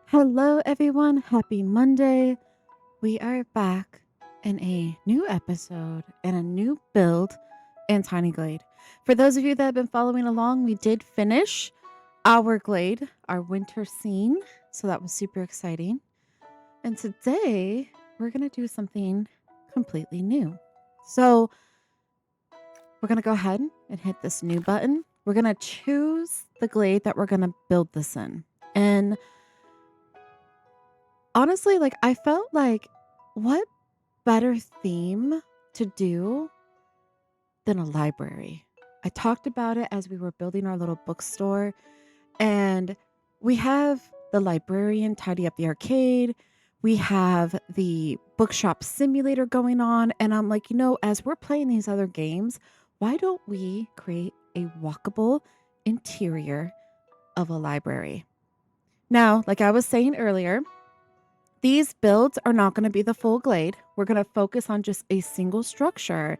Hello, everyone. Happy Monday. We are back in a new episode and a new build in Tiny Glade. For those of you that have been following along, we did finish our Glade, our winter scene. So that was super exciting. And today we're going to do something completely new. So we're going to go ahead and hit this new button. We're going to choose the Glade that we're going to build this in. And honestly, I felt like what better theme to do than a library? I talked about it as we were building our little bookstore, and we have the librarian tidy up the arcade. We have the bookshop simulator going on, and I'm like, as we're playing these other games, why don't we create a walkable interior of a library? Now, like I was saying earlier, these builds are not going to be the full Glade. We're going to focus on just a single structure,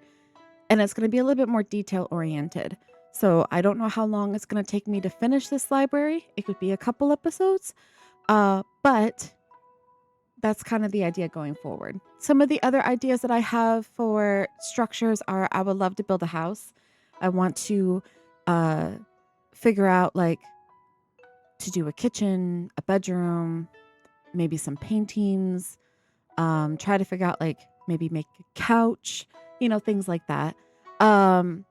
and it's going to be a little bit more detail oriented. So I don't know how long it's going to take me to finish this library. It could be a couple episodes, but that's kind of the idea going forward. Some of the other ideas that I have for structures are I would love to build a house. I want to uh, figure out to do a kitchen, a bedroom, maybe some paintings, try to figure out maybe make a couch, things like that. Um,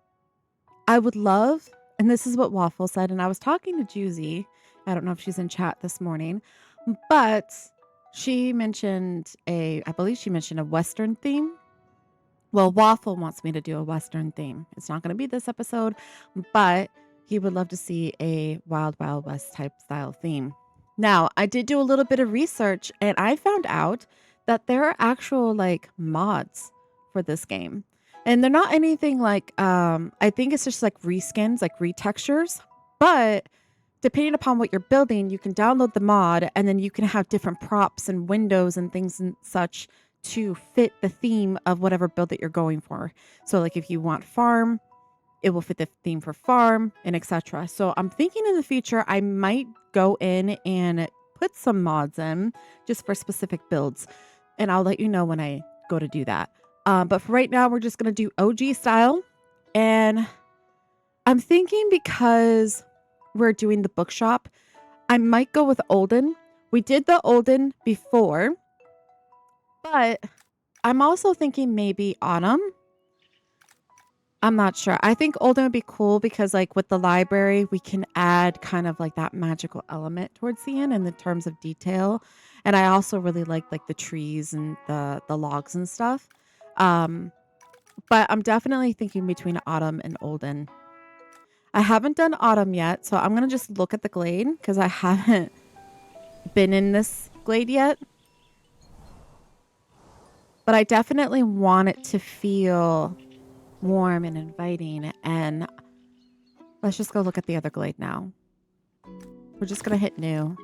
I would love, and this is what Waffle said, and I was talking to Juicy. I don't know if she's in chat this morning, but I believe she mentioned a Western theme. Well, Waffle wants me to do a Western theme. It's not going to be this episode, but he would love to see a Wild Wild West type style theme. Now, I did do a little bit of research and I found out that there are actual mods for this game. And they're not anything I think it's just reskins, retextures, but depending upon what you're building, you can download the mod and then you can have different props and windows and things and such to fit the theme of whatever build that you're going for. So if you want farm, it will fit the theme for farm and etc. So I'm thinking in the future I might go in and put some mods in just for specific builds, and I'll let you know when I go to do that. But for right now, we're just gonna do OG style, and I'm thinking because we're doing the bookshop, I might go with Olden. We did the Olden before, but I'm also thinking maybe Autumn. I'm not sure. I think Olden would be cool because with the library, we can add kind of that magical element towards the end in the terms of detail. And I also really like the trees and the logs and stuff. Um, but I'm definitely thinking between Autumn and Olden. I haven't done Autumn yet, so I'm gonna just look at the Glade because I haven't been in this Glade yet. But I definitely want it to feel warm and inviting, and let's just go look at the other Glade now. We're just gonna hit new.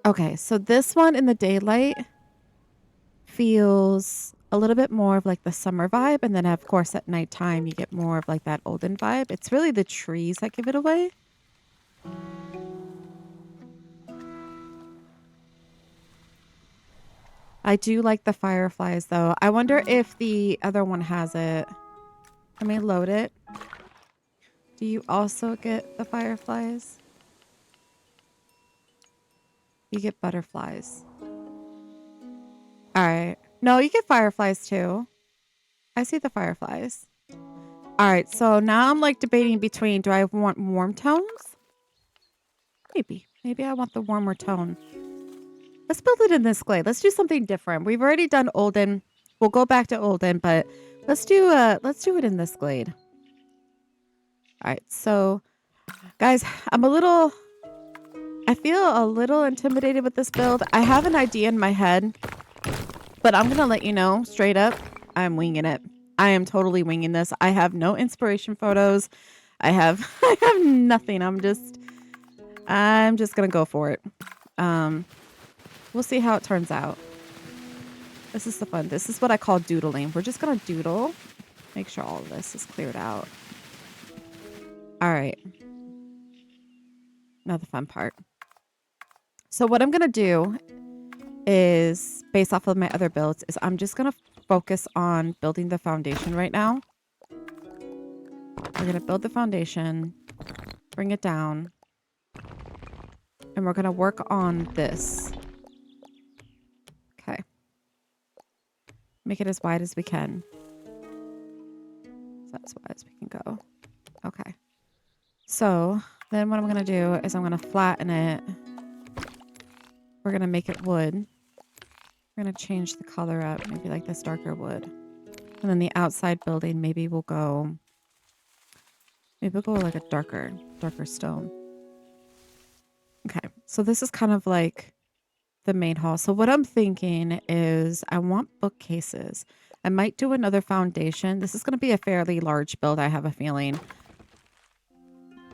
Okay, so this one in the daylight feels a little bit more of the summer vibe, and then of course at nighttime you get more of that Olden vibe. It's really the trees that give it away. I do like the fireflies though. I wonder if the other one has it. Let me load it. Do you also get the fireflies? You get butterflies. All right. No, you get fireflies too. I see the fireflies. All right. So now I'm debating between, do I want warm tones? Maybe. Maybe I want the warmer tone. Let's build it in this Glade. Let's do something different. We've already done Olden. We'll go back to Olden, but let's do it in this Glade. All right. So guys, I feel a little intimidated with this build. I have an idea in my head, but I'm going to let you know straight up, I'm winging it. I am totally winging this. I have no inspiration photos. I have nothing. I'm just going to go for it. We'll see how it turns out. This is the fun. This is what I call doodling. We're just going to doodle. Make sure all of this is cleared out. All right. Now the fun part. So what I'm going to do is, based off of my other builds, is I'm just going to focus on building the foundation right now. We're going to build the foundation, bring it down, and we're going to work on this. Okay. Make it as wide as we can. So as wide as we can go. Okay. So then what I'm going to do is I'm going to flatten it. We're going to make it wood. We're going to change the color up, maybe like this darker wood. And then the outside building, maybe we'll go like a darker stone. Okay. So this is kind of like the main hall. So what I'm thinking is I want bookcases. I might do another foundation. This is going to be a fairly large build, I have a feeling.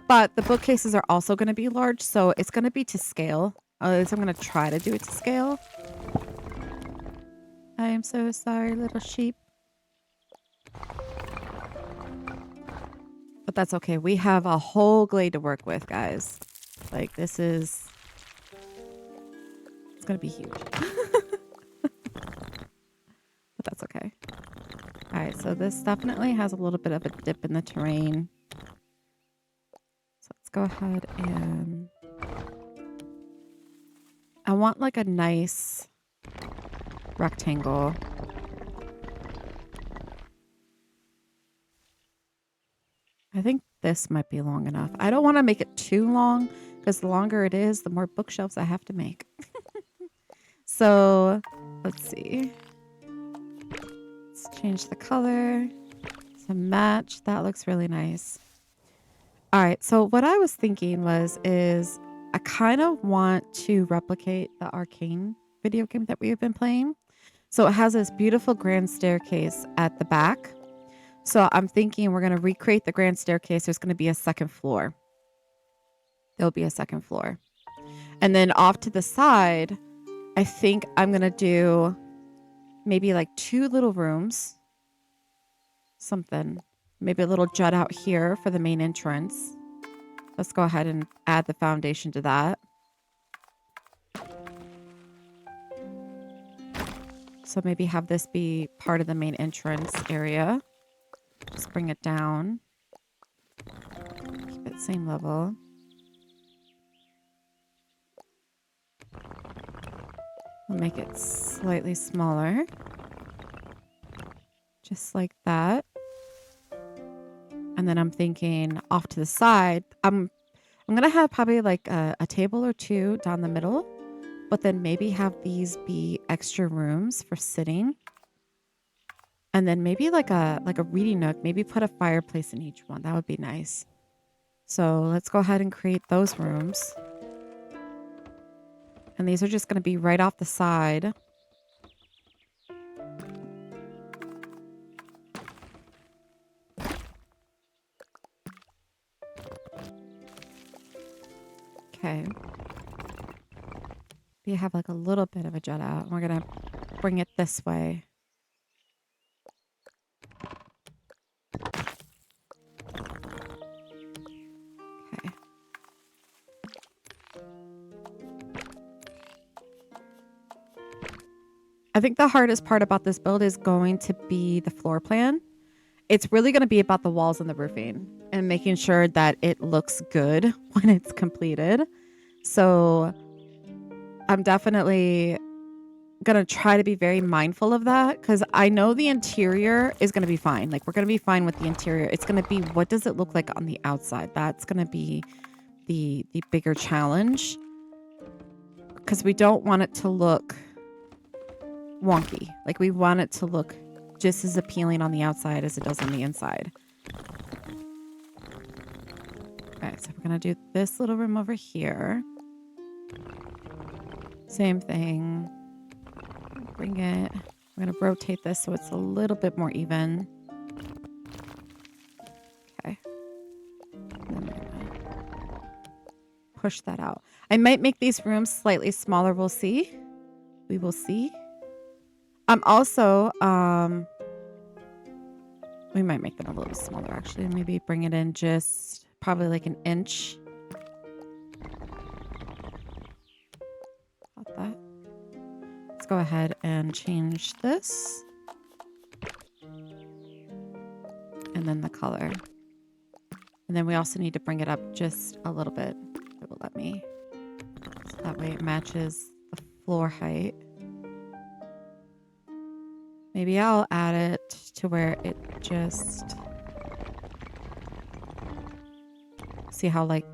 But the bookcases are also going to be large, so it's going to be to scale. At least I'm going to try to do it to scale. I am so sorry, little sheep. But that's okay. We have a whole glade to work with, guys. Like, this is... It's going to be huge. But that's okay. All right, so this definitely has a little bit of a dip in the terrain. So let's go ahead and... I want like a nice rectangle. I think this might be long enough. I don't want to make it too long because the longer it is, the more bookshelves I have to make. So let's see. Let's change the color to match. That looks really nice. All right. So what I was thinking is I kind of want to replicate the Arcane video game that we have been playing. So it has this beautiful grand staircase at the back. So I'm thinking we're going to recreate the grand staircase. There's going to be a second floor. There'll be a second floor. And then off to the side, I think I'm going to do maybe like 2 little rooms. Something. Maybe a little jut out here for the main entrance. Let's go ahead and add the foundation to that. So maybe have this be part of the main entrance area. Just bring it down. Keep it same level. We'll make it slightly smaller. Just like that. And then I'm thinking off to the side, I'm going to have probably like a table or 2 down the middle, but then maybe have these be extra rooms for sitting. And then maybe like a reading nook, maybe put a fireplace in each one. That would be nice. So let's go ahead and create those rooms. And these are just going to be right off the side. Okay. You have like a little bit of a jut out. We're going to bring it this way. Okay. I think the hardest part about this build is going to be the floor plan. It's really going to be about the walls and the roofing and making sure that it looks good when it's completed. So I'm definitely going to try to be very mindful of that because I know the interior is going to be fine. Like, we're going to be fine with the interior. It's going to be, what does it look like on the outside? That's going to be the bigger challenge because we don't want it to look wonky. Like, we want it to look just as appealing on the outside as it does on the inside. Okay, so we're going to do this little room over here. Same thing. Bring it. We're going to rotate this so it's a little bit more even. Okay. And then we're going to push that out. I might make these rooms slightly smaller. We'll see. We will see. I'm also, we might make them a little smaller actually. Maybe bring it in just probably like an inch. go ahead and change this. And then the color. And then we also need to bring it up just a little bit. It will let me. So that way it matches the floor height. Maybe I'll add it to where it just... See how like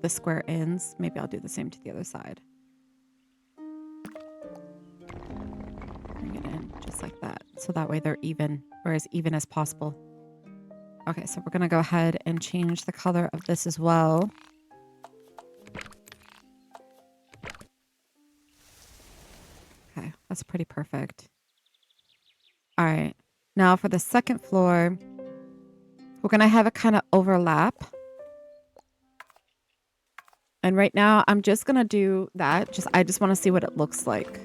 the square ends? Maybe I'll do the same to the other side. Bring it in just like that. So that way they're even, or as even as possible. Okay, so we're going to go ahead and change the color of this as well. Okay, that's pretty perfect. All right, now for the second floor, we're going to have it kind of overlap. And right now, I'm just going to do that. I just want to see what it looks like.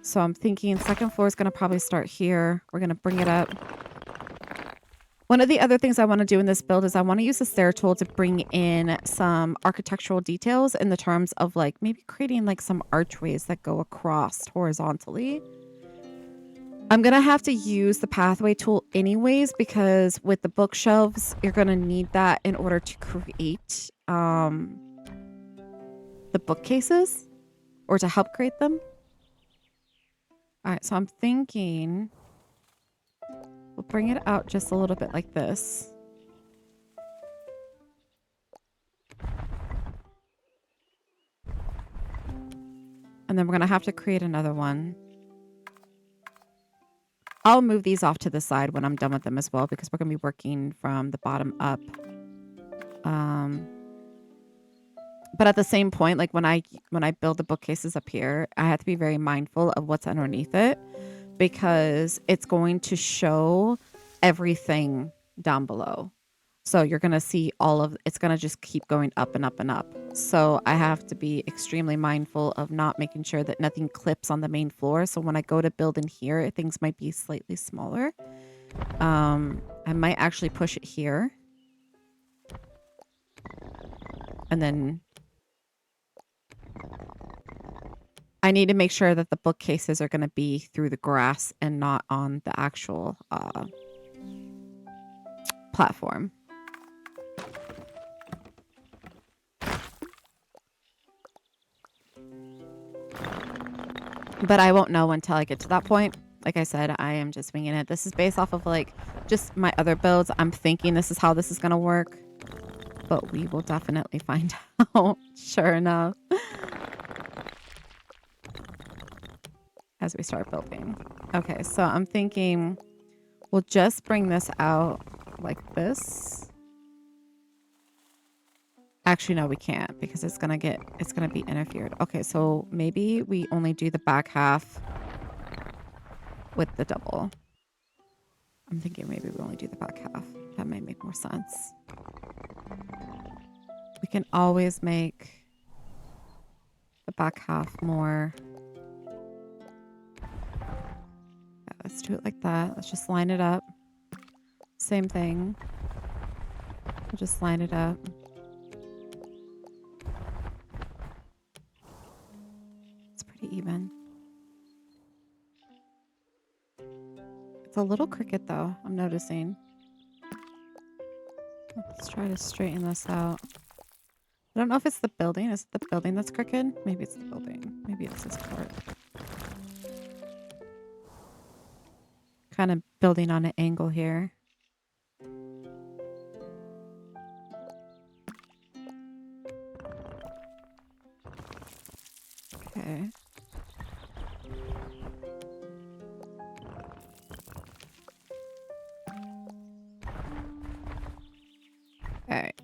So I'm thinking second floor is going to probably start here. We're going to bring it up. One of the other things I want to do in this build is I want to use the stair tool to bring in some architectural details in the terms of like maybe creating like some archways that go across horizontally. I'm going to have to use the pathway tool anyways, because with the bookshelves, you're going to need that in order to create the bookcases or to help create them. All right, so I'm thinking we'll bring it out just a little bit like this. And then we're going to have to create another one. I'll move these off to the side when I'm done with them as well, because we're going to be working from the bottom up. But at the same point, like when I build the bookcases up here, I have to be very mindful of what's underneath it, because it's going to show everything down below. So you're going to see it's going to just keep going up and up and up. So I have to be extremely mindful of not making sure that nothing clips on the main floor. So when I go to build in here, things might be slightly smaller. I might actually push it here. And then I need to make sure that the bookcases are going to be through the grass and not on the actual platform. But I won't know until I get to that point. Like I said, I am just winging it. This is based off of like just my other builds. I'm thinking this is how this is going to work. But we will definitely find out, sure enough, as we start building. Okay, so I'm thinking we'll just bring this out like this. Actually, no, we can't, because it's gonna be interfered. Okay, so maybe we only do the back half with the double. I'm thinking maybe we only do the back half. That might make more sense. We can always make the back half more. Yeah, let's do it like that. Let's just line it up. Same thing. We'll just line it up. It's pretty even. It's a little crooked though, I'm noticing. Let's try to straighten this out. I don't know if it's the building. Is it the building that's crooked? Maybe it's the building. Maybe it's this part. Kind of building on an angle here. Okay. Alright.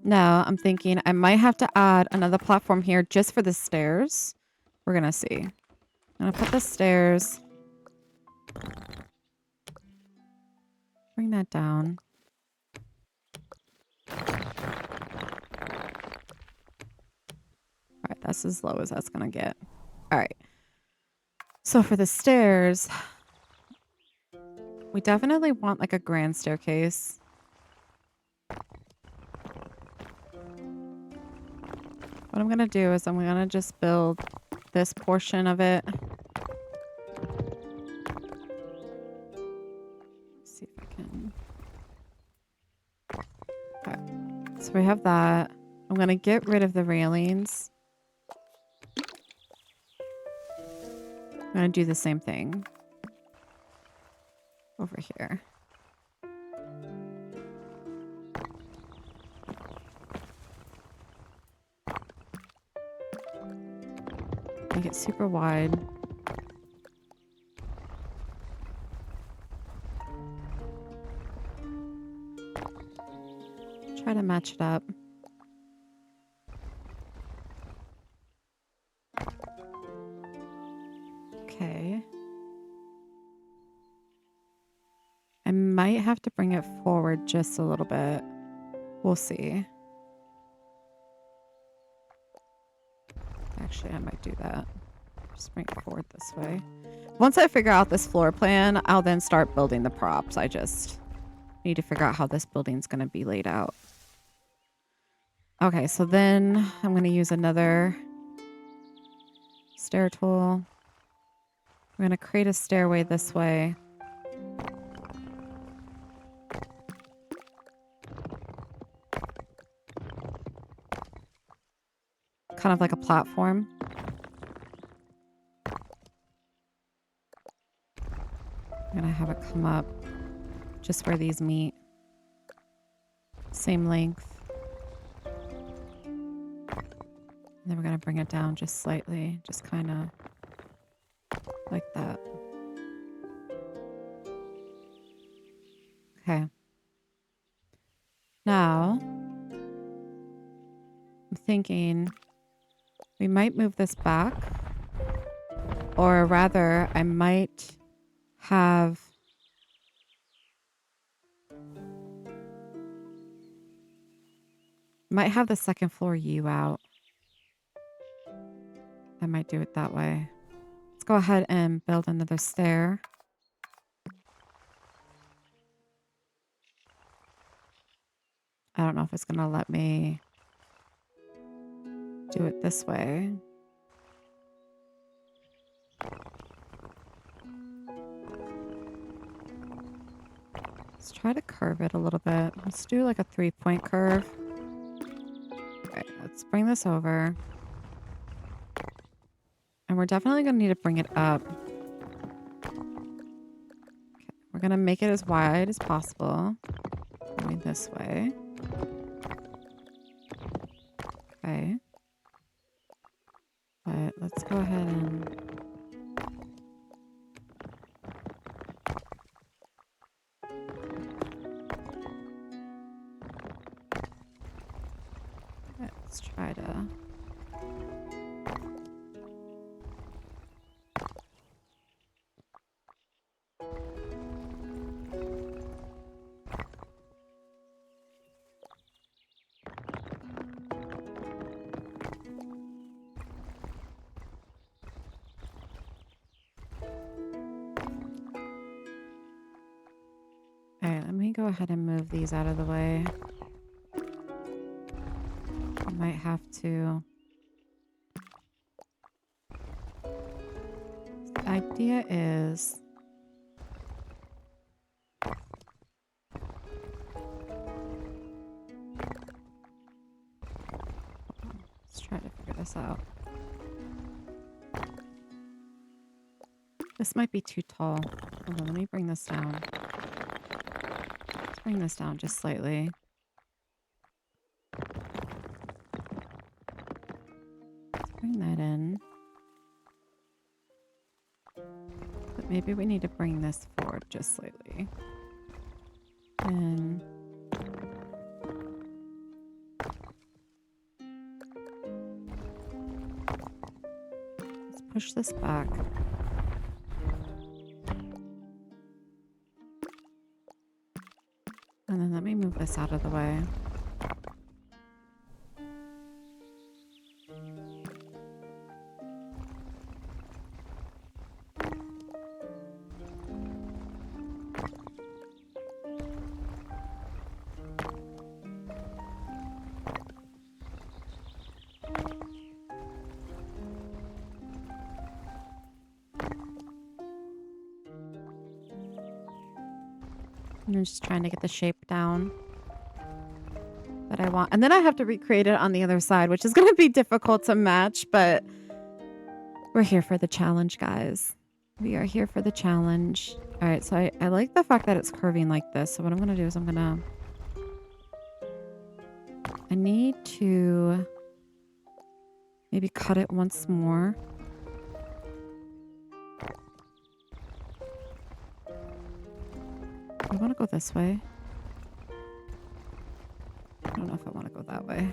Now I'm thinking I might have to add another platform here just for the stairs. We're gonna see. I'm gonna put the stairs. Bring that down. Alright, that's as low as that's gonna get. Alright. So for the stairs, we definitely want like a grand staircase. What I'm going to do is I'm going to just build this portion of it. Let's see if I can. Okay. So we have that. I'm going to get rid of the railings. I'm going to do the same thing over here. Make it super wide. Try to match it up. Okay. I might have to bring it forward just a little bit. We'll see. Actually, I might do that. Just bring it forward this way. Once I figure out this floor plan, I'll then start building the props. I just need to figure out how this building's going to be laid out. Okay, so then I'm going to use another stair tool. We're going to create a stairway this way. Kind of like a platform. I'm going to have it come up just where these meet. Same length. And then we're going to bring it down just slightly. Just kind of like that. Okay. Now, I'm thinking we might move this back. Or rather, I might have... the second floor U out. I might do it that way. Let's go ahead and build another stair. I don't know if it's going to let me do it this way. Let's try to curve it a little bit. Let's do like a 3-point curve. Okay, let's bring this over. And we're definitely going to need to bring it up. Okay, we're going to make it as wide as possible. Going this way. Okay. But let's go ahead and... Let's try to... Alright, let me go ahead and move these out of the way. I might have to... The idea is... Let's try to figure this out. This might be too tall. Hold on, let me bring this down. Let's bring this down just slightly. Let's bring that in. But maybe we need to bring this forward just slightly. And... let's push this back. And then let me move this out of the way. I'm just trying to get the shape down that I want. And then I have to recreate it on the other side, which is going to be difficult to match, but we're here for the challenge, guys. We are here for the challenge. All right, so I like the fact that it's curving like this. So what I'm going to do is I need to maybe cut it once more. I want to go this way. I don't know if I want to go that way.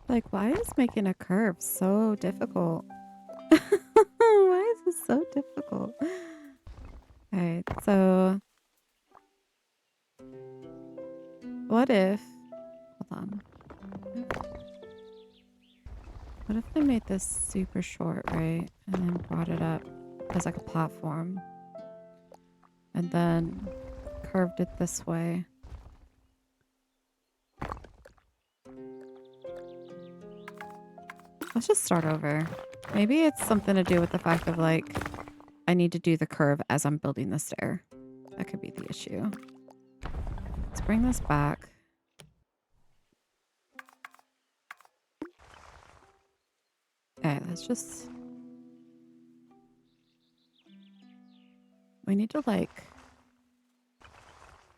Like, why is making a curve so difficult? Why is this so difficult? All right, so what if, hold on. What if I made this super short, right? And then brought it up as like a platform. And then curved it this way. Let's just start over. Maybe it's something to do with the fact of like, I need to do the curve as I'm building the stair. That could be the issue. Let's bring this back. Okay, let's just... We need to like...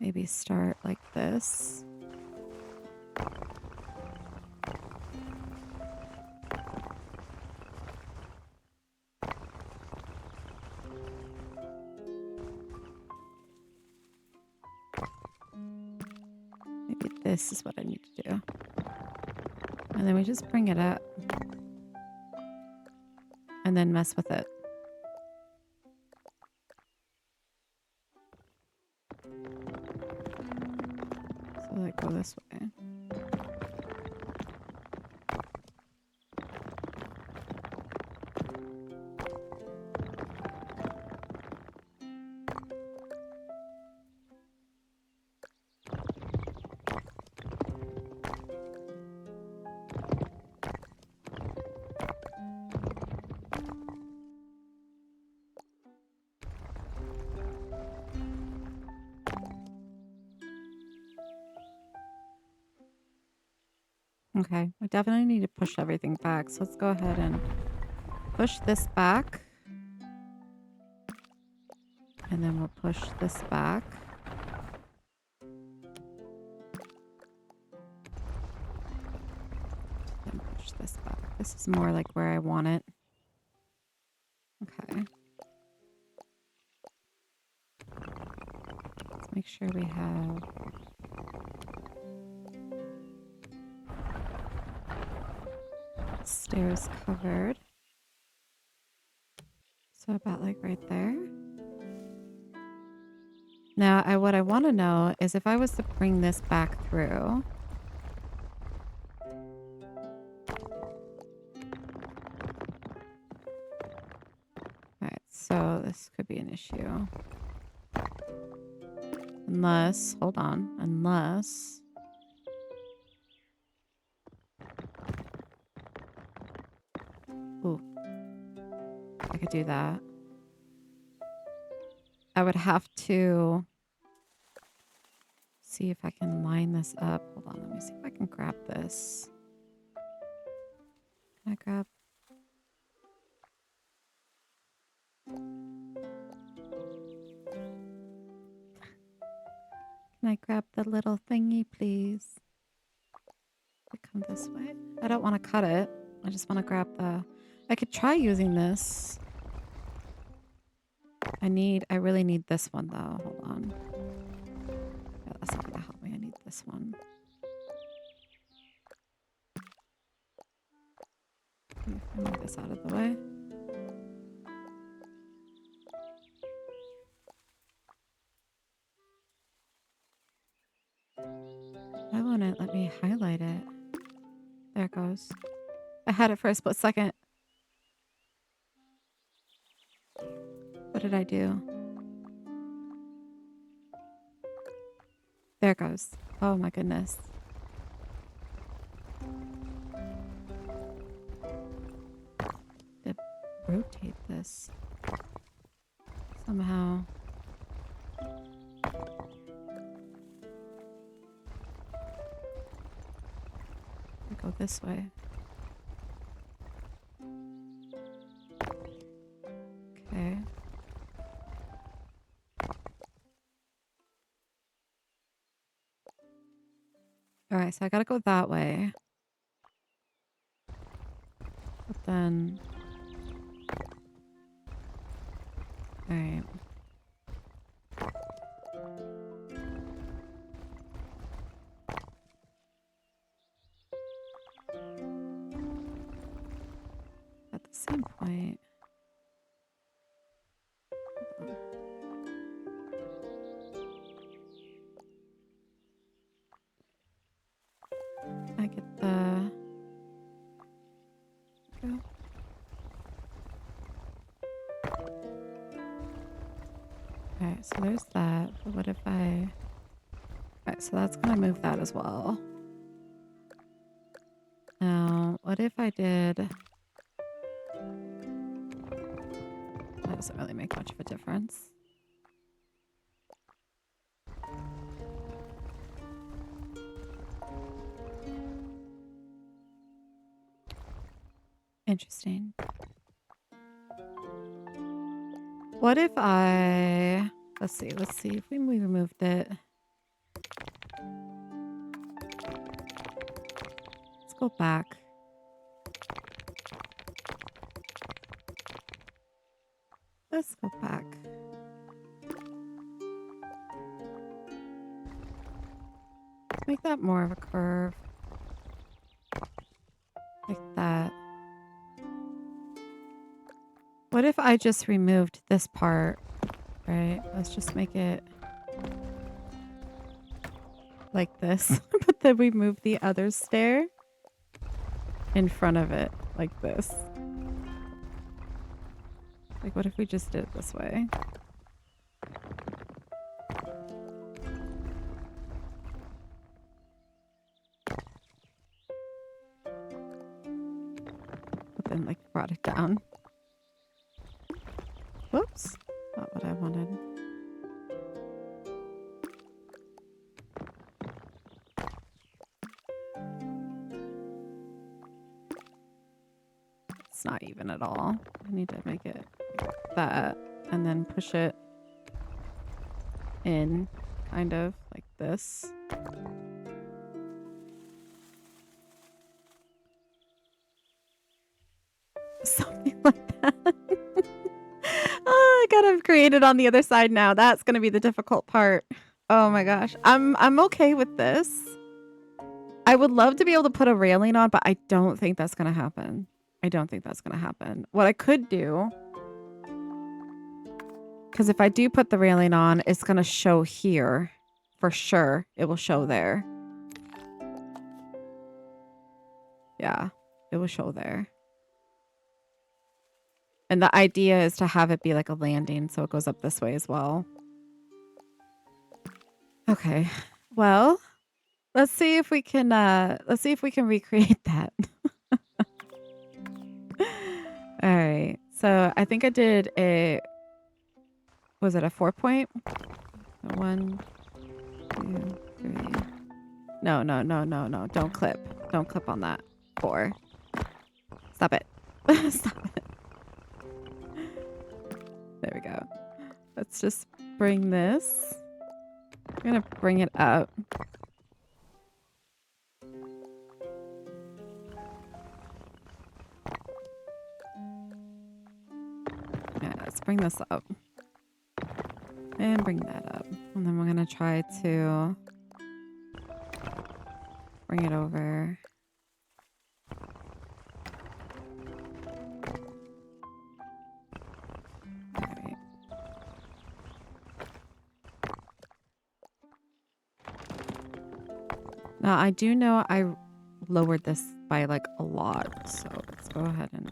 maybe start like this. Maybe this is what I need to do. And then we just bring it up. And then mess with it. So like go this way. Okay, we definitely need to push everything back. So let's go ahead and push this back. And then we'll push this back. Then push this back. This is more like where I want it. Okay. Let's make sure we have... stairs covered. So about like right there. Now, what I want to know is if I was to bring this back through. Alright, so this could be an issue. Unless, hold on, unless... Ooh. I could do that. I would have to see if I can line this up. Hold on, let me see if I can grab this. Can I grab? I grab the little thingy, please? I come this way. I don't want to cut it. I just want to grab the... I could try using this. I really need this one though. Hold on. Yeah, that's not gonna help me. I need this one. Move this out of the way. Why won't it let me highlight it? There it goes. I had it for a split second. What did I do? There it goes. Oh my goodness. To rotate this somehow. I go this way. Okay. All right, so I gotta go that way. But then... All right. At the same point... I get the... Go. Alright, so there's that. But what if I... Alright, so that's gonna move that as well. Now, what if I did... That doesn't really make much of a difference. Interesting. What if I... Let's see if we removed it. Let's go back. Let's go back. Make that more of a curve. Like that. What if I just removed this part, right? Let's just make it like this, but then we move the other stair in front of it like this. Like, what if we just did it this way? But then, like, brought it down. Whoops. Not what I wanted. It's not even at all. I need to make it like that and then push it in kind of like this. Something like that. Oh, I gotta create it on the other side now. That's gonna be the difficult part. Oh my gosh. I'm okay with this. I would love to be able to put a railing on, but I don't think that's gonna happen. I don't think that's gonna happen. What I could do, because if I do put the railing on, it's gonna show here. For sure, it will show there. Yeah, it will show there. And the idea is to have it be like a landing, so it goes up this way as well. Okay, well, let's see if we can recreate that. All right, so I think I did was it a 4-point? 1, 2, 3. No, don't clip. Don't clip on that. 4. Stop it. Stop it. There we go. Let's just bring this I'm gonna bring it up. Yeah, let's bring this up. And bring that up. And then we're gonna try to bring it over. Alright. Now I do know I lowered this by like a lot, so let's go ahead and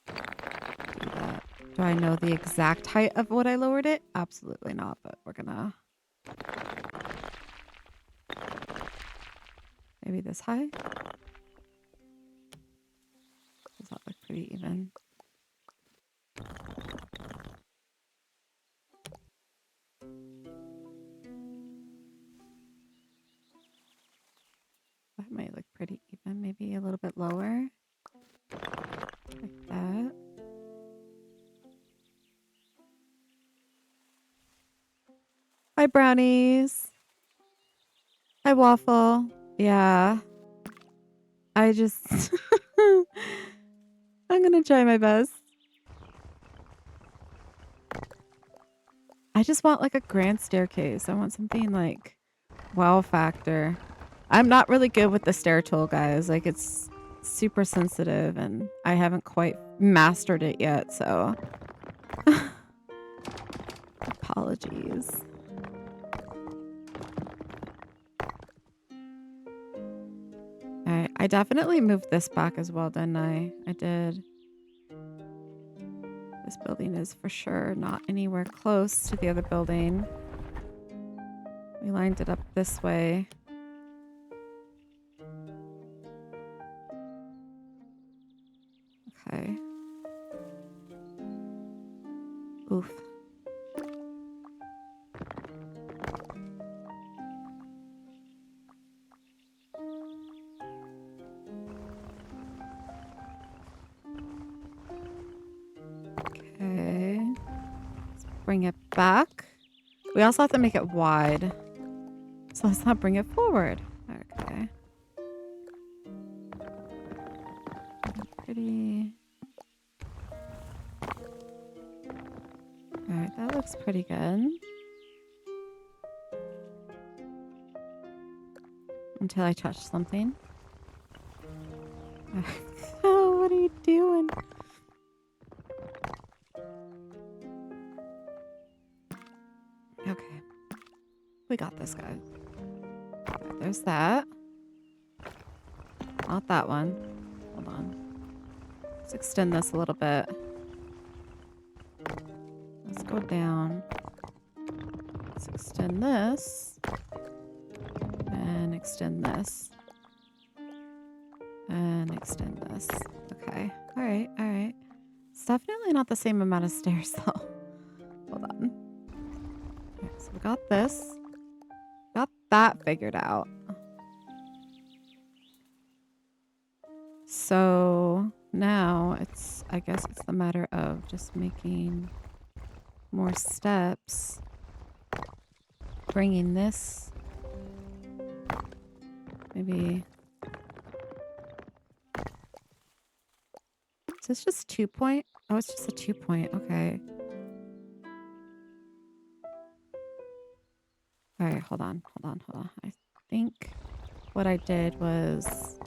do that. Do I know the exact height of what I lowered it? Absolutely not, but we're gonna maybe this high? Does that look pretty even? That might look pretty even. Maybe a little bit lower. Like that. Hi, brownies. Hi, waffle. Yeah. I just... I'm gonna try my best. I just want like a grand staircase. I want something like wow factor. I'm not really good with the stair tool, guys. Like it's super sensitive and I haven't quite mastered it yet, so apologies. Alright, I definitely moved this back as well, didn't I? I did. This building is for sure not anywhere close to the other building. We lined it up this way. Okay. Oof. Okay. Let's bring it back. We also have to make it wide. So let's not bring it forward. Okay. Pretty. Alright, that looks pretty good. Until I touch something. Oh, what are you doing? Okay. We got this, guy. Okay, there's that. Not that one. Hold on. Let's extend this a little bit. Let's go down. Let's extend this. And extend this. And extend this. Okay. Alright, alright. It's definitely not the same amount of stairs, though. Hold on. Okay, so we got this. Got that figured out. So now I guess it's the matter of just making more steps. Bringing this. Maybe. Is this just 2 point? Oh, it's just a 2 point. Okay. All right, hold on. I think what I did was...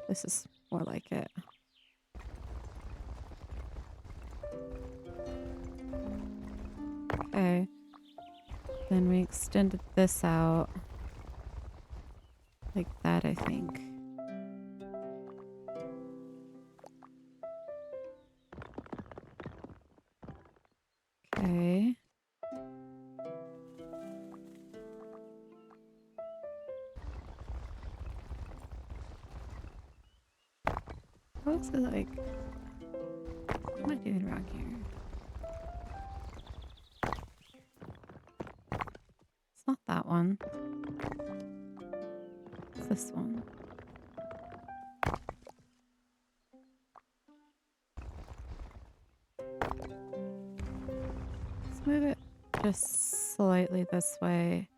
This is more like it. Okay. Then we extended this out. Like that, I think. Okay. What's it like? What am I doing wrong here? It's not that one. It's this one. Let's just slightly this way.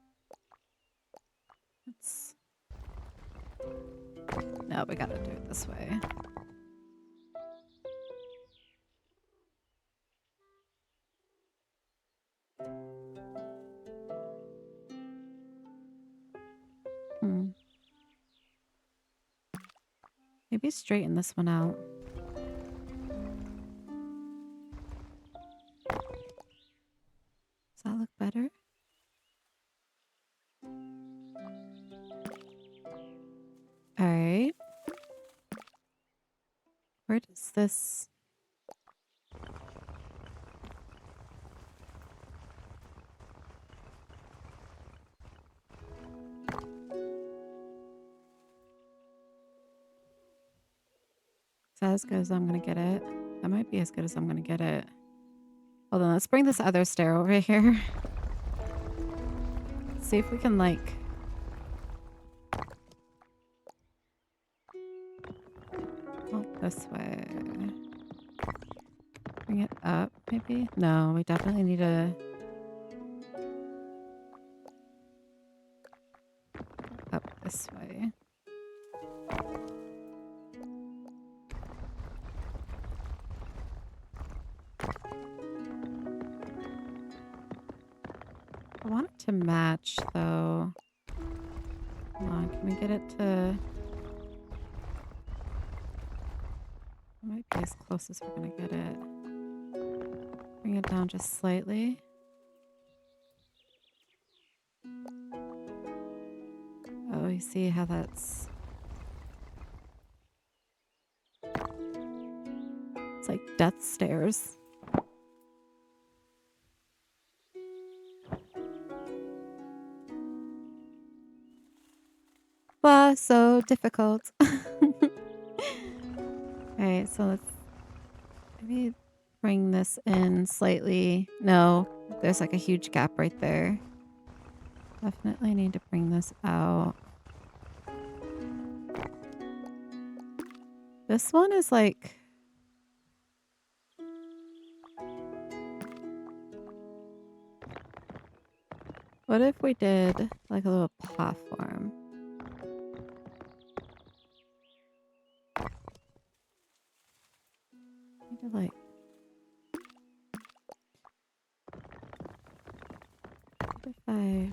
Let's... No, we gotta do it this way. Maybe straighten this one out. Does that look better? All right. Where does this... Is that as good as I'm gonna get it? That might be as good as I'm gonna get it. Hold on, let's bring this other stair over here. See if we can like... Oh, this way. Bring it up, maybe? No, we definitely need to... Up this way. I want it to match, though. Come on, can we get it to... It might be as close as we're gonna get it. Bring it down just slightly. Oh, you see how that's... It's like death stairs. Wow, so difficult. Alright, so let's maybe bring this in slightly. No, there's like a huge gap right there. Definitely need to bring this out. This one is like... What if we did like a little platform? Need to like... What if I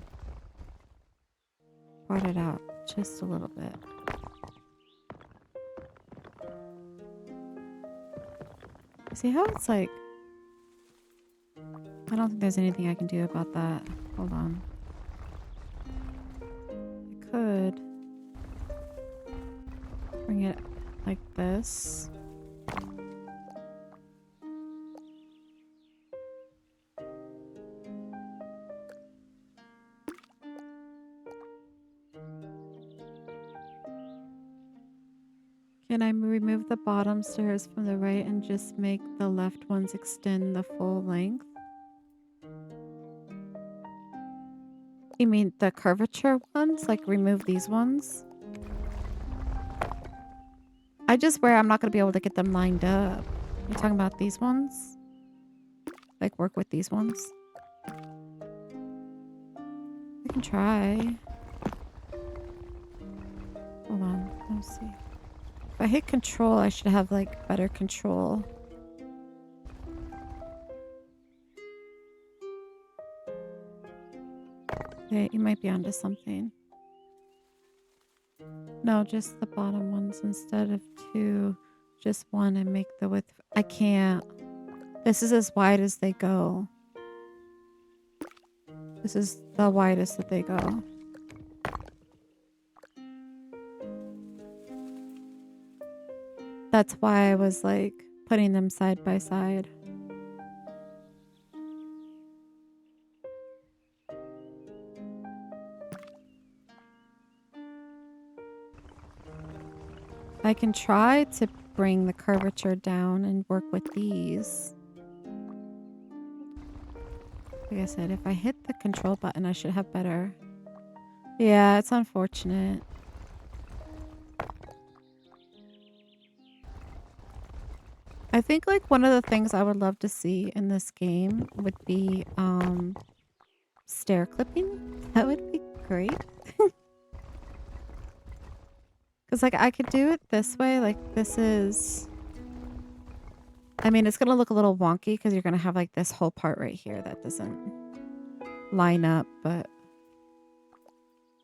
brought it out just a little bit? See how it's like... I don't think there's anything I can do about that. Hold on. I could bring it like this. Can I remove the bottom stairs from the right and just make the left ones extend the full length? You mean the curvature ones? Like remove these ones? I just worry I'm not going to be able to get them lined up. You talking about these ones? Like work with these ones? I can try. Hold on. Let me see. If I hit control, I should have like better control. Okay, you might be onto something. No, just the bottom ones instead of two. Just one and make the width. I can't. This is as wide as they go. This is the widest that they go. That's why I was like putting them side by side. I can try to bring the curvature down and work with these. Like I said, if I hit the control button, I should have better. Yeah, it's unfortunate. I think like one of the things I would love to see in this game would be stair clipping. That would be great. Because, like, I could do it this way. Like, this is... I mean, it's going to look a little wonky because you're going to have, like, this whole part right here that doesn't line up. But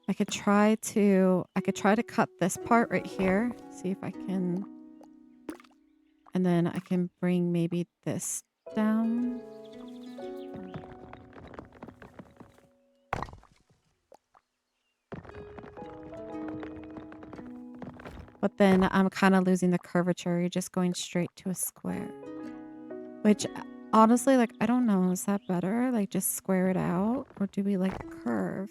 I could try to cut this part right here. See if I can... And then I can bring maybe this down. But then I'm kind of losing the curvature. You're just going straight to a square. Which, honestly, like, I don't know. Is that better? Like, just square it out? Or do we, like, curve?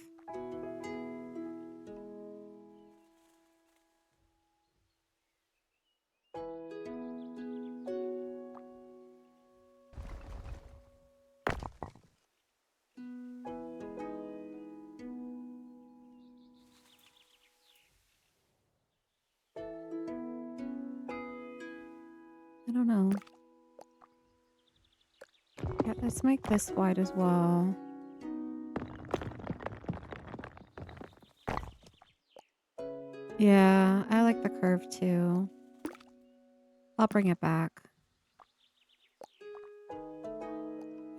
I don't know. Yeah, let's make this wide as well. Yeah, I like the curve too. I'll bring it back.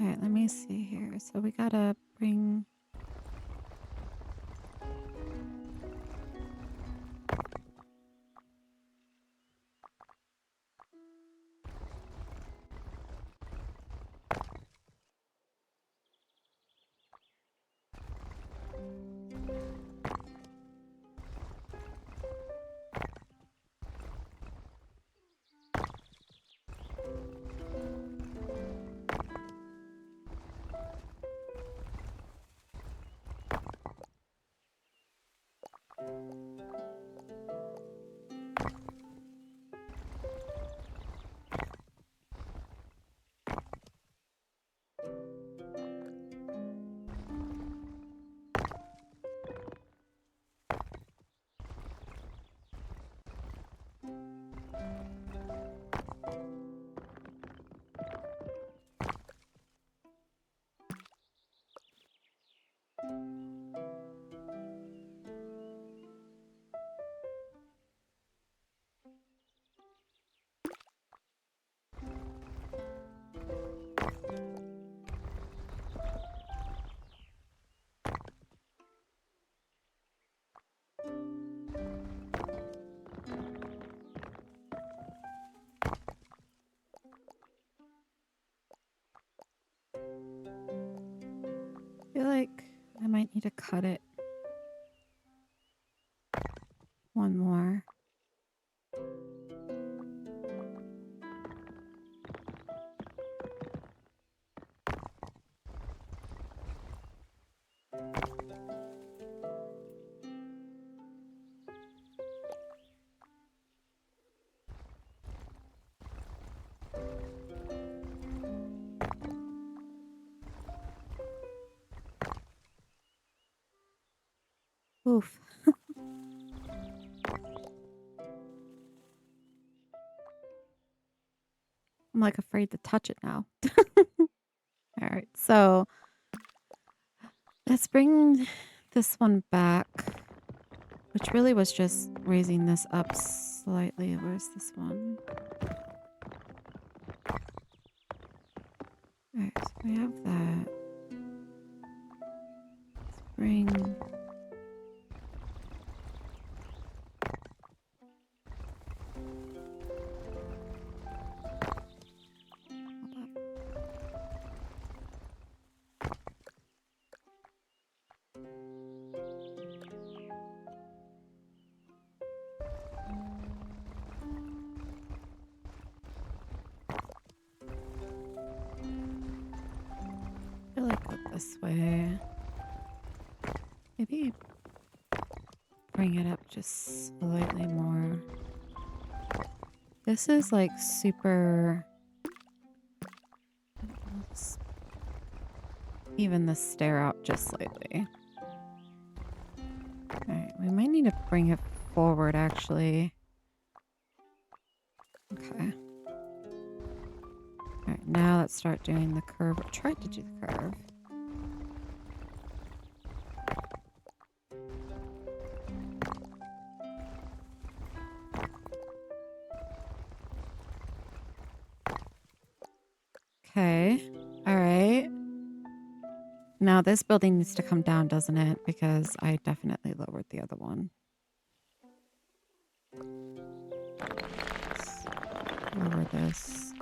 Alright, let me see here. So we gotta bring... I feel like I might need to cut it. One more. Oof. I'm like afraid to touch it now. All right, so let's bring this one back, which really was just raising this up slightly. Where's this one? All right, so we have that. Let's bring... I feel like go this way. Maybe bring it up just slightly more. This is like super... Let's even the stair out just slightly. Alright, we might need to bring it forward actually. Okay. Alright, now let's start doing the curve. I tried to do the curve. Now this building needs to come down, doesn't it? Because I definitely lowered the other one. Let's lower this.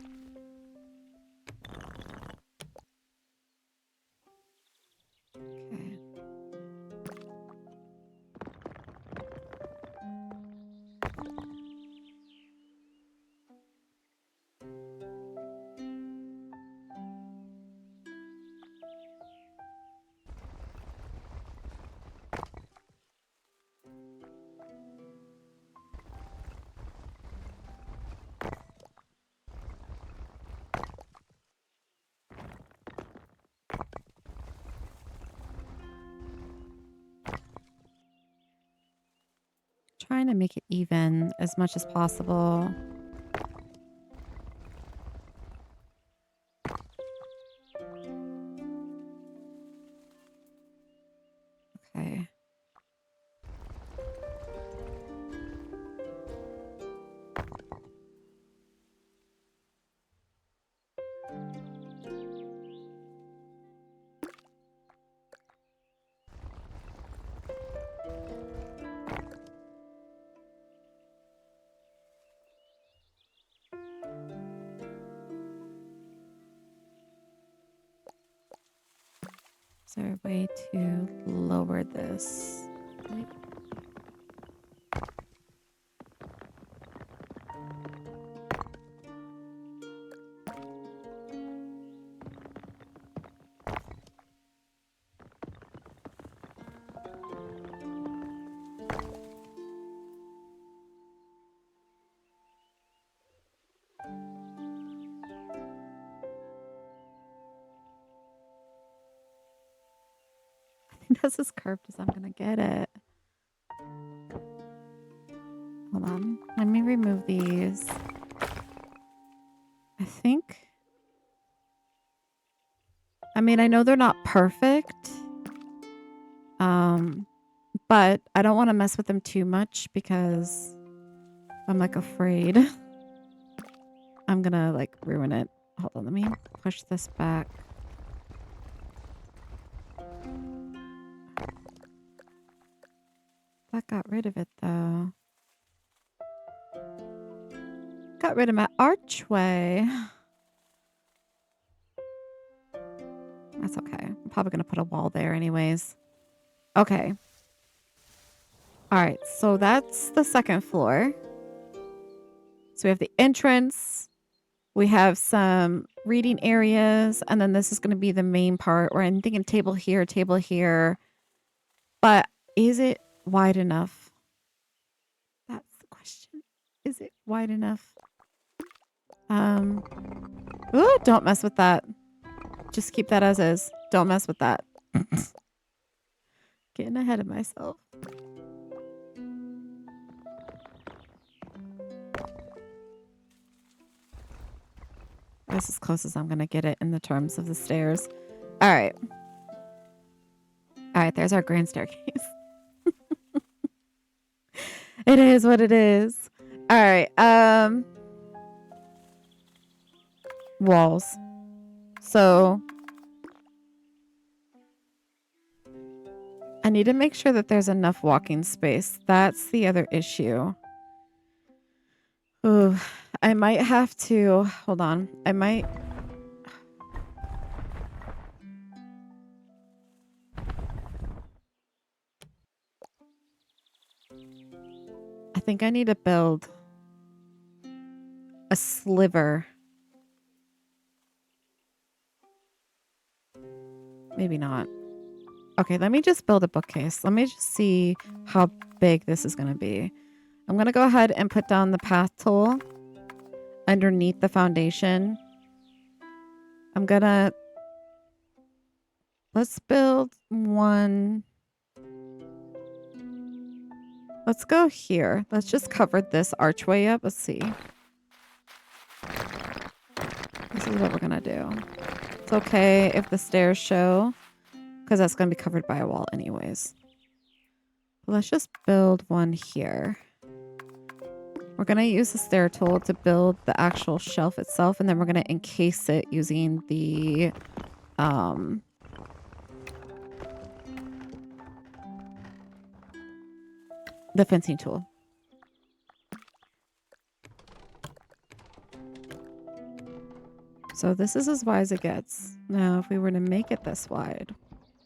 Okay. Trying to make it even as much as possible. Okay. Is there a way to lower this? Right? I think that's as curved as I'm gonna get it. Hold on. Let me remove these. I think. I mean, I know they're not perfect. But I don't want to mess with them too much because I'm like afraid I'm gonna like ruin it. Hold on, let me push this back. That got rid of it though. Got rid of my archway. That's okay. I'm probably gonna put a wall there anyways. Okay. All right, so that's the second floor. So we have the entrance. We have some reading areas, and then this is going to be the main part. Or I'm thinking table here, table here. But is it wide enough? That's the question. Is it wide enough? Ooh, don't mess with that. Just keep that as is. Don't mess with that. Getting ahead of myself. That's as close as I'm going to get it in the terms of the stairs. All right. All right, there's our grand staircase. It is what it is. All right. Walls. So I need to make sure that there's enough walking space. That's the other issue. Ooh, I might have to hold on. I think I need to build a sliver. Maybe not. Okay, let me just build a bookcase. Let me just see how big this is going to be. I'm going to go ahead and put down the path tool underneath the foundation. I'm going to... Let's build one... Let's go here. Let's just cover this archway up. Let's see. This is what we're going to do. It's okay if the stairs show, because that's going to be covered by a wall anyways. But let's just build one here. We're going to use the stair tool to build the actual shelf itself, and then we're going to encase it using the the fencing tool. So this is as wide as it gets. Now, if we were to make it this wide,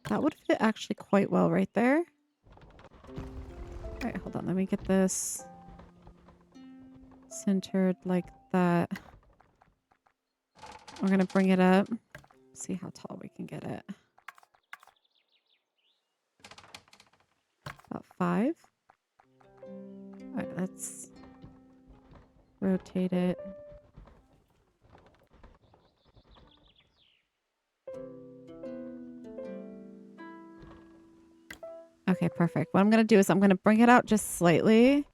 that would fit actually quite well right there. All right, hold on. Let me get this centered like that. We're going to bring it up. See how tall we can get it. About 5. All right, let's rotate it. Okay, perfect. What I'm going to do is I'm going to bring it out just slightly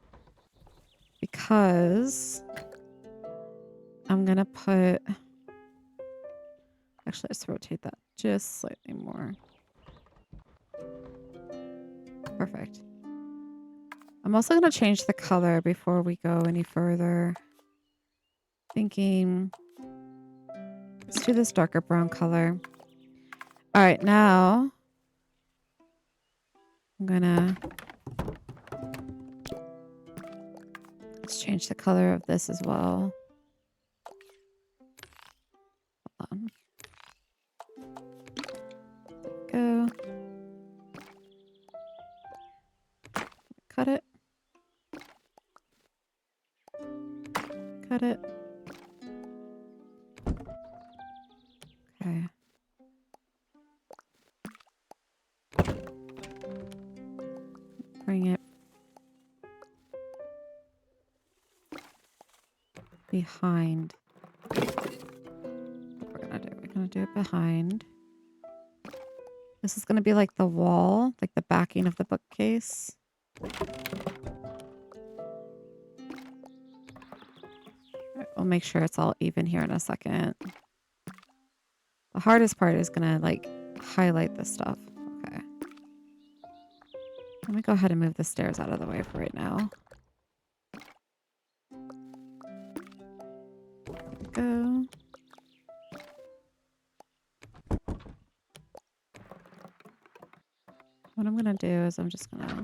because I'm going to put... Actually, let's rotate that just slightly more. Perfect. I'm also going to change the color before we go any further. Thinking, let's do this darker brown color. All right, now I'm going to... Let's change the color of this as well. Hold on. There we go. Cut it. Cut it. Okay. Bring it behind. What we're gonna do? We're gonna do it behind. This is gonna be like the wall, like the backing of the bookcase. Right, we'll make sure it's all even here in a second. The hardest part is gonna like highlight this stuff. Okay. Let me go ahead and move the stairs out of the way for right now. There we go. What I'm gonna do is I'm just gonna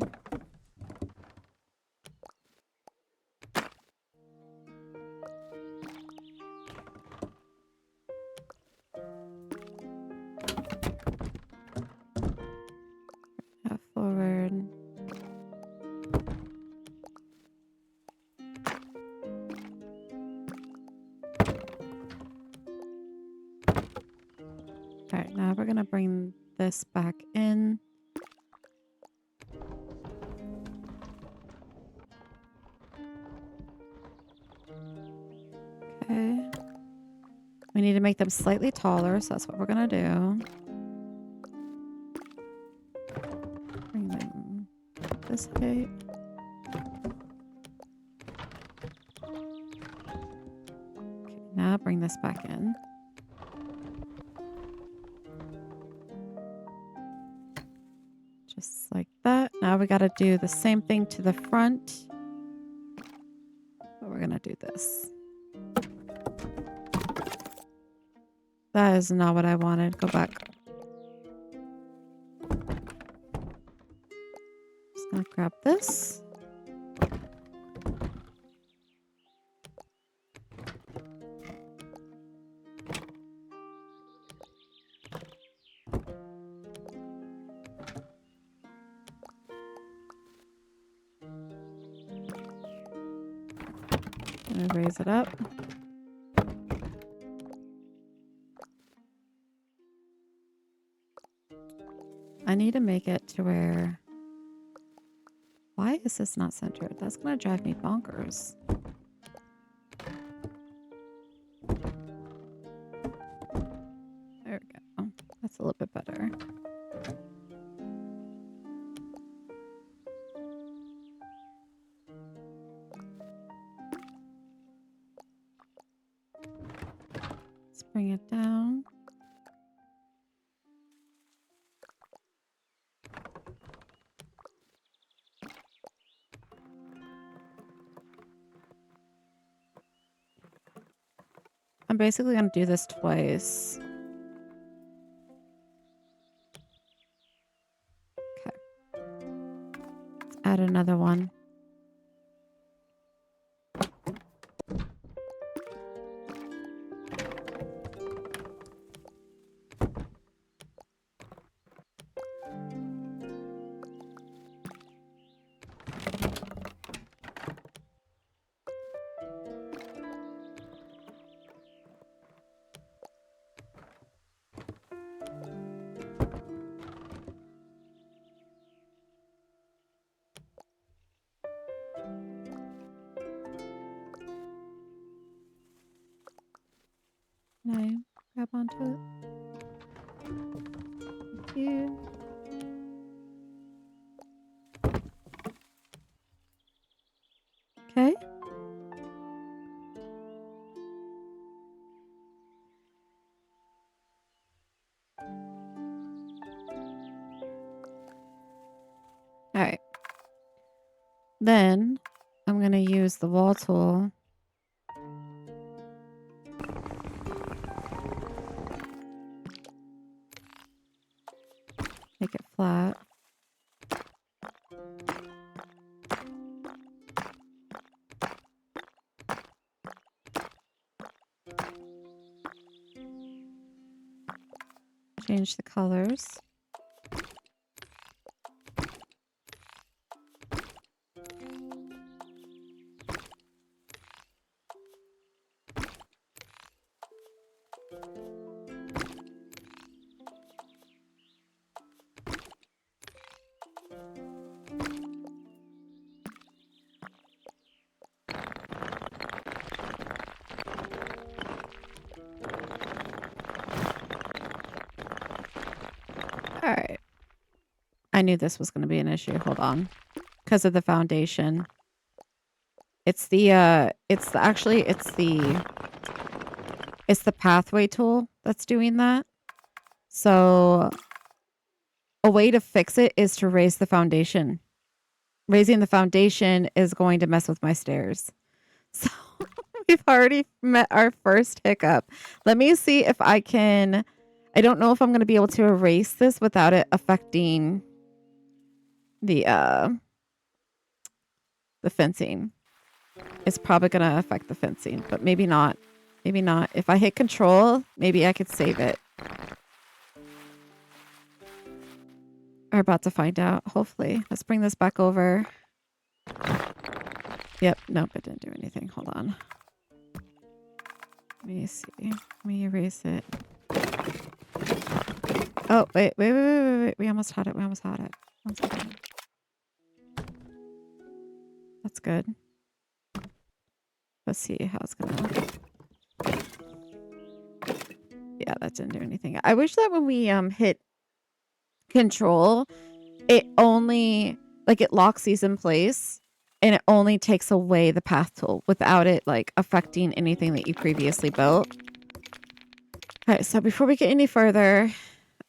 forward. All right, now we're gonna bring this back in. Okay. We need to make them slightly taller, so that's what we're gonna do. Bring them this height. Okay, now bring this back in. Just like that. Now we gotta do the same thing to the front. But we're gonna do this. That is not what I wanted. Go back. Just gonna grab this. Gonna raise it up. I need to make it to where... Why is this not centered? That's gonna drive me bonkers. There we go. That's a little bit better. Let's bring it down. I'm basically going to do this twice. Okay. Let's add another one. grab onto it. Thank you. Okay. All right. Then I'm going to use the wall tool. Make it flat. Change the colors. All right. I knew this was going to be an issue. Hold on. Because of the foundation. It's the pathway tool that's doing that. So a way to fix it is to raise the foundation. Raising the foundation is going to mess with my stairs. So we've already met our first hiccup. Let me see if I can. I don't know if I'm going to be able to erase this without it affecting the fencing. It's probably going to affect the fencing, but maybe not. Maybe not. If I hit control, maybe I could save it. We're about to find out, hopefully. Let's bring this back over. Yep, nope, it didn't do anything. Hold on. Let me see. Let me erase it. Oh, wait. We almost had it. One second. That's good. Let's see how it's gonna... Yeah, that didn't do anything. I wish that when we hit control, it only... Like, it locks these in place, and it only takes away the path tool without it, like, affecting anything that you previously built. All right, so before we get any further,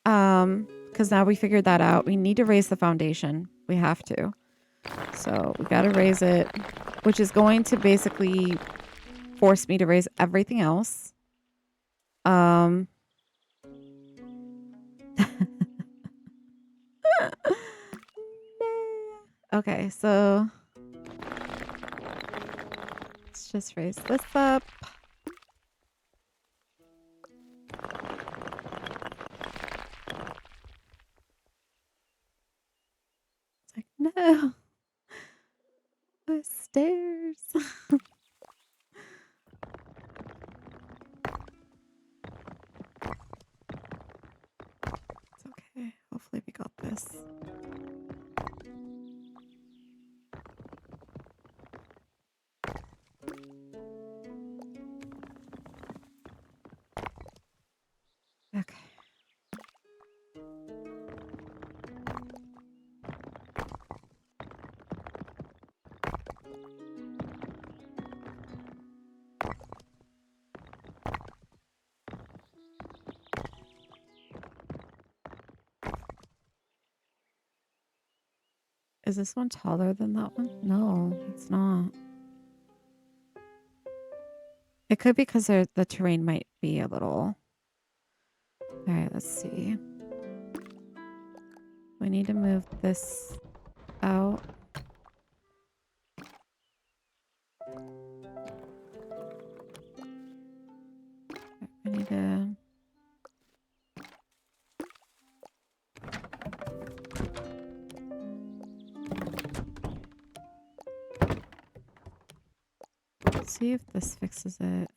because now we figured that out, we need to raise the foundation. We have to. So we got to raise it, which is going to basically force me to raise everything else. Okay, so let's just raise this up. It's like, no, the stairs. It's okay. Hopefully we got this. Okay. Is this one taller than that one? No, it's not. It could be because the terrain might be a little... All right, let's see. We need to move this out. I need to... Let's see if this fixes it.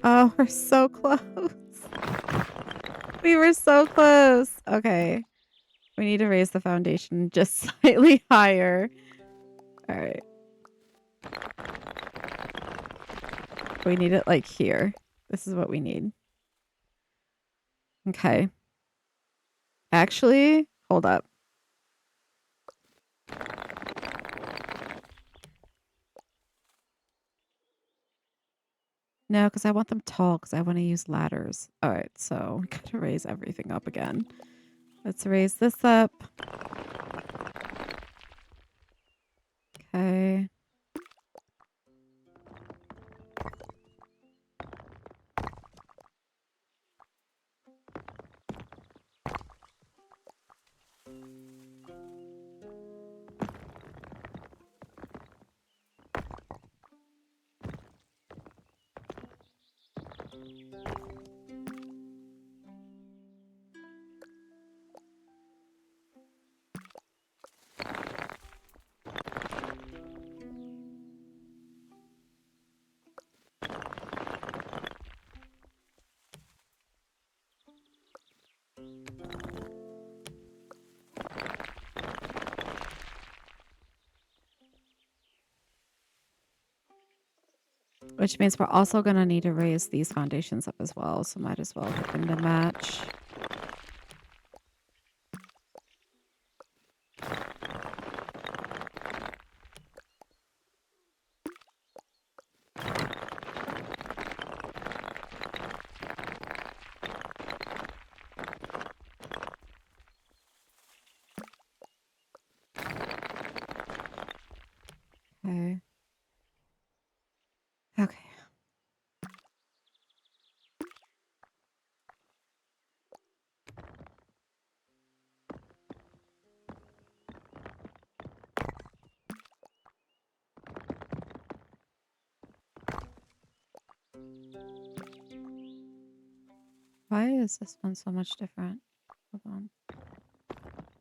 Oh, we're so close. We were so close. Okay. We need to raise the foundation just slightly higher. All right. We need it like here. This is what we need. Okay. Actually, hold up. No, because I want them tall because I want to use ladders. All right, so we got to raise everything up again. Let's raise this up. Okay. Which means we're also going to need to raise these foundations up as well. So might as well get them to match. Okay. Okay. Why is this one so much different? Hold on.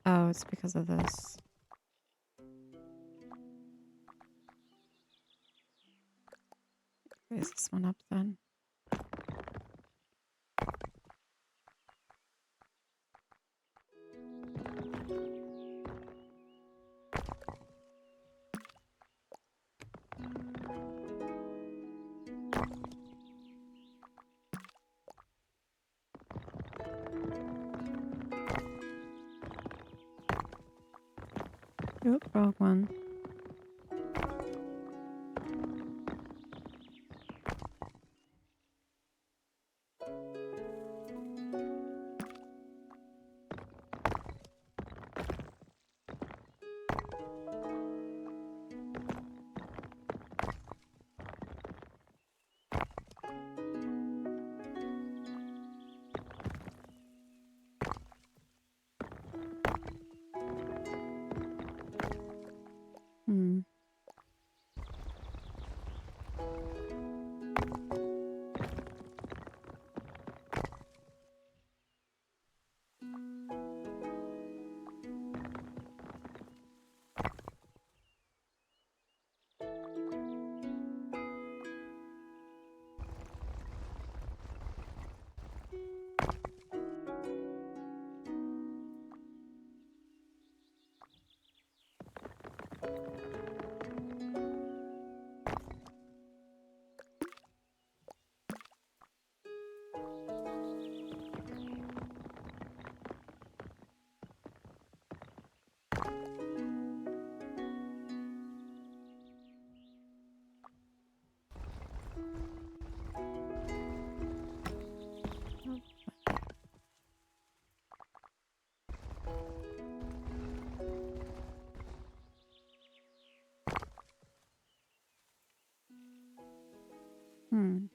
Oh, it's because of this. Raise this one up then. Oop, wrong one. Hmm. Hmm.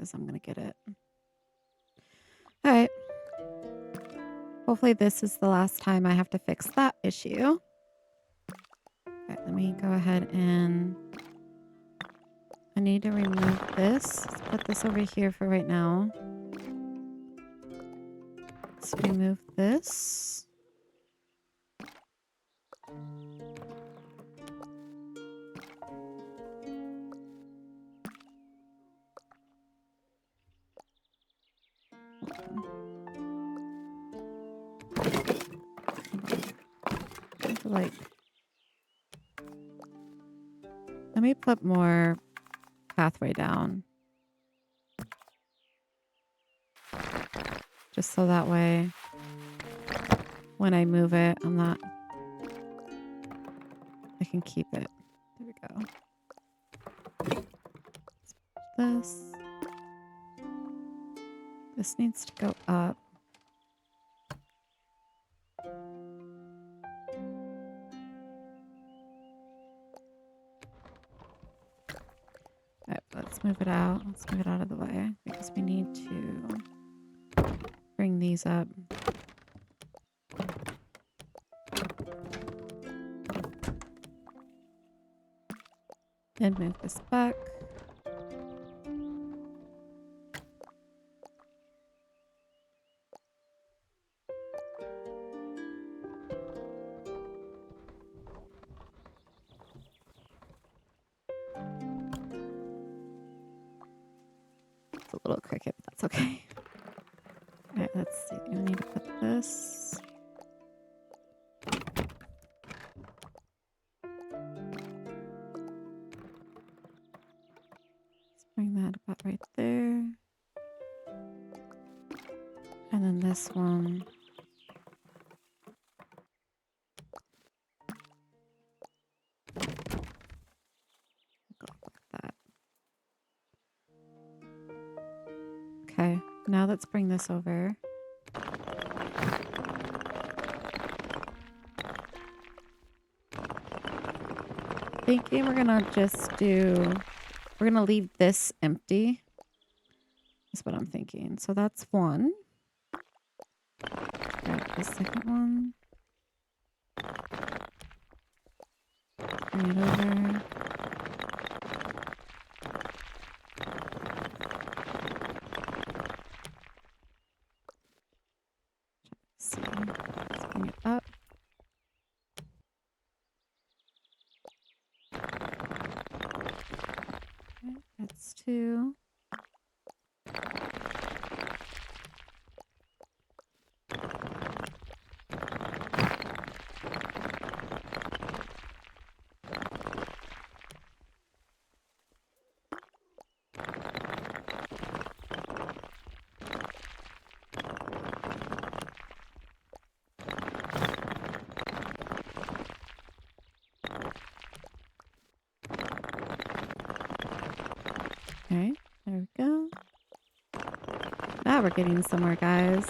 because I'm going to get it. All right. Hopefully this is the last time I have to fix that issue. Okay, let me go ahead and I need to remove this. Let's put this over here for right now. Let's remove this. Like, let me put more pathway down. Just so that way when I move it, I can keep it. There we go. This needs to go up. All right, let's move it out. Let's move it out of the way because we need to bring these up. Then move this back. It's a little cricket, but that's okay. All right, let's see. I need to put this. Let's bring that about right there. And then this one. Go like that. Okay, now let's bring this over. Thinking we're gonna leave this empty. That's what I'm thinking. So that's one. Grab the second one. Bring it over. Let's see. Let's bring it up. Okay, that's two. Okay, there we go. Now we're getting somewhere, guys.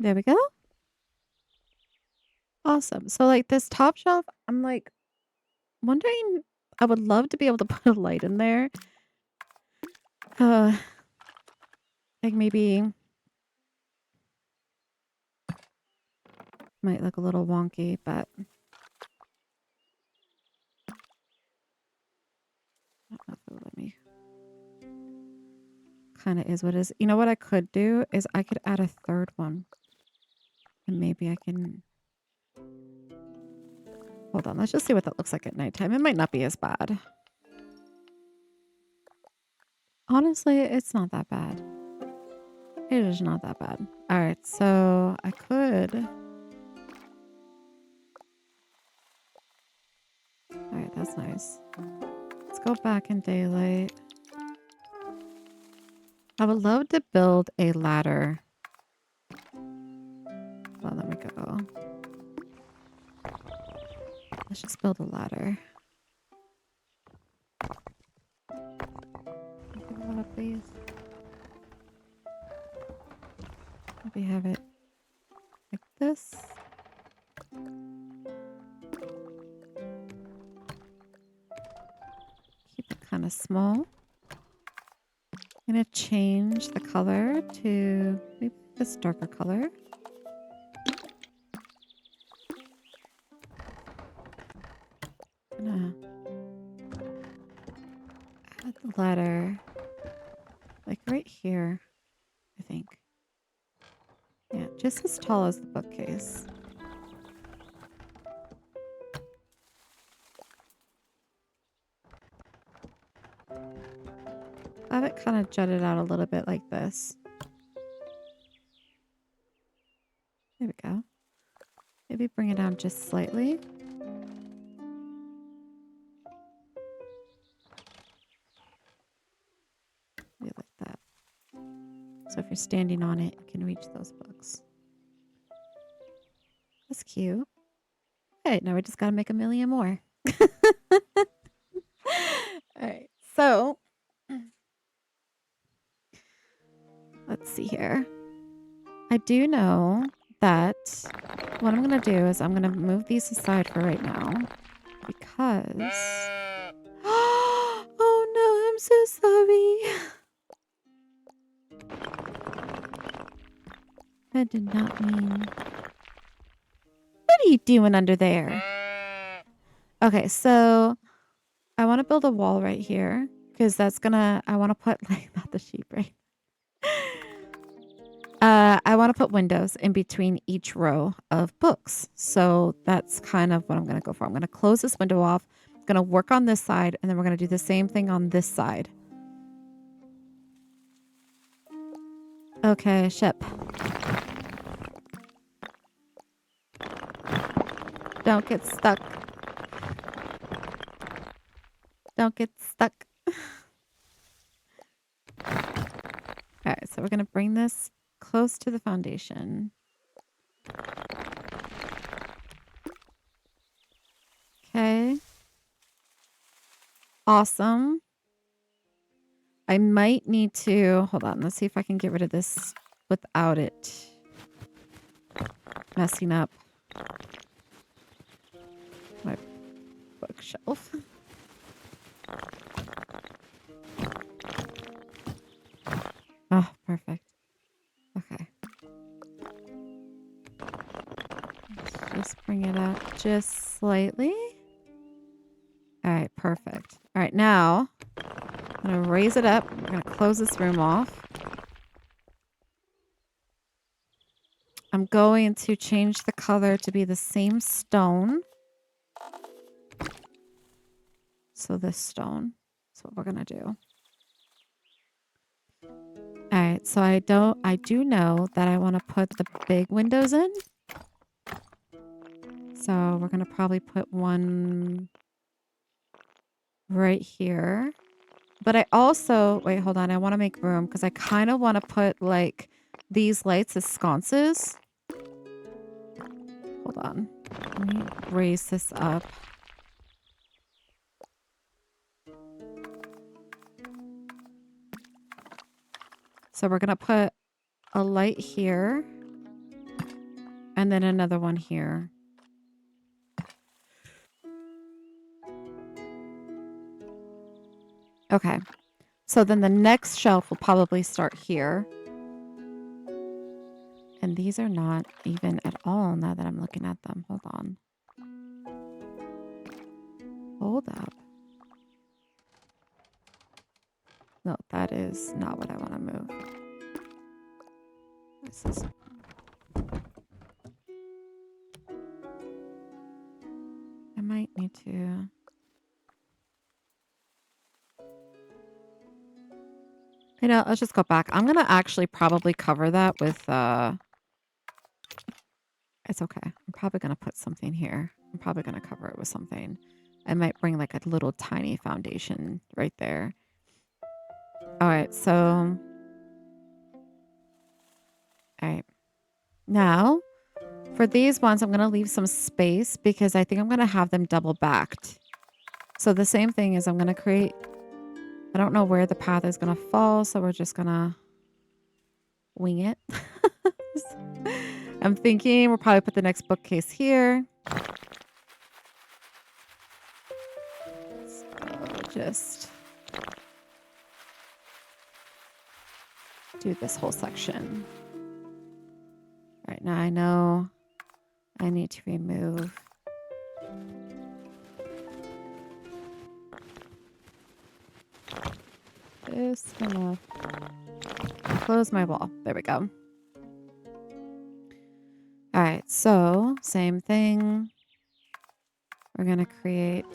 There we go. Awesome. So like this top shelf, I'm like wondering, I would love to be able to put a light in there. Uh, like maybe might look a little wonky, but I don't know if it'll let me. Kind of is what it is. You know what I could do is I could add a third one. And maybe I can... Hold on, let's just see what that looks like at nighttime. It might not be as bad. Honestly, it's not that bad. It is not that bad. All right, so I could... All right, that's nice. Let's go back in daylight. I would love to build a ladder. Well, let me go. Let's just build a ladder. Please. Maybe have it like this. Keep it kind of small. I'm going to change the color to maybe this darker color. I'm going to add the ladder like right here, I think. Yeah, just as tall as the bookcase. Have it kind of jutted out a little bit like this. There we go. Maybe bring it down just slightly. Maybe like that. So if you're standing on it, you can reach those books. That's cute. All right, now we just got to make a million more. All right, so let's see here. I do know that what I'm going to do is I'm going to move these aside for right now because... Oh no, I'm so sorry. I did not mean... What are you doing under there? Okay, so I want to build a wall right here because that's gonna... I want to put like... Not the sheep, right? I want to put windows in between each row of books. So that's kind of what I'm going to go for. I'm going to close this window off. I'm going to work on this side, and then we're going to do the same thing on this side. Okay, ship. Don't get stuck. Don't get stuck. Alright, so we're going to bring this close to the foundation. Okay. Awesome. I might need to... Hold on, let's see if I can get rid of this without it messing up my bookshelf. Oh, perfect. Okay. Let's just bring it up just slightly. All right, perfect. All right, now I'm going to raise it up. We're going to close this room off. I'm going to change the color to be the same stone. So this stone. That's what we're going to do. All right, so I do know that I want to put the big windows in. So we're going to probably put one right here. But I also, wait, hold on. I want to make room because I kind of want to put like these lights as sconces. Hold on. Let me raise this up. So we're going to put a light here. And then another one here. Okay. So then the next shelf will probably start here. And these are not even at all now that I'm looking at them. Hold on. Hold up. No, that is not what I want to move. This is... I might need to... You know, let's just go back. I'm going to actually probably cover that with... It's okay. I'm probably going to put something here. I'm probably going to cover it with something. I might bring like a little tiny foundation right there. All right, so... All right. Now, for these ones, I'm going to leave some space because I think I'm going to have them double backed. So the same thing is I'm going to create... I don't know where the path is going to fall, so we're just going to wing it. I'm thinking we'll probably put the next bookcase here. So just do this whole section. All right, now I know I need to remove this. I'm gonna close my wall. There we go. All right, so same thing. We're gonna create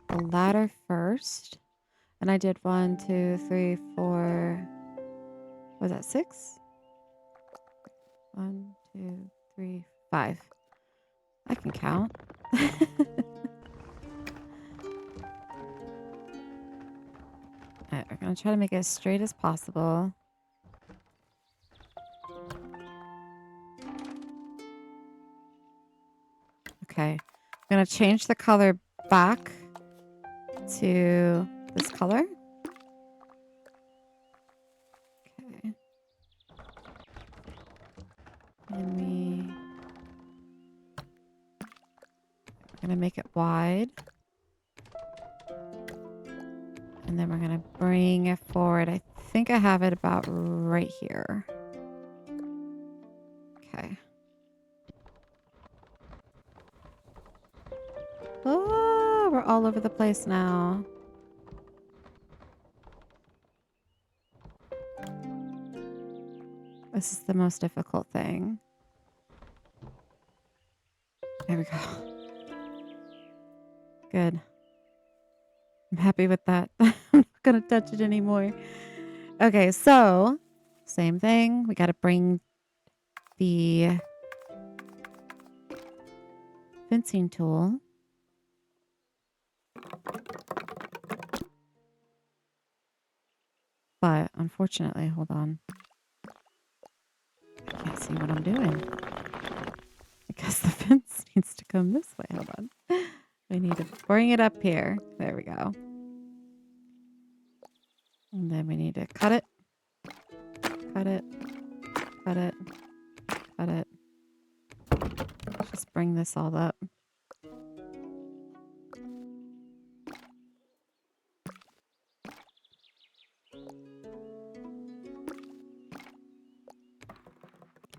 the ladder first. And I did 1, 2, 3, 4. Was that 6? 1, 2, 3, 5. I can count. Alright, we're gonna try to make it as straight as possible. Okay, I'm gonna change the color back to this color. Okay. And we're gonna make it wide. And then we're gonna bring it forward. I think I have it about right here. Okay. Oh, we're all over the place now. This is the most difficult thing. There we go. Good. I'm happy with that. I'm not gonna touch it anymore. Okay, so same thing. We gotta bring the fencing tool. But unfortunately, hold on. I can't see what I'm doing. Because the fence needs to come this way. Hold on. We need to bring it up here. There we go. And then we need to cut it. Cut it. Cut it. Cut it. Just bring this all up.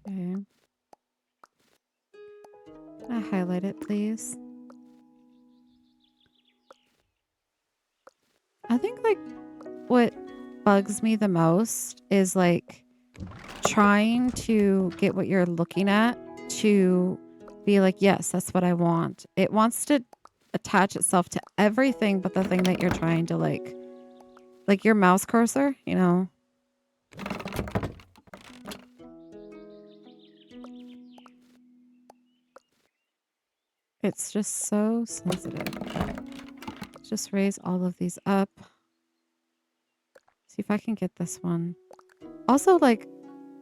Okay. Can I highlight it, please? I think like what bugs me the most is like trying to get what you're looking at to be like, yes, that's what I want. It wants to attach itself to everything but the thing that you're trying to like your mouse cursor, you know. It's just so sensitive. Let's just raise all of these up. See if I can get this one. Also, like,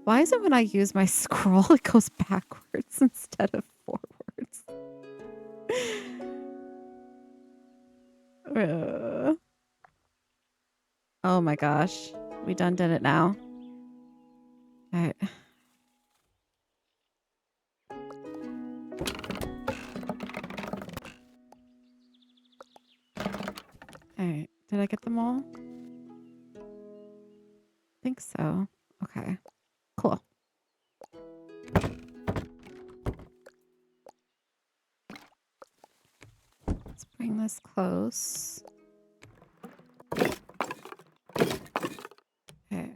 why is it when I use my scroll, it goes backwards instead of forwards? Oh my gosh. We done did it now. All right. All right. Did I get them all? I think so. Okay. Cool. Let's bring this close. Okay.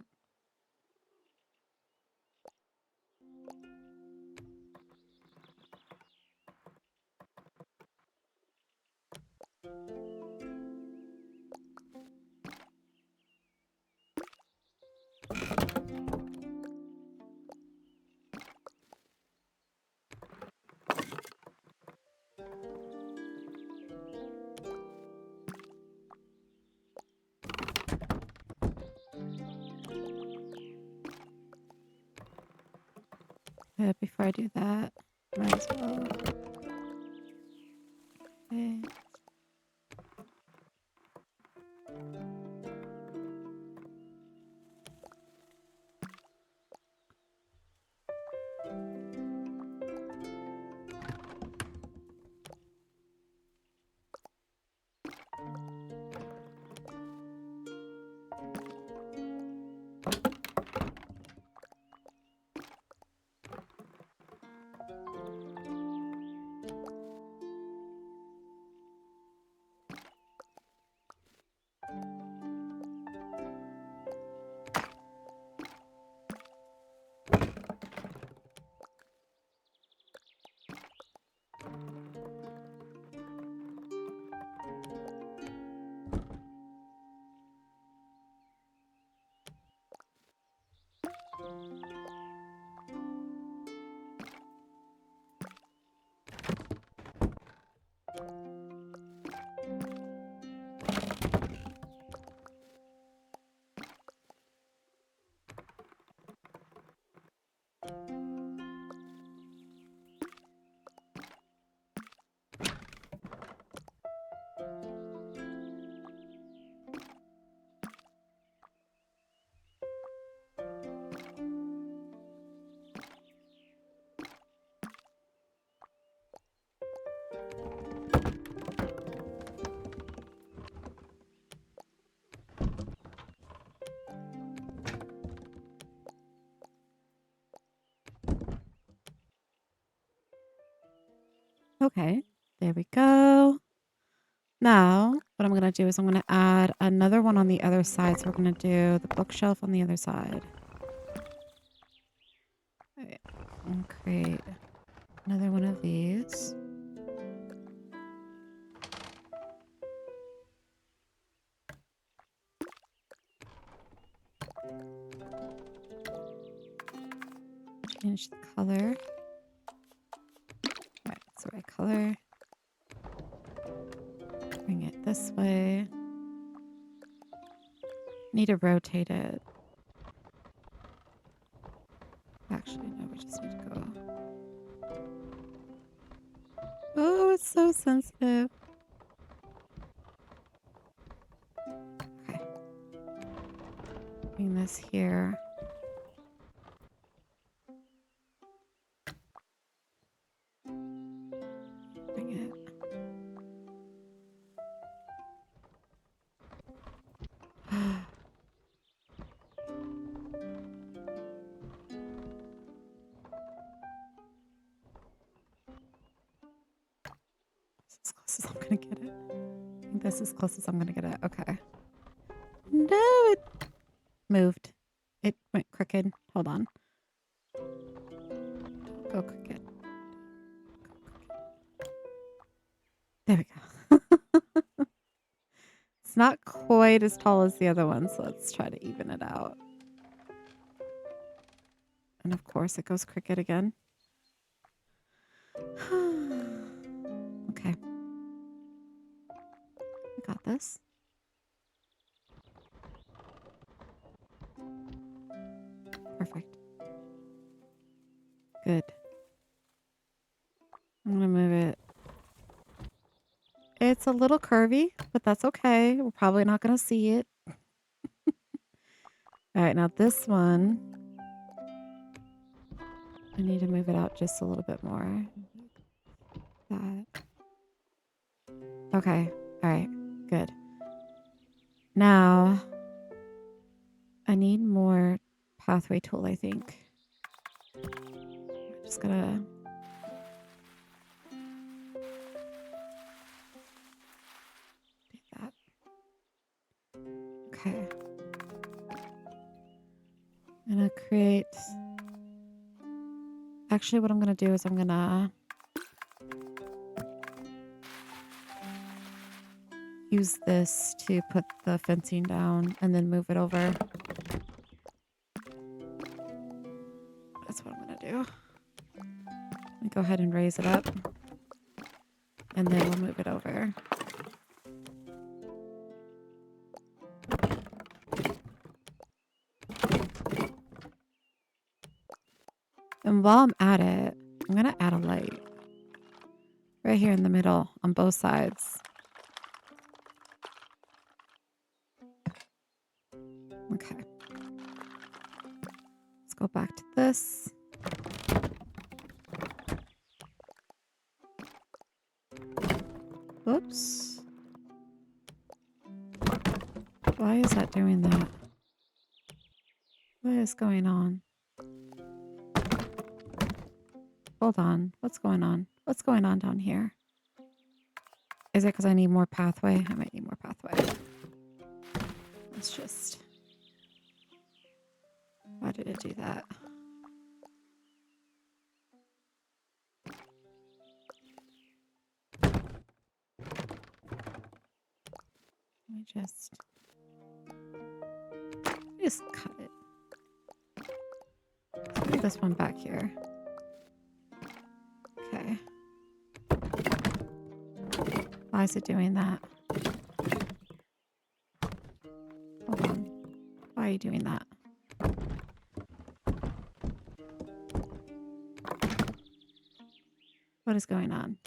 Before I do that, might as well. Okay. Okay, there we go. Now, what I'm going to do is I'm going to add another one on the other side. So we're going to do the bookshelf on the other side. Okay, and create another one of these. Change the color. All right, it's the right color. Bring it this way. Need to rotate it. Actually, no, we just need to go. Oh, it's so sensitive. Okay. Bring this here. Bring it. This is as close as I'm gonna get it. I think this is as close as I'm gonna get it. Okay. No, it moved. It went crooked. Hold on. Go crooked. There we go. It's not quite as tall as the other one, so let's try to even it out. And of course, it goes crooked again. Okay. I got this. Perfect. Good. I'm going to move it. It's a little curvy, but that's okay. We're probably not going to see it. All right, now this one. I need to move it out just a little bit more. That. Okay. All right. Good. Now, I need more pathway tool, I think. I'm just gonna... do that. Okay. I'm gonna create... Actually, what I'm gonna do is I'm gonna... use this to put the fencing down and then move it over. That's what I'm gonna do. Let me go ahead and raise it up. And then we'll move it over. And while I'm at it, I'm gonna add a light. Right here in the middle on both sides. Okay. Let's go back to this. Whoops. Why is that doing that? What is going on? Hold on. What's going on? What's going on down here? Is it because I need more pathway? I might need more pathway. Let's just... Why did it do that? Let me just cut it. Put this one back here. Okay. Why is it doing that? Hold on. Why are you doing that? What is going on?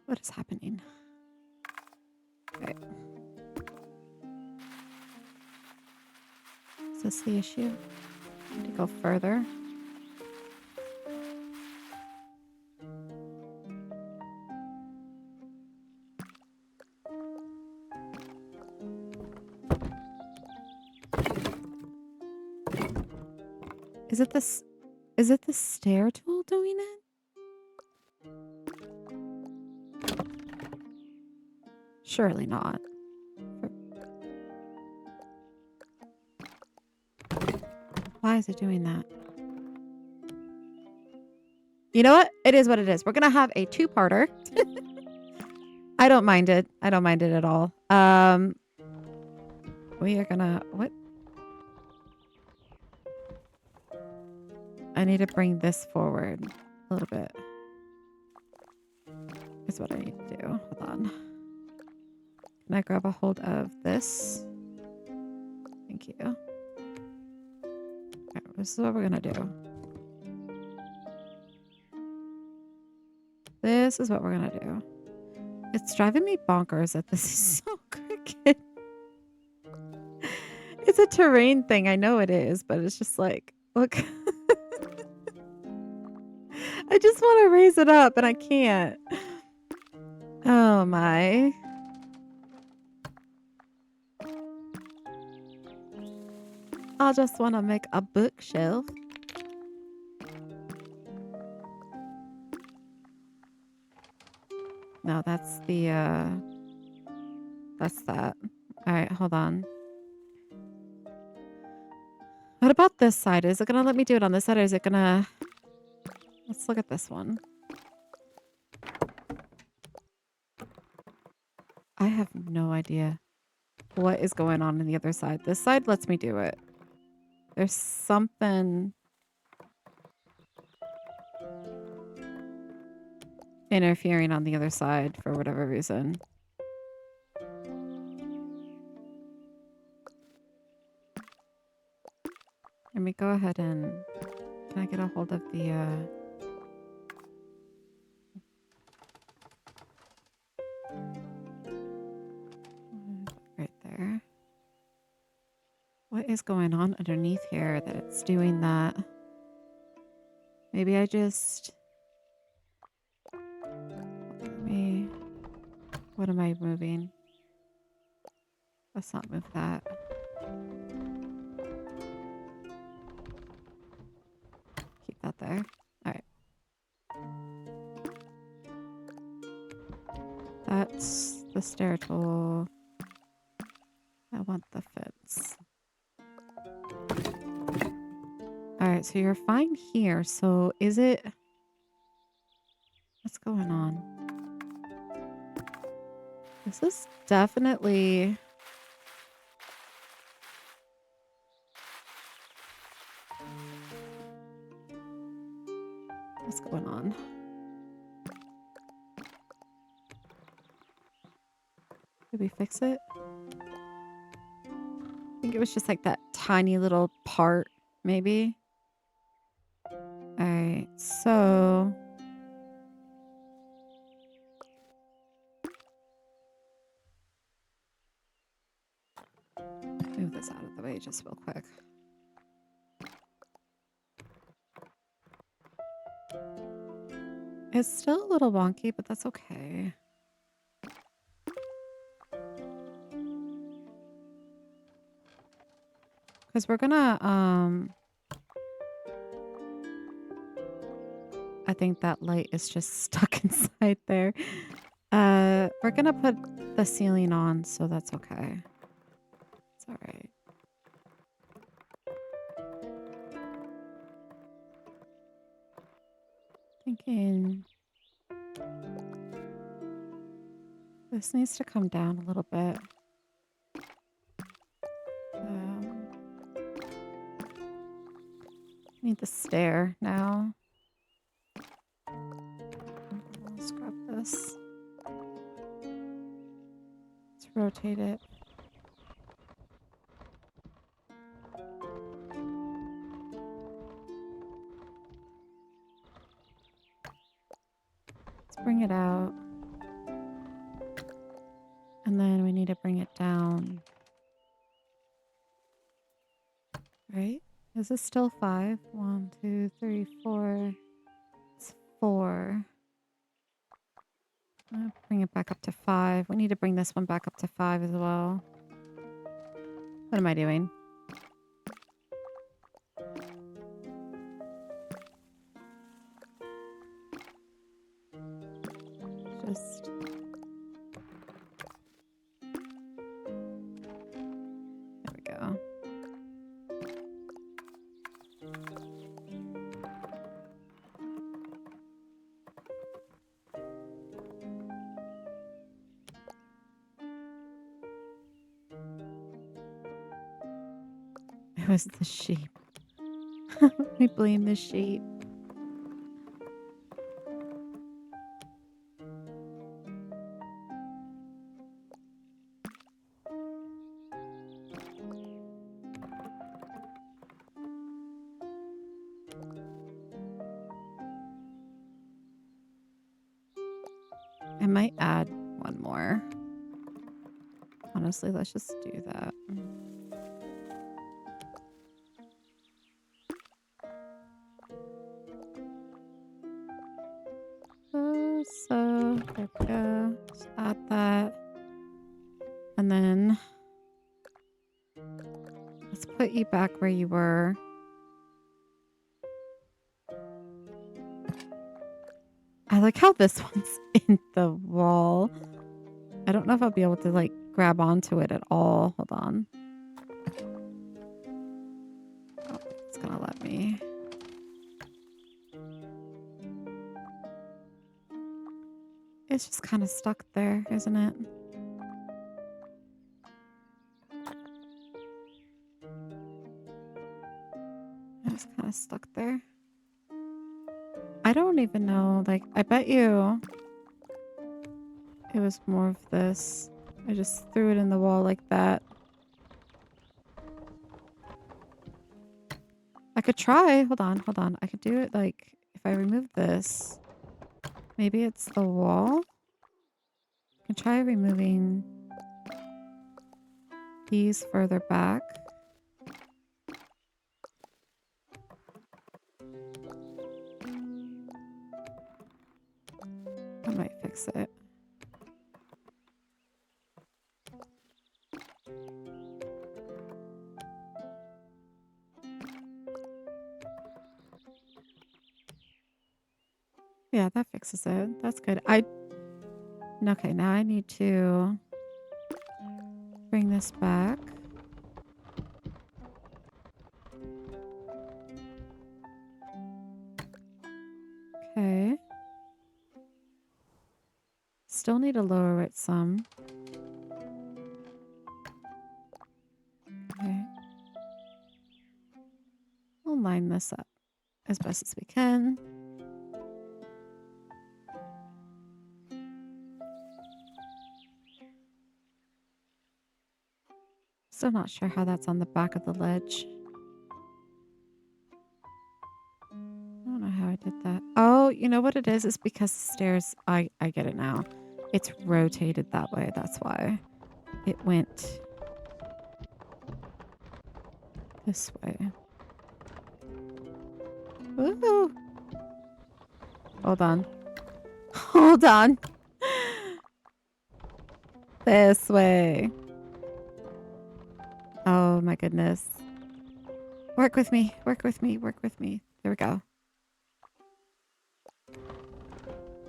What is happening? Okay. Is this the issue? I need to go further. Is it this? Is it the stair tool doing it? Surely not. Why is it doing that? You know what? It is what it is. We're gonna have a two-parter. I don't mind it. I don't mind it at all. We are gonna... What? I need to bring this forward a little bit. That's what I need to do. Hold on. Can I grab a hold of this? Thank you. Okay, this is what we're gonna do. This is what we're gonna do. It's driving me bonkers that this is so crooked. It's a terrain thing. I know it is, but it's just like, look. I just want to raise it up and I can't. Oh my. I just want to make a bookshelf. No, that's the, that's that. All right, hold on. What about this side? Is it going to let me do it on this side or is it going to... Let's look at this one. I have no idea what is going on the other side. This side lets me do it. There's something interfering on the other side for whatever reason. Let me go ahead and... Can I get a hold of the... Right there. What What is going on underneath here that it's doing that? Maybe I just... Maybe... What am I moving? Let's not move that. Keep that there. Alright. That's the stair tool. I want the fence. Alright, so you're fine here. So is it... What's going on? This is definitely... What's going on? Did we fix it? I think it was just like that tiny little part, maybe. Alright, so... Move this out of the way just real quick. It's still a little wonky, but that's okay. Because we're gonna, I think that light is just stuck inside there. We're gonna put the ceiling on, so that's okay. It's all right. Thinking this needs to come down a little bit. Need the stair now. Let's grab this. Let's rotate it. Let's bring it out. And then we need to bring it down. Right? Is this still 5? 1, 2, 3, 4. It's 4. I'll bring it back up to 5. We need to bring this one back up to 5 as well. What am I doing? Just... There we go. It was the sheep. I blame the sheep. I might add one more. Honestly, let's just do that. So there we go. Just add that. And then let's put you back where you were. I like how this one's in the wall. I don't know if I'll be able to like grab onto it at all. Hold on. Oh, it's gonna let me. It's just kind of stuck there, isn't it? It's kind of stuck there. I don't even know. Like, I bet you it was more of this. I just threw it in the wall like that. I could try. Hold on, hold on. I could do it like if I remove this. Maybe it's the wall. I can try removing these further back. fix it. Yeah, that fixes it. That's good. Okay, now I need to bring this back. Okay. Still need to lower it some. Okay. We'll line this up as best as we can. Still not sure how that's on the back of the ledge. I don't know how I did that. Oh, you know what it is? It's because the stairs, I get it now. It's rotated that way. That's why it went this way. Ooh. Hold on. Hold on. This way. Oh my goodness. Work with me. Work with me. Work with me. There we go.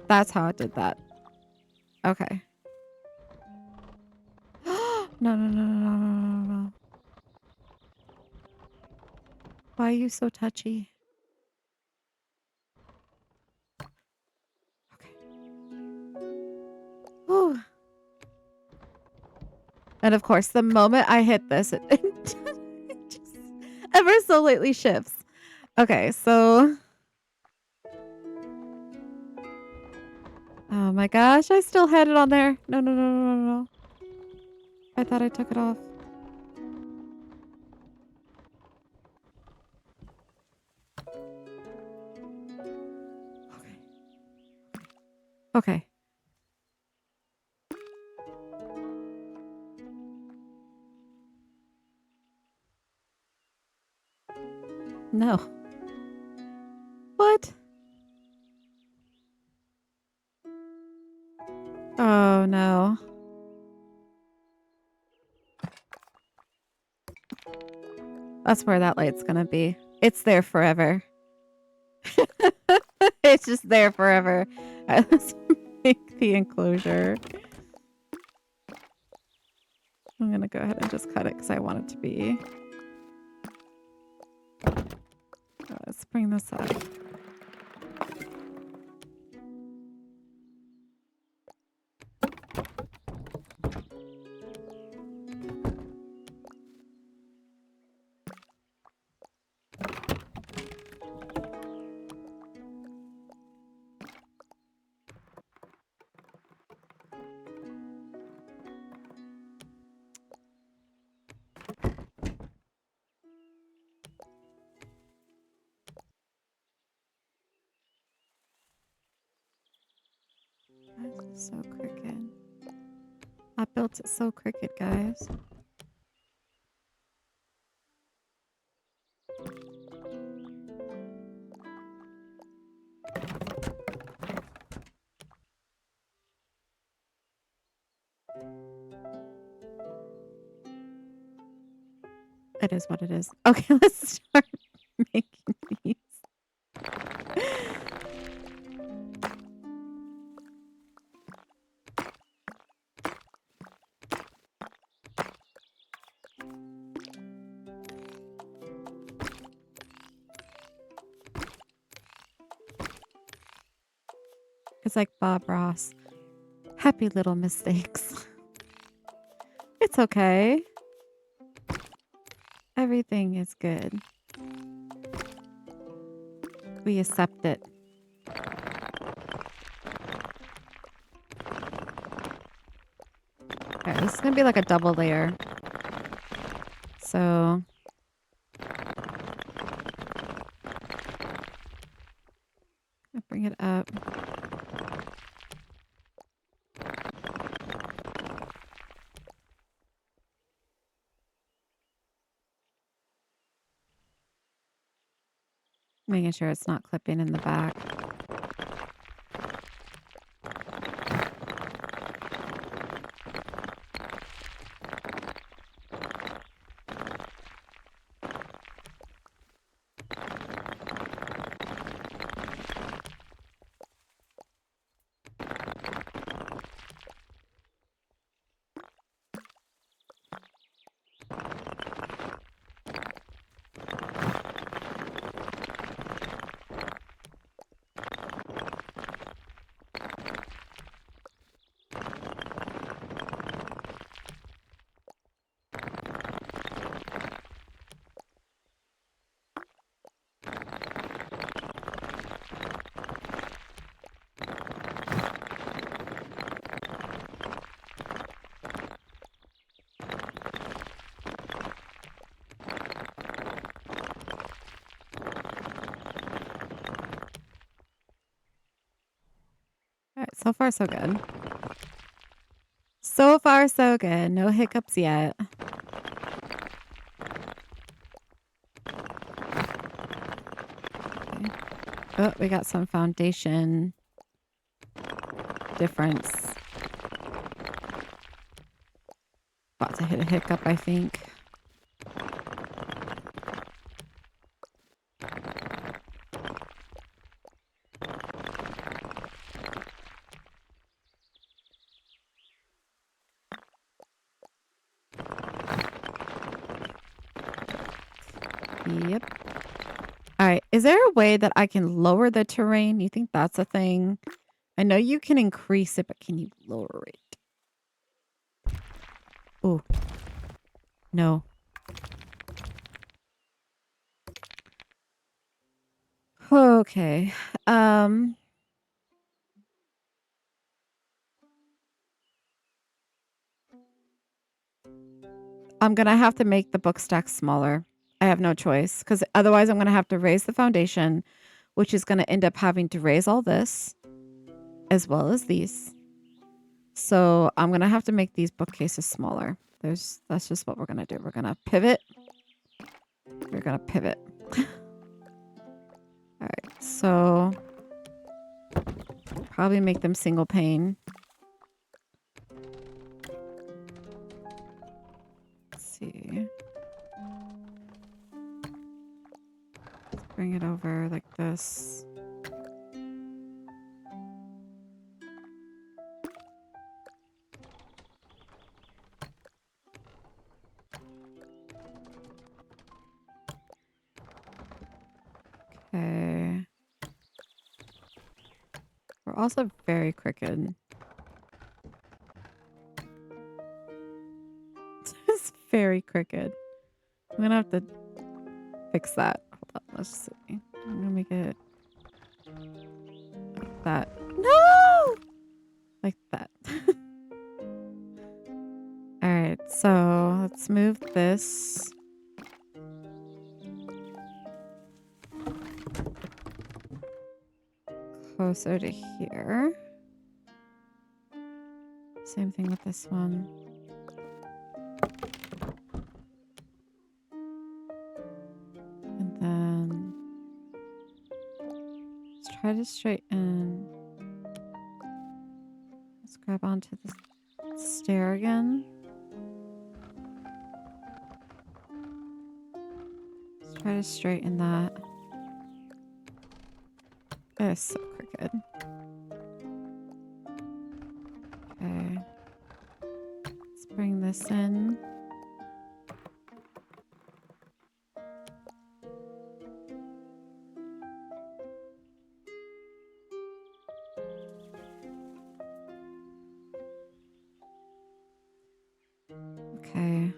That's how I did that. Okay. No, no, no, no, no, no, no, no. Why are you so touchy? Okay. Whew. And of course, the moment I hit this, it just ever so lately shifts. Okay, so... Oh my gosh, I still had it on there. No, no, no, no, no, no. I thought I took it off. Okay. Okay. No. What? Oh no. That's where that light's gonna be. It's there forever. It's just there forever. Let's make the enclosure. I'm gonna go ahead and just cut it because I want it to be. Let's bring this up. That's so crooked. I built it so crooked, guys. It is what it is. Okay, let's start making these. It's like Bob Ross. Happy little mistakes. It's okay. Everything is good. We accept it. Okay, this is gonna be like a double layer. So I'll bring it up. Making sure it's not clipping in the back. So far, so good. So far, so good. No hiccups yet. Okay. Oh, we got some foundation difference. About to hit a hiccup, I think. Yep. All right. Is there a way that I can lower the terrain? You think that's a thing? I know you can increase it, but can you lower it? Oh. No. Okay. I'm going to have to make the book stack smaller. I have no choice because otherwise I'm going to have to raise the foundation, which is going to end up having to raise all this as well as these. So I'm going to have to make these bookcases smaller. That's just what we're going to do. We're going to pivot. We're going to pivot. All right. So probably make them single pane. Let's see. Let's bring it over like this. Okay. We're also very crooked. It's very crooked. I'm gonna have to fix that. Hold on, let's see. I'm gonna make it like that. No! Like that. Alright, so let's move this. Closer to here. Same thing with this one. And then let's try to straighten. Let's grab onto the stair again. Let's try to straighten that. That is so crooked. Okay. Let's bring this in. Okay.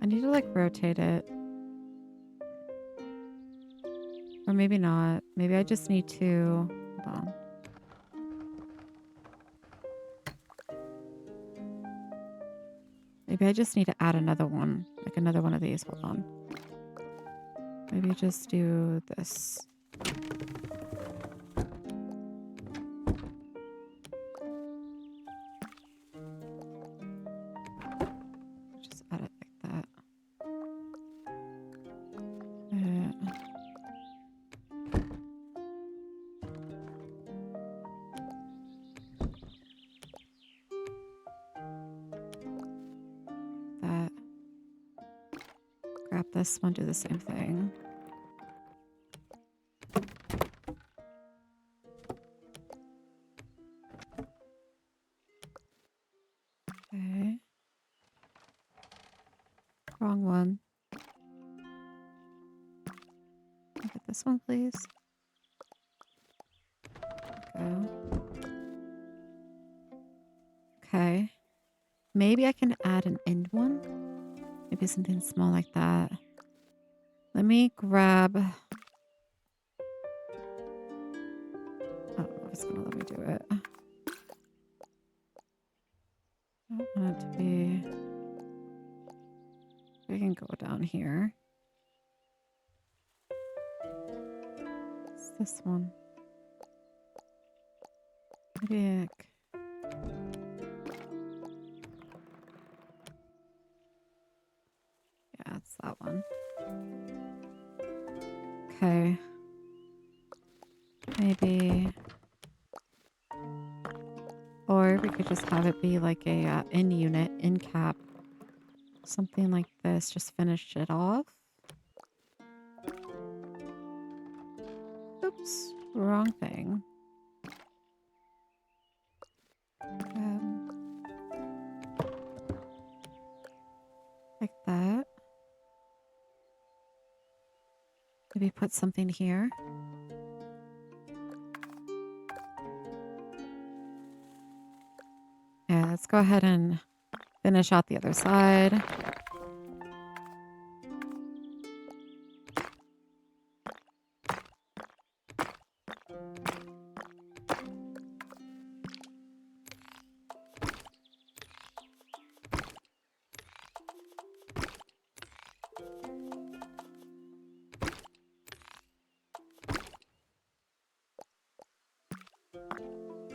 I need to like rotate it. Or maybe not. Maybe I just need to... Hold on. Maybe I just need to add another one. Like another one of these. Hold on. Maybe just do this. Just add it like that. That. Grab this one, do the same thing. Okay. Wrong one. Look at this one, please. Go. Okay. Maybe I can add an end one. Maybe something small like that. Let me grab... I don't know if it's going to let me do it. We can go down here. It's this one. Maybe yeah, it's that one. Okay. Maybe. Or we could just have it be like a in unit, in cap. Something like this. Just finish it off. Oops. Wrong thing. Like that. Maybe put something here. Yeah, let's go ahead and finish out the other side.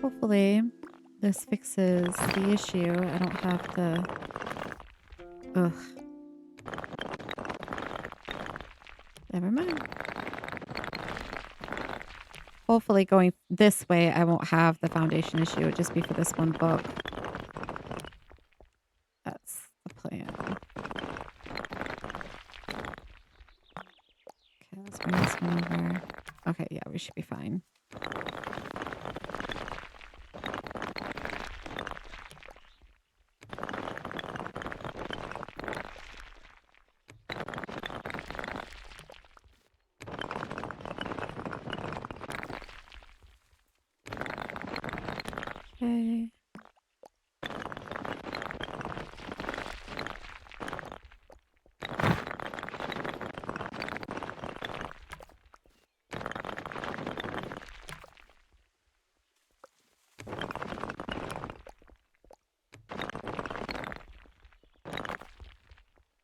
Hopefully this fixes the issue. I don't have to... Ugh. Never mind. Hopefully going this way, I won't have the foundation issue. It'll just be for this one book. That's the plan. Okay, let's bring this one over. Okay, yeah, we should be fine. Okay.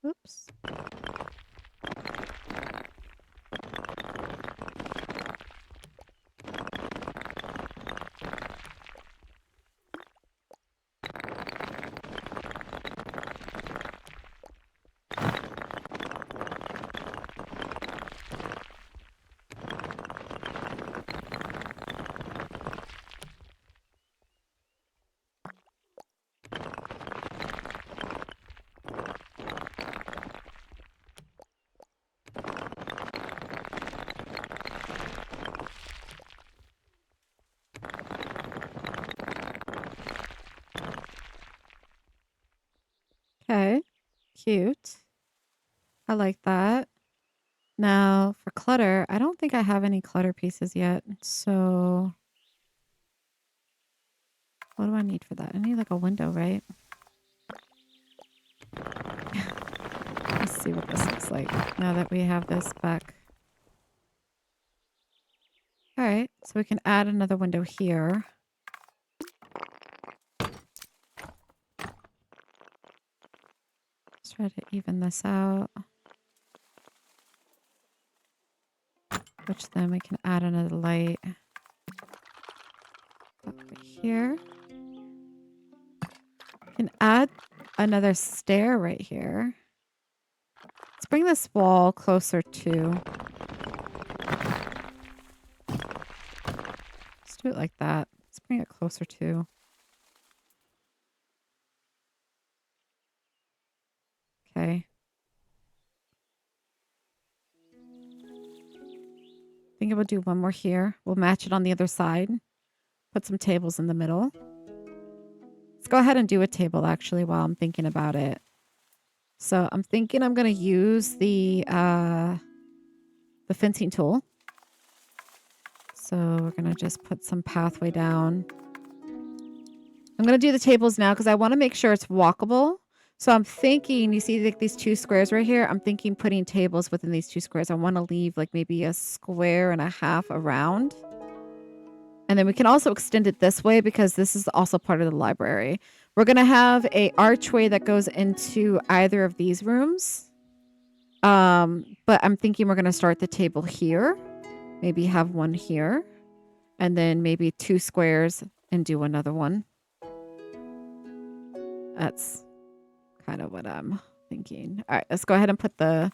Oops. Okay. Cute. I like that. Now for clutter, I don't think I have any clutter pieces yet. So what do I need for that? I need like a window, right? Let's see what this looks like now that we have this back. All right, so we can add another window here. Let's try to even this out. Which then we can add another light over here. We can add another stair right here. Let's bring this wall closer to. Let's do it like that. Let's bring it closer to. Okay. I think we'll do one more here. We'll match it on the other side. Put some tables in the middle. Let's go ahead and do a table actually while I'm thinking about it. So I'm thinking I'm going to use the fencing tool. So we're going to just put some pathway down. I'm going to do the tables now because I want to make sure it's walkable. So I'm thinking, you see like these two squares right here? I'm thinking putting tables within these two squares. I want to leave like maybe a square and a half around. And then we can also extend it this way because this is also part of the library. We're going to have a archway that goes into either of these rooms. But I'm thinking we're going to start the table here. Maybe have one here. And then maybe 2 squares and do another one. That's kind of what I'm thinking. All right, let's go ahead and put the...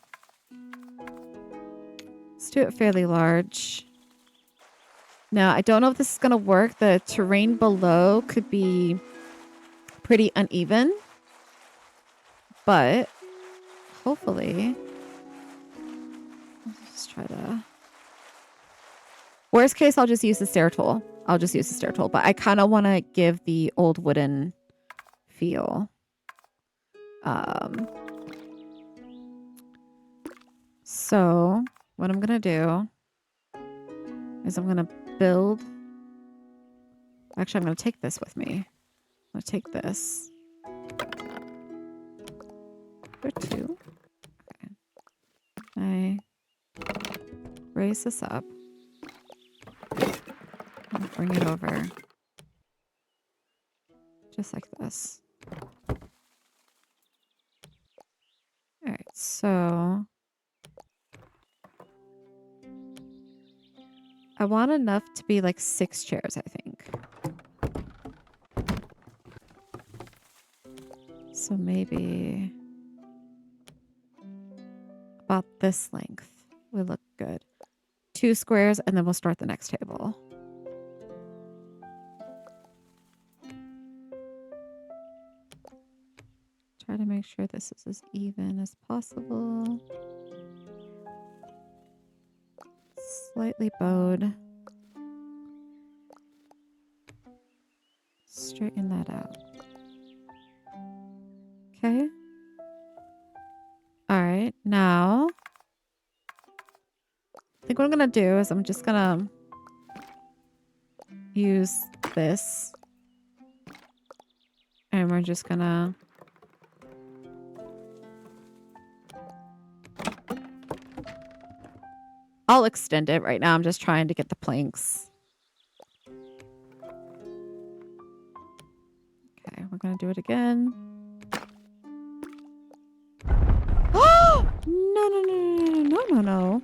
Let's do it fairly large. Now, I don't know if this is going to work. The terrain below could be pretty uneven. But hopefully... Let's just try to... Worst case, I'll just use the stair tool. But I kind of want to give the old wooden feel. So what I'm going to do is I'm going to build... Actually, I'm going to take this with me. I'm going to take this. Or 2. Okay. I raise this up. And bring it over. Just like this. Alright, so... I want enough to be like 6 chairs, I think. So maybe... about this length would look good. 2 squares, and then we'll start the next table. Try to make sure this is as even as possible. Slightly bowed. Straighten that out. Okay. All right, now I think what I'm gonna do is I'm just gonna use this, and we're just gonna I'll extend it right now. I'm just trying to get the planks. Okay, we're gonna do it again. Oh no.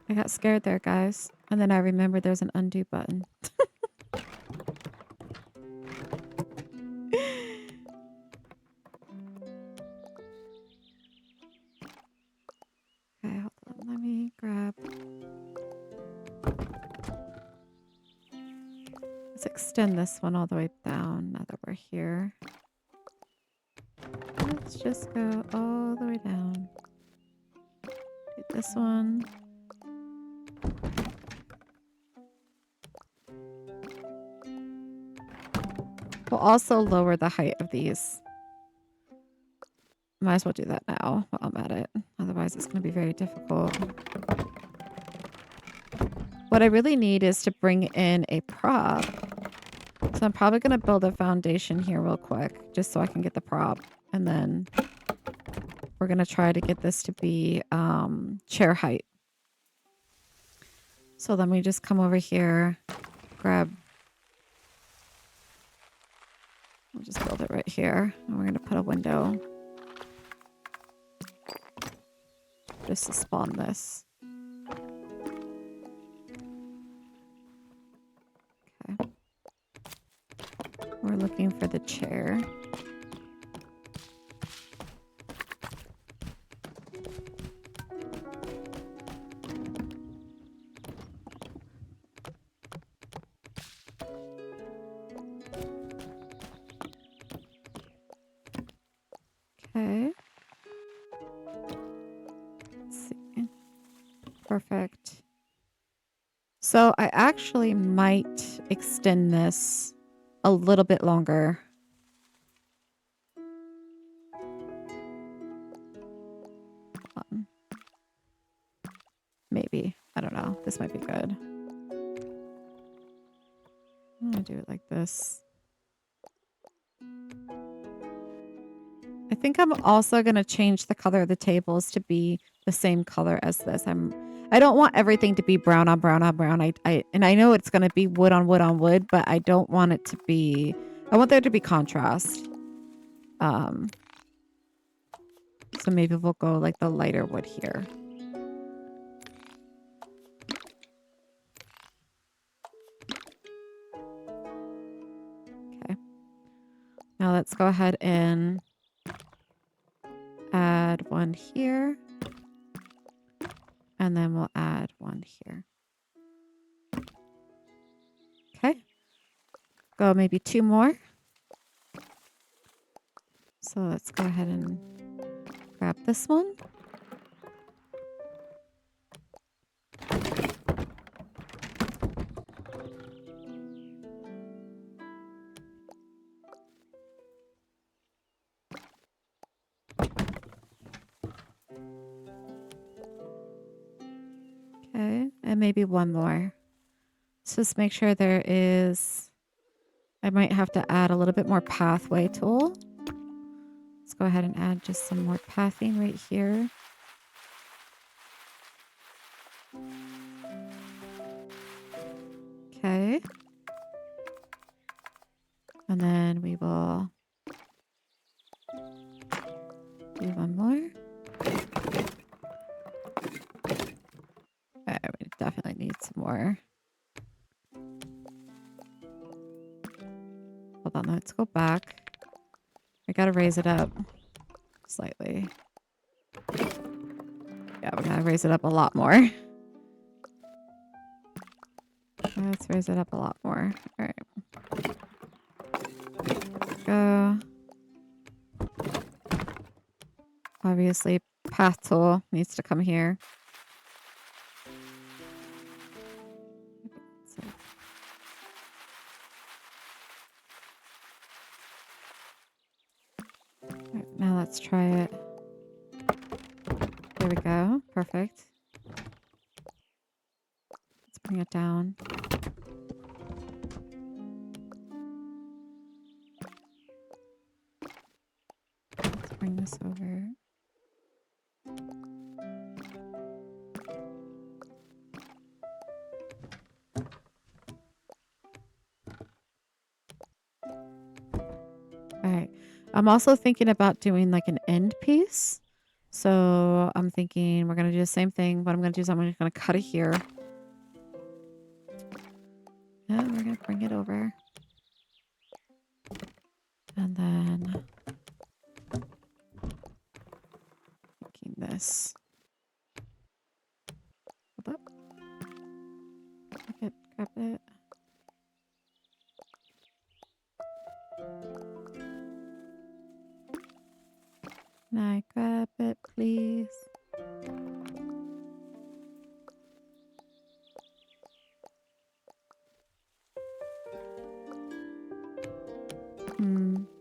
I got scared there, guys. And then I remembered there's an undo button. Okay, hold on. Let me grab... Let's extend this one all the way down now that we're here. Let's just go all the way down. Do this one. We'll also lower the height of these. Might as well do that now while I'm at it. Otherwise, it's going to be very difficult. What I really need is to bring in a prop. So I'm probably going to build a foundation here real quick, just so I can get the prop. And then we're going to try to get this to be chair height. So let me just come over here, grab... We'll just build it right here. And we're going to put a window. Just to spawn this. Okay. We're looking for the chair. Okay. Let's see. Perfect. So I actually might extend this a little bit longer. Maybe. I don't know. This might be good. I'm gonna do it like this. I think I'm also going to change the color of the tables to be the same color as this. I don't want everything to be brown on brown on brown. And I know it's going to be wood on wood on wood, but I don't want it to be... I want there to be contrast. So So maybe we'll go like the lighter wood here. Okay. Now let's go ahead and add one here. And then we'll add one here. Okay. Go maybe 2 more. So let's go ahead and grab this one. Okay, and maybe one more. Let's just make sure there is, I might have to add a little bit more pathway tool. Let's go ahead and add just some more pathing right here. Okay. And then we will do one more. Okay, we definitely need some more. Hold on, let's go back. I gotta raise it up slightly. Yeah, we gotta raise it up a lot more. Let's raise it up a lot more. All right. Go. Obviously, path tool needs to come here. So. Right, now let's try it. There we go. Perfect. Let's bring it down. Let's bring this over. All right. I'm also thinking about doing like an end piece. So I'm thinking we're going to do the same thing. What I'm going to do is I'm just going to cut it here. And we're going to bring it over. And then making this. Hold up. Grab it. Can I grab it, please?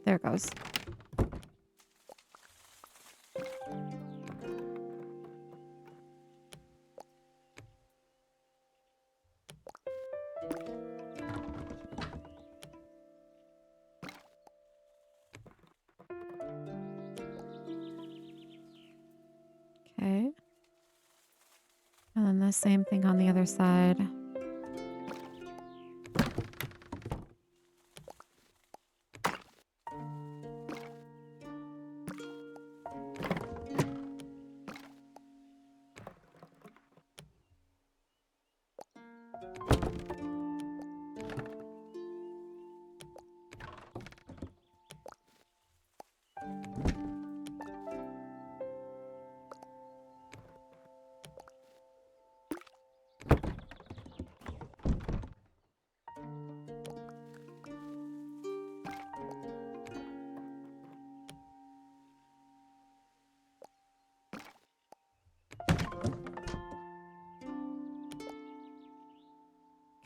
There it goes. Okay. And then the same thing on the other side.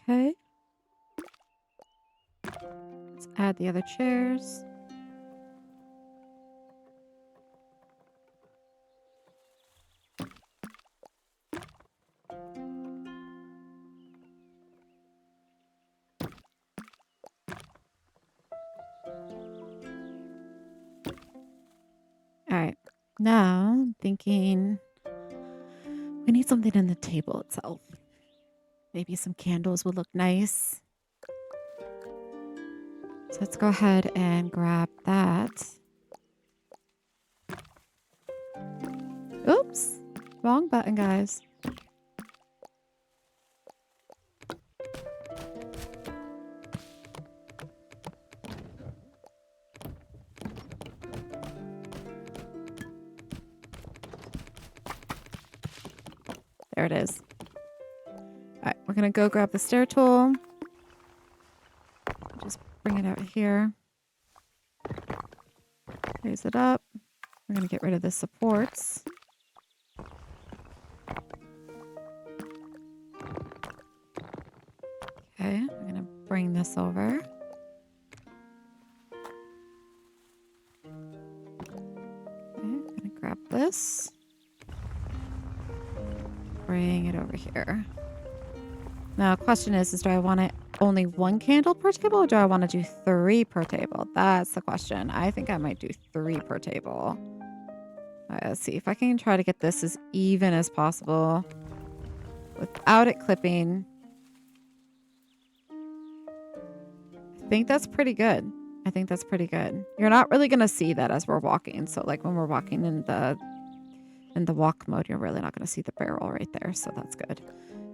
Okay. Let's add the other chairs. All right. Now I'm thinking we need something in the table itself. Maybe some candles would look nice. So let's go ahead and grab that. Oops. Wrong button, guys. There it is. All right, we're going to go grab the stair tool. Just bring it out here. Raise it up. We're going to get rid of the supports. Okay, I'm going to bring this over. Okay, I'm going to grab this. Bring it over here. Now, question is do I want it only one candle per table or do I want to do 3 per table? That's the question. I think I might do 3 per table. All right, let's see if I can try to get this as even as possible without it clipping. I think that's pretty good. I think that's pretty good. You're not really going to see that as we're walking. So like when we're walking in the walk mode, you're really not going to see the barrel right there. So that's good.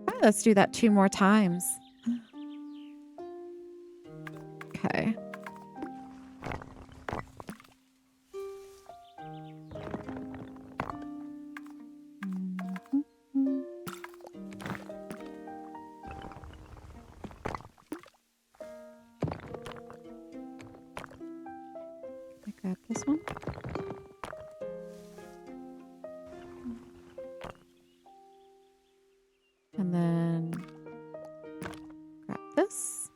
All right, let's do that 2 more times. Okay. I grab this one. And then grab this.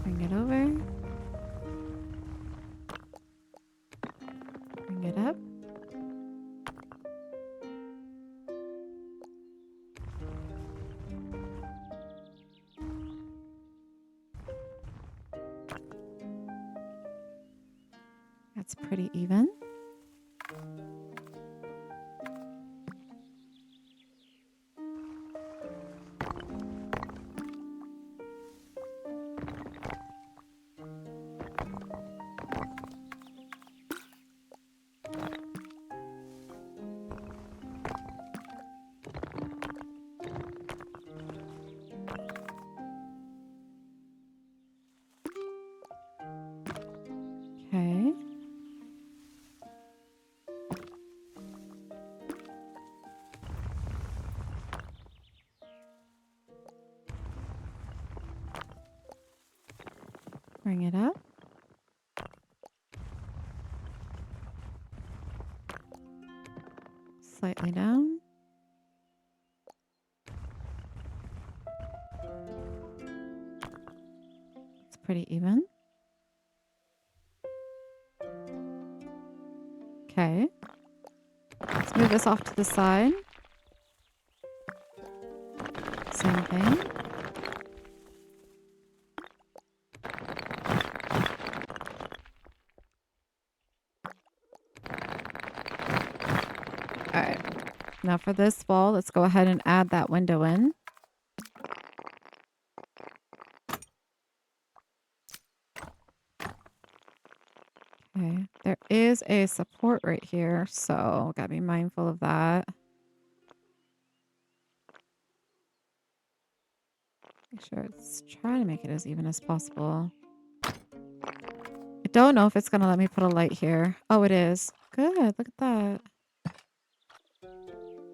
Bring it over. Bring it up. That's pretty even. Okay. Bring it up. Slightly down. It's pretty even. Okay. Let's move this off to the side. Same thing. All right. Now for this wall, let's go ahead and add that window in. Okay. There is a support right here, so gotta be mindful of that. Make sure it's try to make it as even as possible. I don't know if it's gonna let me put a light here. Oh, it is. Good. Look at that.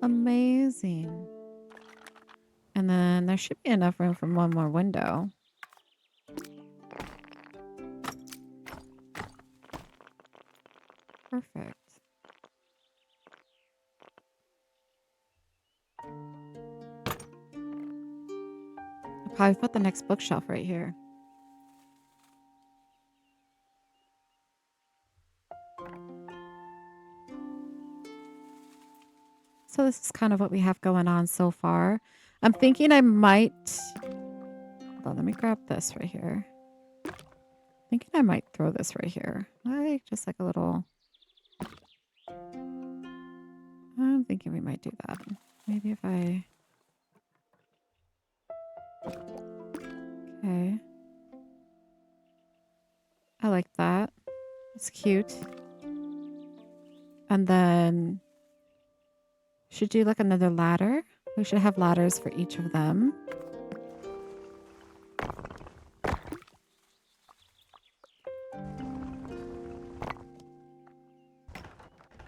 Amazing. And then there should be enough room for one more window. Perfect. I'll probably put the next bookshelf right here. So this is kind of what we have going on so far. I'm thinking I might... Hold on, let me grab this right here. Thinking I might throw this right here. Just like a little... I'm thinking we might do that. Maybe if I... Okay. I like that. It's cute. And then should do like another ladder. We should have ladders for each of them.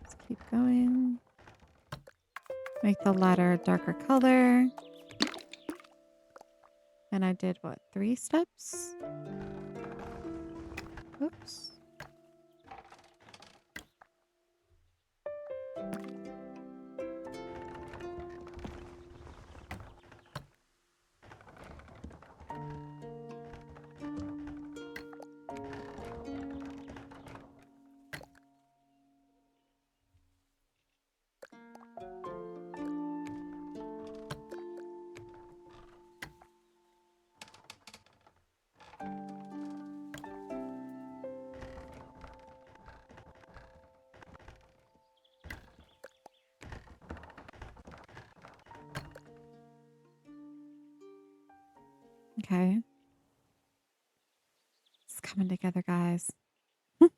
Let's keep going. Make the ladder a darker color. And I did what, 3 steps? Oops. Okay. It's coming together, guys. All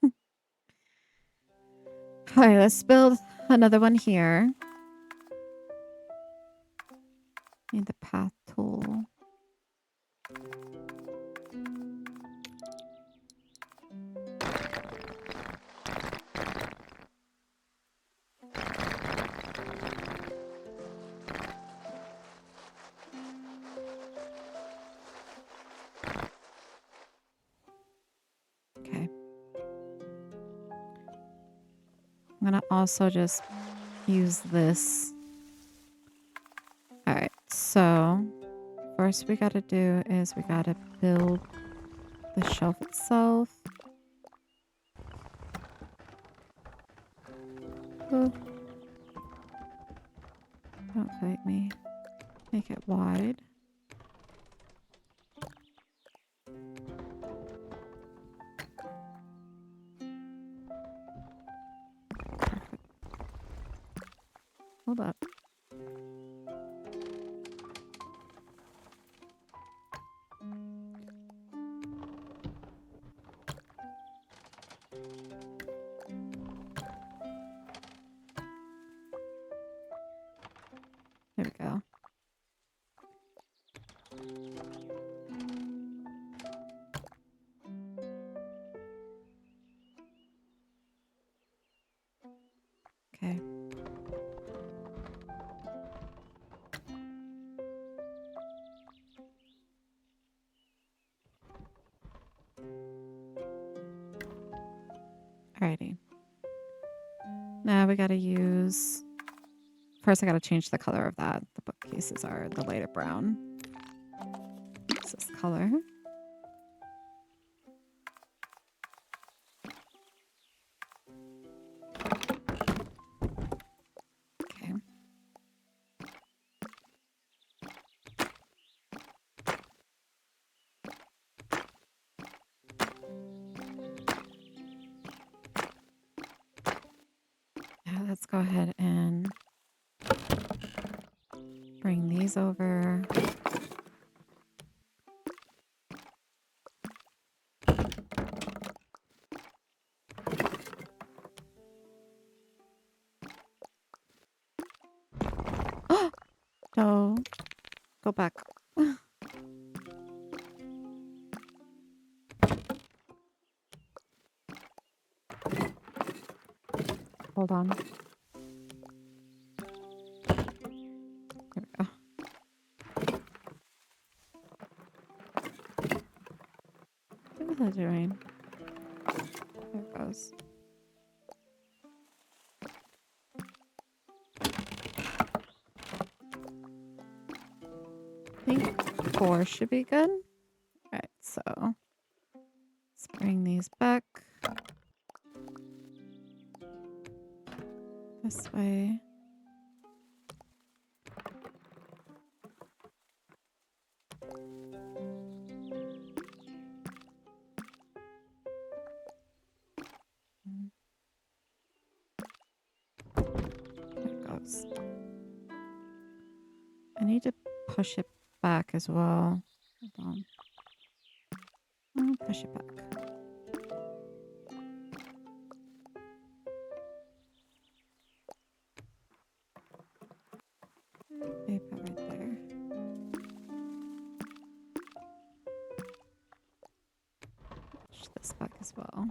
right, let's build another one here. Need the path tool. Okay. I'm gonna also just use this. All right, so first we gotta do is we gotta build the shelf itself. Oh. Don't fight me. Make it wide. Perfect. Hold up. There we go. Okay. Alrighty. Now we gotta use... First I gotta change the color of that. The bookcases are the lighter brown. What's this color? Okay. Now let's go ahead and bring these over. Don't go back. Hold on. There we go. What was I doing? There it goes. I think 4 should be good. Alright, so let's bring these back this way. There it goes. I need to push it back as well. Hold on. Push it back. push this back as well.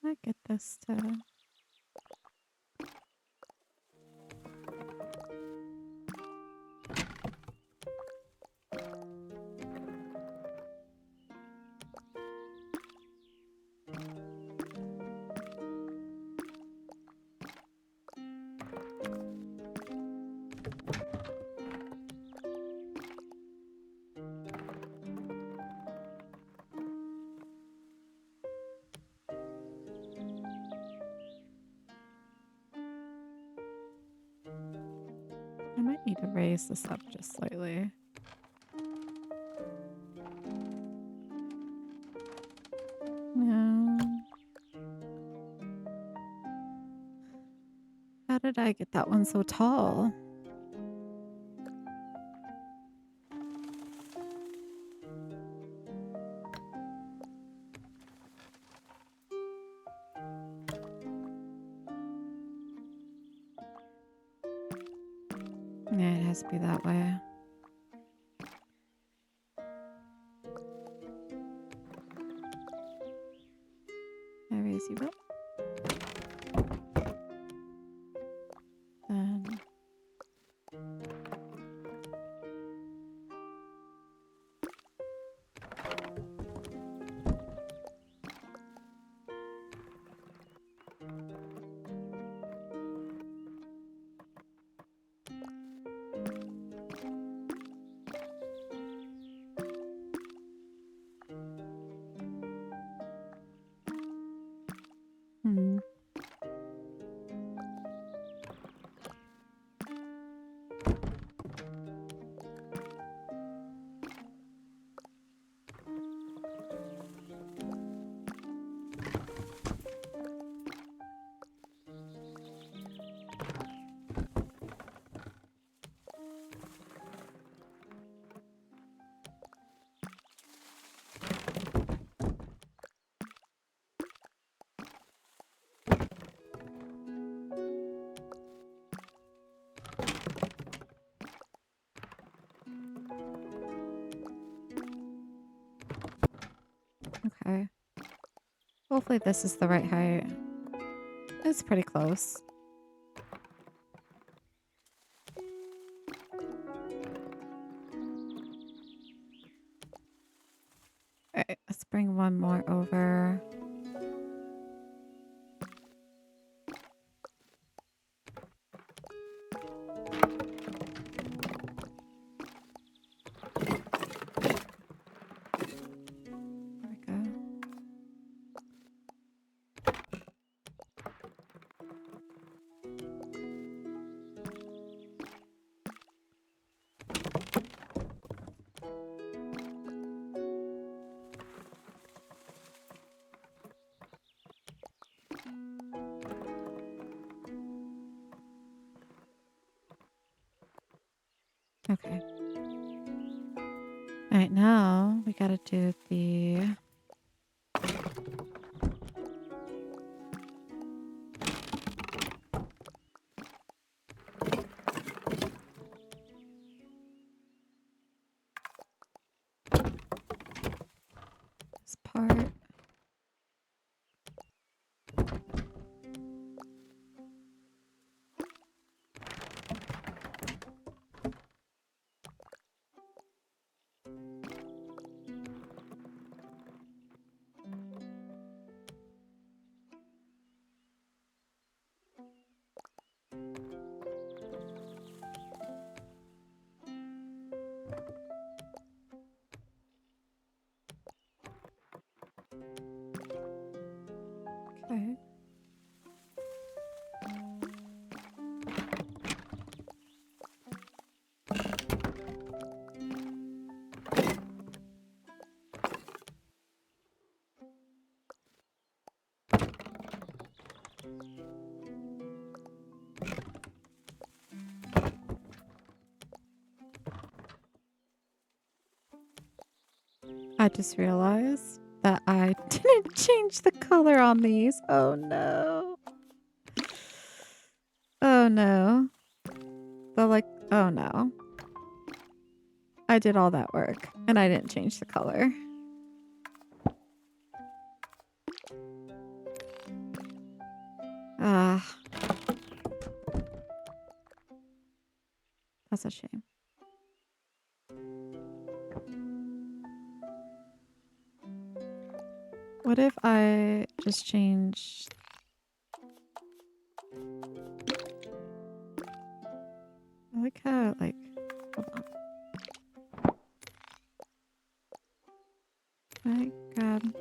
I get this to I might need to raise this up just slightly. No. How did I get that one so tall? Yeah, it has to be that way. I raise you up. Then hmm. Okay. Hopefully this is the right height. It's pretty close. Alright, let's bring one more over. There we go. Okay. Alright, now we gotta do the this part. Okay. I just realized that I didn't change the color on these. Oh no. Oh no. Oh no. I did all that work and I didn't change the color. Ah. That's a shame. What if I just change... I like how, like... Hold on. I grab...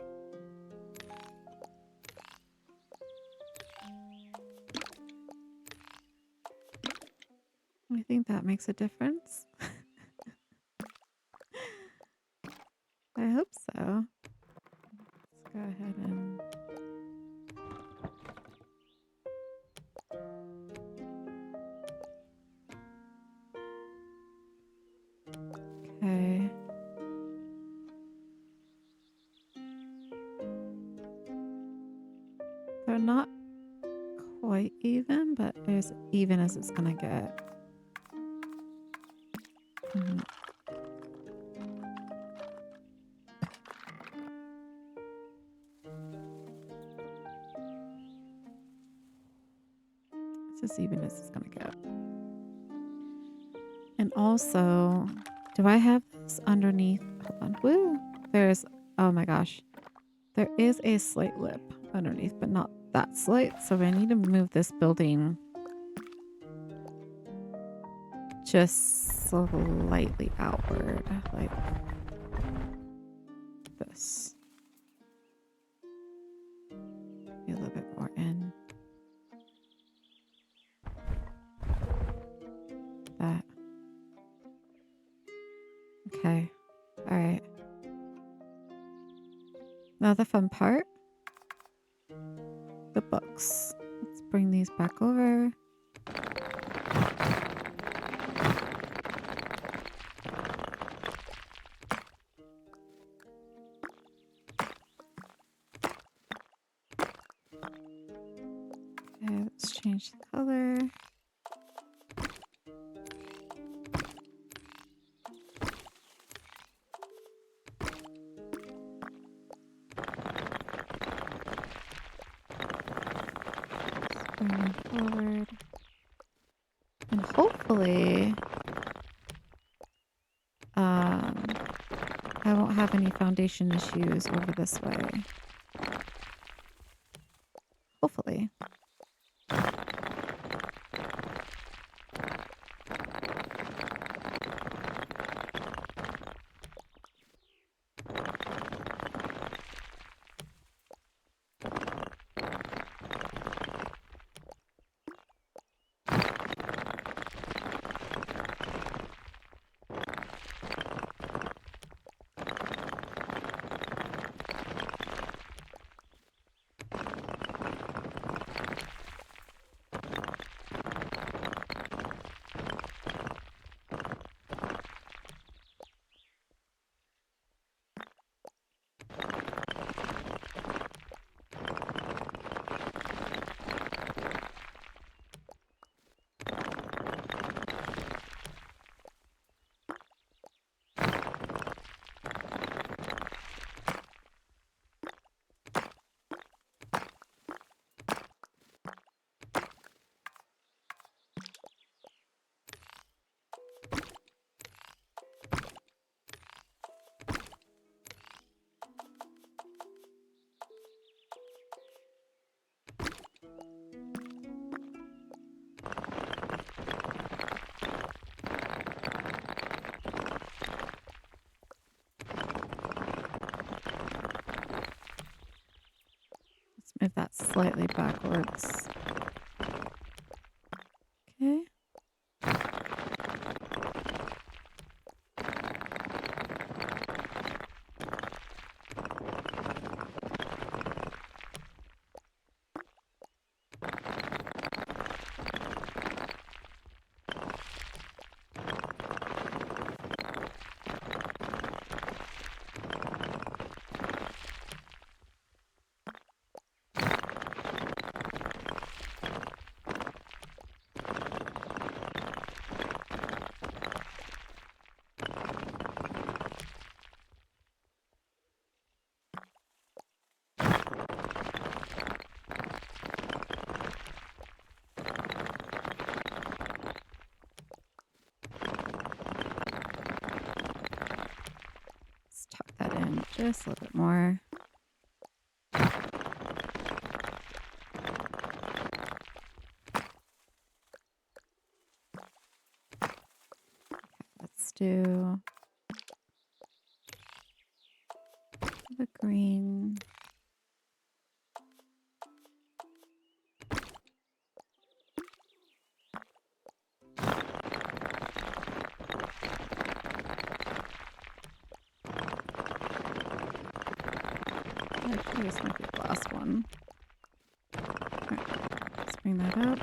I think that makes a difference. I hope so. Let's go ahead and... Okay. They're not quite even, but as even as it's gonna get. Mhm. It's as even as it's gonna get. And also, do I have this underneath? Hold on. Woo! There's, oh my gosh. There is a slight lip underneath, but not that slight. So I need to move this building just slightly outward, like this. Be a little bit more in. That. Okay. All right. Now the fun part. The books. Let's bring these back over. Okay, let's change the color. Bring them forward. And hopefully, I won't have any foundation issues over this way. Hopefully. Move that slightly backwards. Okay. Just a little bit more. Let's do the green. Actually, this might be the last one. Right, let's bring that up.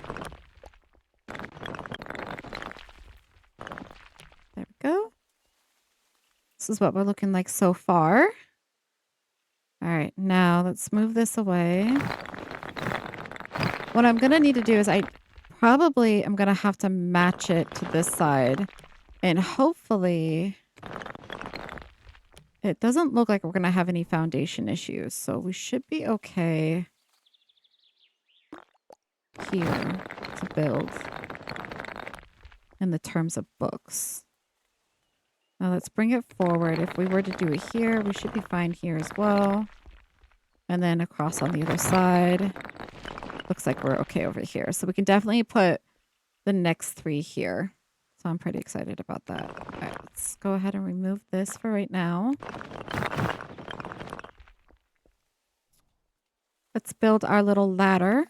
There we go. This is what we're looking like so far. All right, now let's move this away. What I'm going to need to do is I'm going to have to match it to this side. And hopefully it doesn't look like we're going to have any foundation issues. So we should be okay here to build in the terms of books. Now let's bring it forward. If we were to do it here, we should be fine here as well. And then across on the other side. Looks like we're okay over here. So we can definitely put the next 3 here. So I'm pretty excited about that. All right, let's go ahead and remove this for right now. Let's build our little ladder.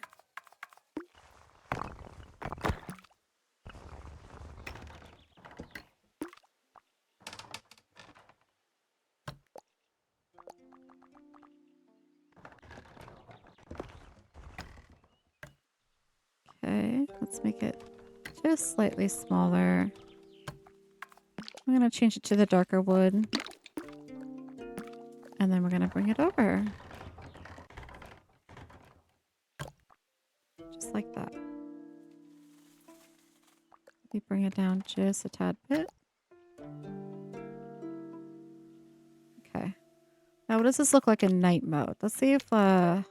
Okay, let's make it just slightly smaller. I'm going to change it to the darker wood. And then we're going to bring it over. Just like that. We bring it down just a tad bit. Okay. Now what does this look like in night mode? Let's see if I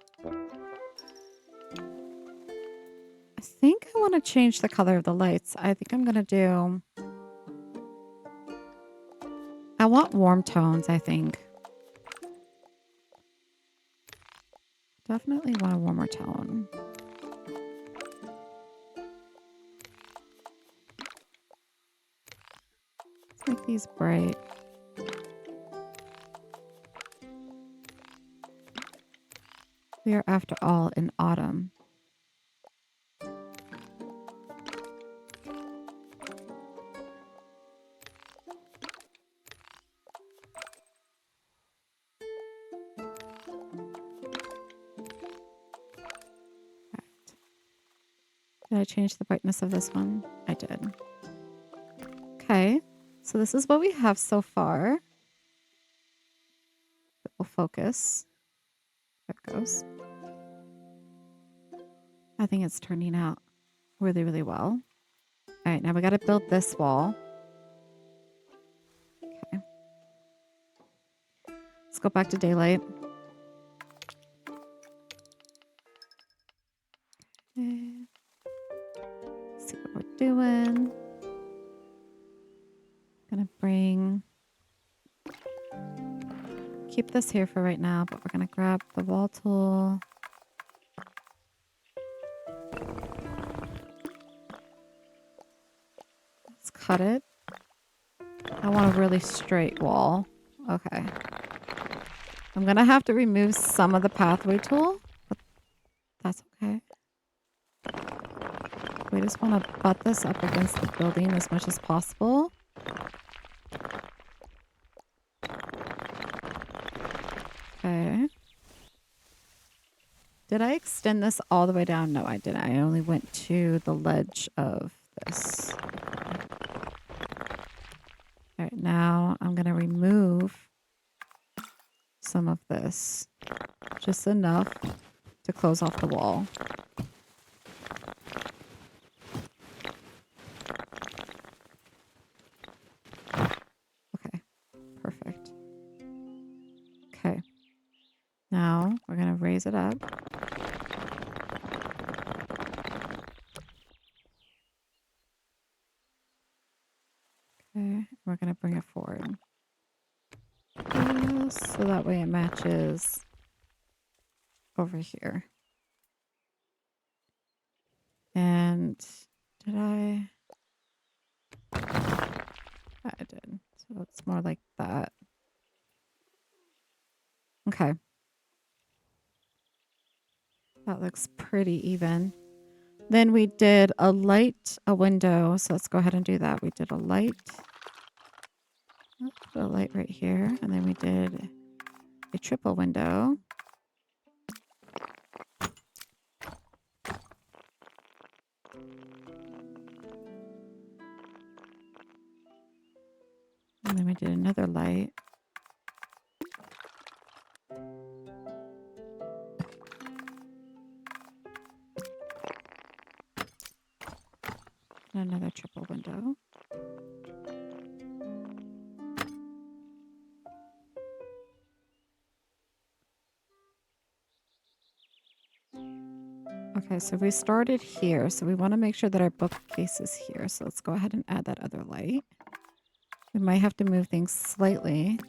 think I want to change the color of the lights. I think I'm going to do... I want warm tones, I think. Definitely want a warmer tone. Let's make these bright. We are, after all, in autumn. Did I change the brightness of this one? I did. Okay, so this is what we have so far. It will focus. There it goes. I think it's turning out really, really well. All right, now we got to build this wall. Okay. Let's go back to daylight. Okay. See what we're doing. Gonna keep this here for right now, but we're gonna grab the wall tool. Let's cut it. I want a really straight wall. Okay. I'm gonna have to remove some of the pathway tool, but that's okay. We just want to butt this up against the building as much as possible. Okay. Did I extend this all the way down? No, I didn't. I only went to the ledge of this. All right, now I'm going to remove some of this. Just enough to close off the wall. Okay, perfect. Okay. Now we're going to raise it up. Okay, we're going to bring it forward. Yes. So that way it matches over here. And did I? I did. So it's more like that. Okay. That looks pretty even. Then we did a light, a window. So let's go ahead and do that. We did a light. Put a light right here. And then we did a triple window. And then we did another light. And another triple window. Okay, so we started here. So we want to make sure that our bookcase is here. So let's go ahead and add that other light. We might have to move things slightly.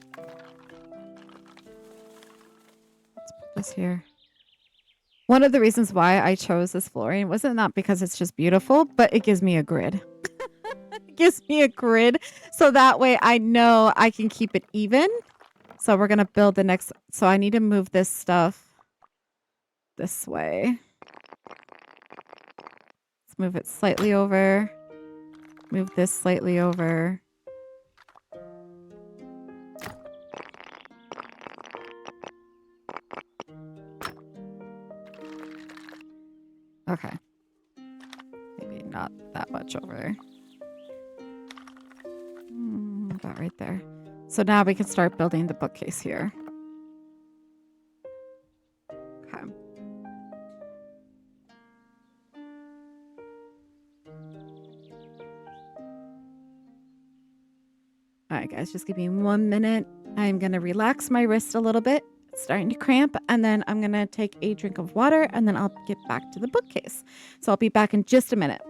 Let's put this here. One of the reasons why I chose this flooring wasn't not because it's just beautiful, but it gives me a grid. It gives me a grid so that way I know I can keep it even. So we're going to build the next. So I need to move this stuff this way. Let's move it slightly over. Move this slightly over. Okay. Maybe not that much over. About right there. So now we can start building the bookcase here. Okay. All right, guys, just give me 1 minute. I'm going to relax my wrist a little bit. It's starting to cramp. And then I'm going to take a drink of water and then I'll get back to the bookcase. So I'll be back in just a minute.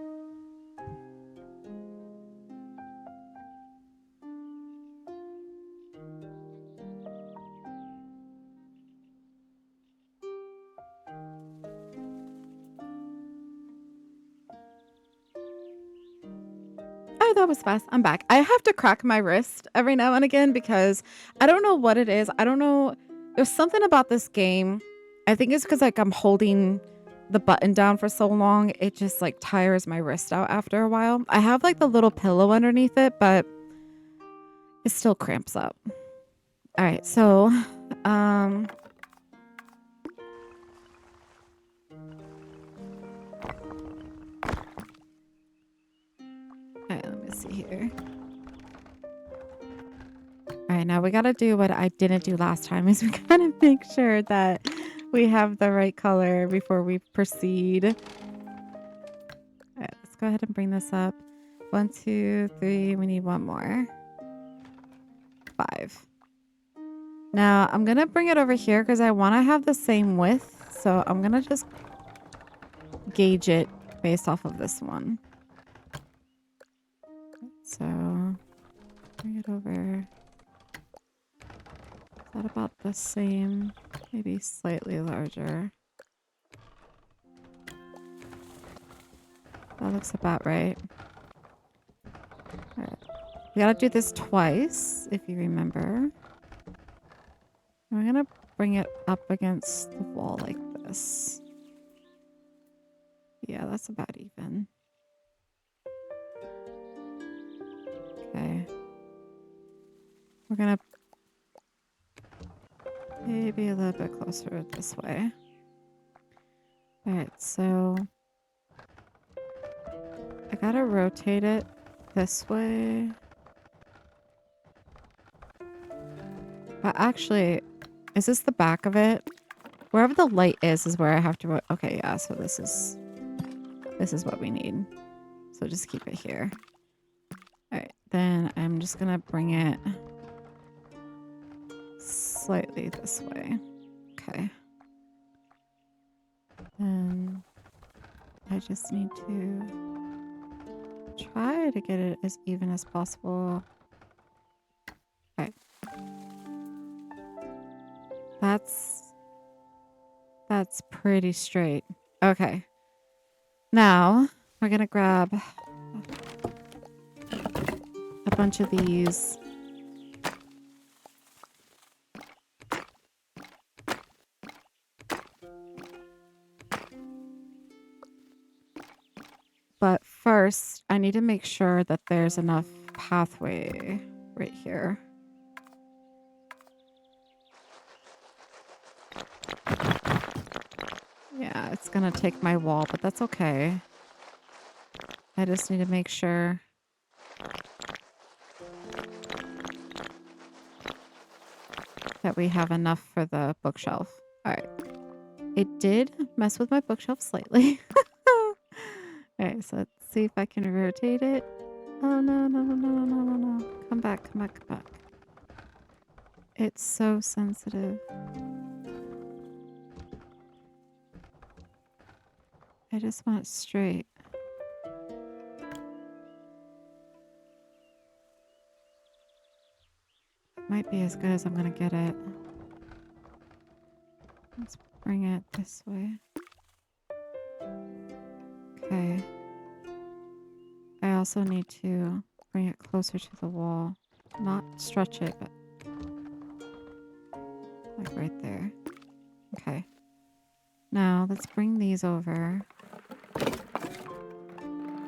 Oh, that was fast. I'm back. I have to crack my wrist every now and again because I don't know what it is. I don't know. There's something about this game. I think it's because like I'm holding the button down for so long. It just like tires my wrist out after a while. I have like the little pillow underneath it, but it still cramps up. All right. So, all right, let me see here. All right, now we got to do what I didn't do last time is we got to make sure that we have the right color before we proceed. All right, let's go ahead and bring this up. 1, 2, 3. We need one more. 5. Now I'm going to bring it over here because I want to have the same width. So I'm going to just gauge it based off of this one. So bring it over. Is that about the same? Maybe slightly larger. That looks about right. All right. We gotta do this twice, if you remember. I'm gonna bring it up against the wall like this. Yeah, that's about even. Okay. We're gonna maybe a little bit closer this way. All right, so I gotta rotate it this way. But actually, is this the back of it? Wherever the light is where I have to. Okay, yeah. So this is what we need. So just keep it here. All right, then I'm just gonna bring it slightly this way. Okay. Then I just need to try to get it as even as possible. Okay. That's pretty straight. Okay. Now we're gonna grab a bunch of these. But first, I need to make sure that there's enough pathway right here. Yeah, it's gonna take my wall, but that's okay. I just need to make sure that we have enough for the bookshelf. All right. It did mess with my bookshelf slightly. Okay, so let's see if I can rotate it. Oh, no, no, no, no, no, no, no, no. Come back, come back, come back. It's so sensitive. I just want it straight. It might be as good as I'm going to get it. Let's bring it this way. Okay. I also need to bring it closer to the wall. Not stretch it, but like right there. Okay. Now let's bring these over.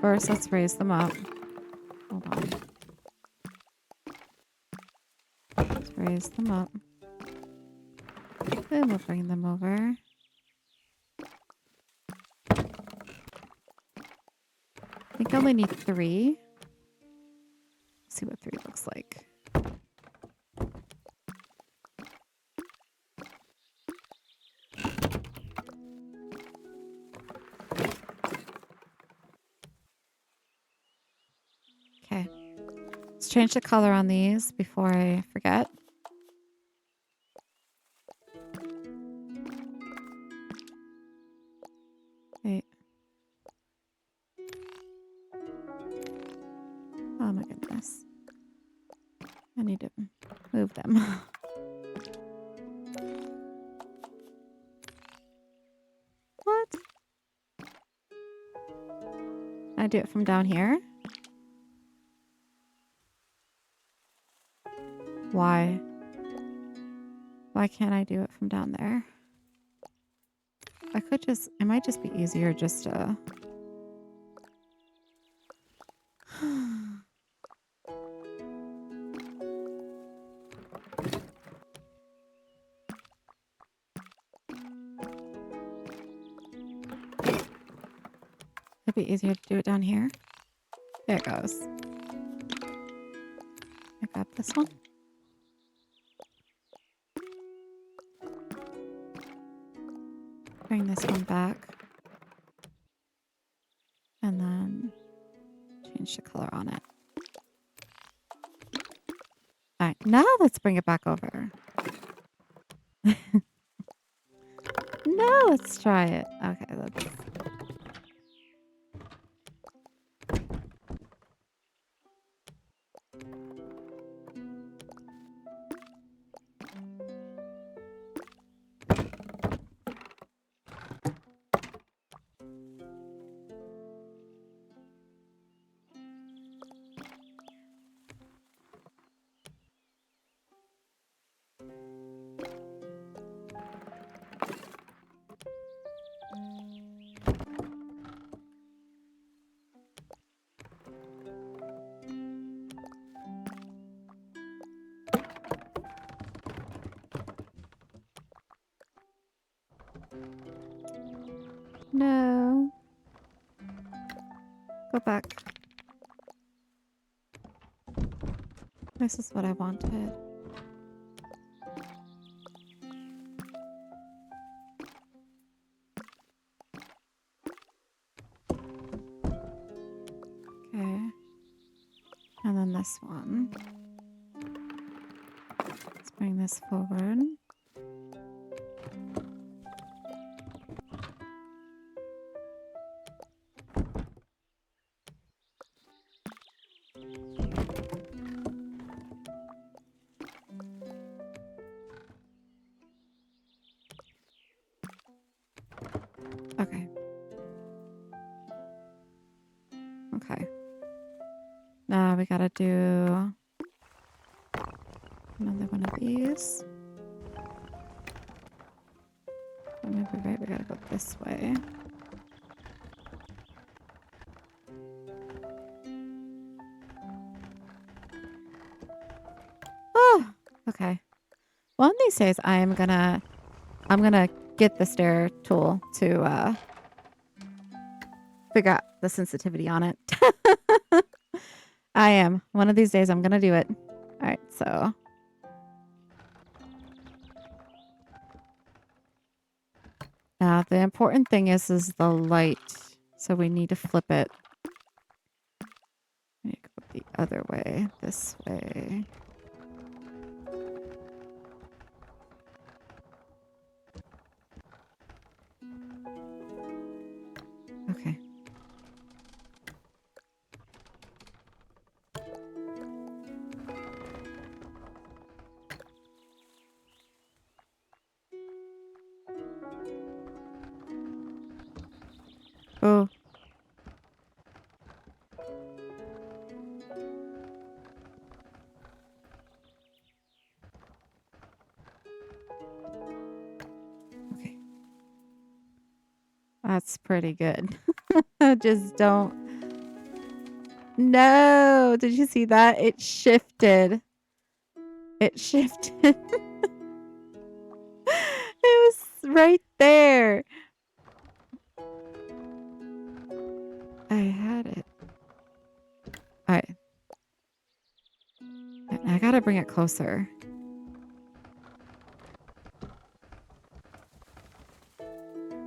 First, let's raise them up. Hold on. Let's raise them up. Then we'll bring them over. I think I only need 3. Let's see what 3 looks like. Okay. Let's change the color on these before I forget. Wait. Oh my goodness. I need to move them. What? Can I do it from down here? Why? Why can't I do it from down there? I could just, it might just be easier just to... It'd be easier to do it down here. There it goes. I got this one. Bring this one back. And then change the color on it. All right, now let's bring it back over. Now let's try it. Okay, let's... No. Go back. This is what I wanted. Okay. And then this one. Let's bring this forward. Okay. Okay. Now we gotta do another one of these. Maybe right, we gotta go this way. Oh, okay. One of these days I'm gonna get the stair tool to figure out the sensitivity on it. I am. One of these days I'm gonna do it. All right, so now the important thing is the light. So we need to flip it. We need to go the other way, this way. Okay. Oh. Okay. That's pretty good. Just don't. No. Did you see that? It shifted. It shifted. It was right there. I had it. All right. I gotta bring it closer.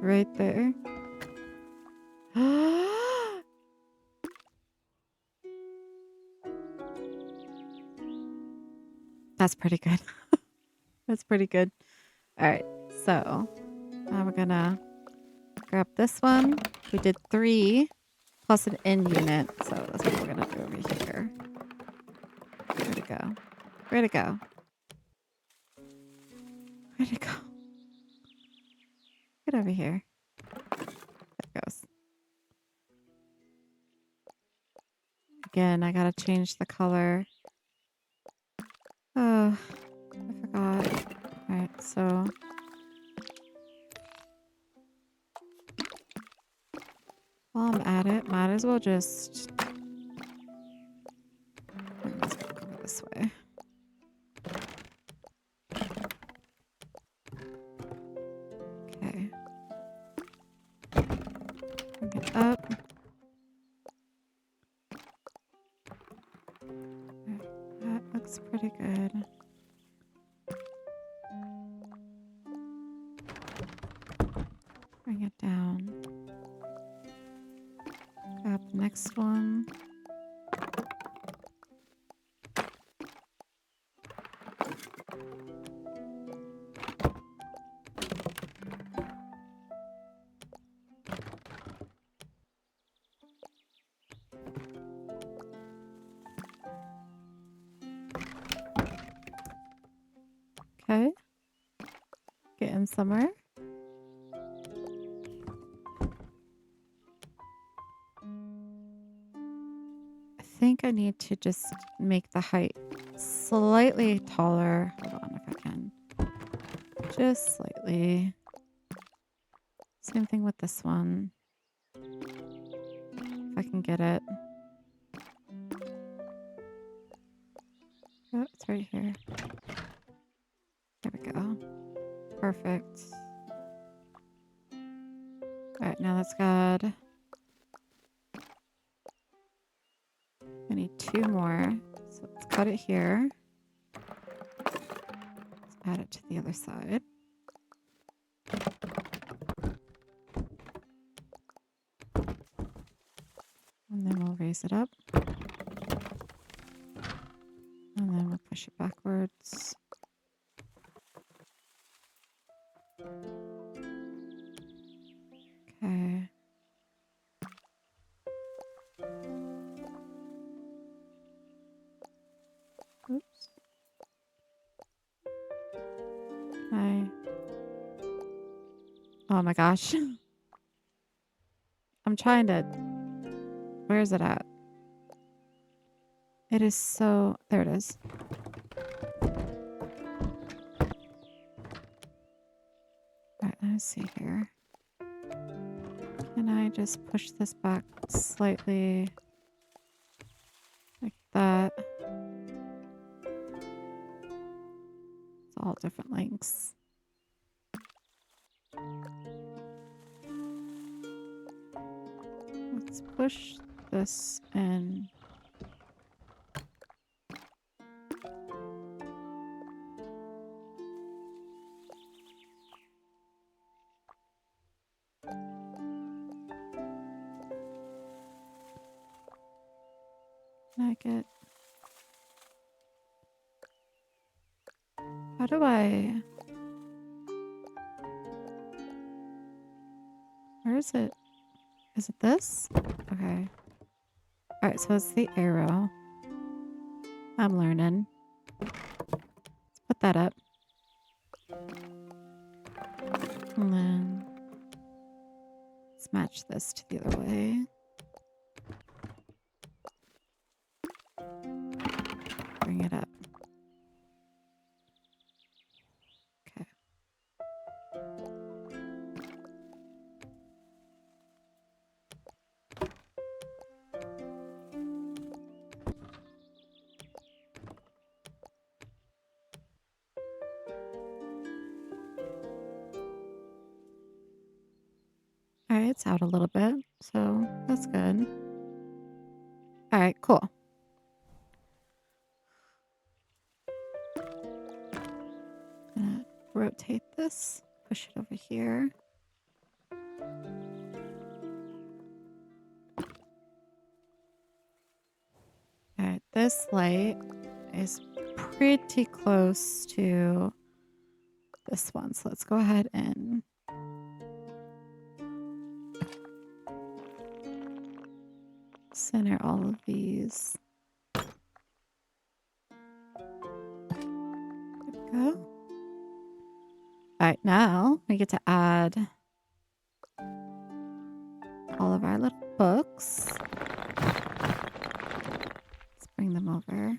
Right there. That's pretty good. That's pretty good. All right. So now we're gonna grab this one. We did 3 plus an end unit. So that's what we're gonna do over here. Where'd it go? Where'd it go? Where'd it go? Get over here. There it goes. Again, I gotta change the color. Oh, I forgot. Alright, so while I'm at it, might as well just let's go this way. Okay. Bring it up. That looks pretty good. Bring it down. Grab the next one. Okay. Getting somewhere. I think I need to just make the height slightly taller. Hold on if I can. Just slightly. Same thing with this one. If I can get it. Oh, it's right here. There we go. Perfect. Alright, now that's good. I need 2 more. So let's cut it here. Let's add it to the other side. And then we'll raise it up. And then we'll push it backwards. Okay. Oops. Hi. Oh my gosh. I'm trying to... Where is it at? It is so... There it is. Alright, let's see here. Can I just push this back slightly? Like that. It's all different lengths. Let's push this in. Like it. How do I... Where is it? Is it this? Okay. Alright, so it's the arrow. I'm learning. Let's put that up. And then let's match this to the other way. Bring it up. Okay. Alright, it's out a little bit, so that's good. Alright, cool. Gonna rotate this, push it over here. Alright, this light is pretty close to this one, so let's go ahead and center all of these. There we go. Alright, now we get to add all of our little books. Let's bring them over.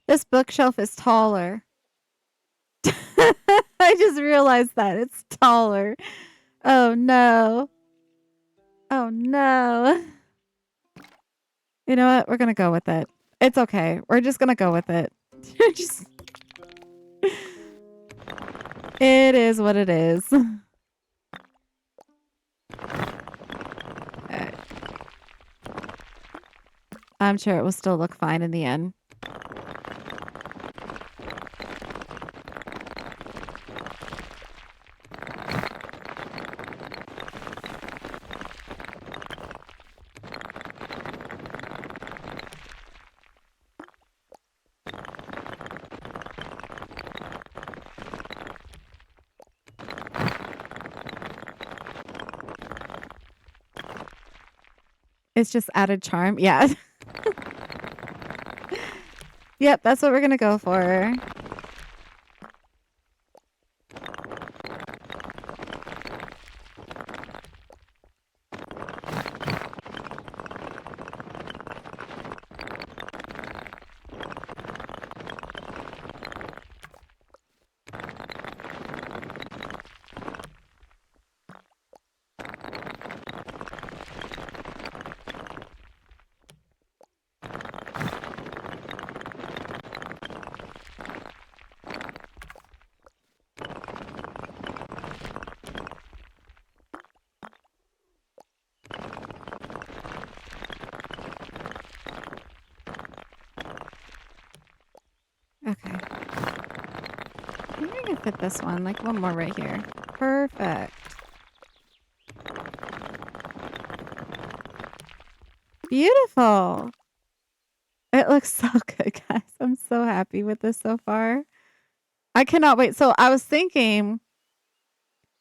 This bookshelf is taller. I just realized that it's taller. Oh no. Oh no. You know what? We're gonna go with it. It's okay. We're just gonna go with it. It is what it is. I'm sure it will still look fine in the end. It's just added charm. Yeah. Yep, that's what we're going to go for. could fit this one, like one more right here. Perfect. Beautiful. It looks so good, guys. I'm so happy with this so far. I cannot wait. So I was thinking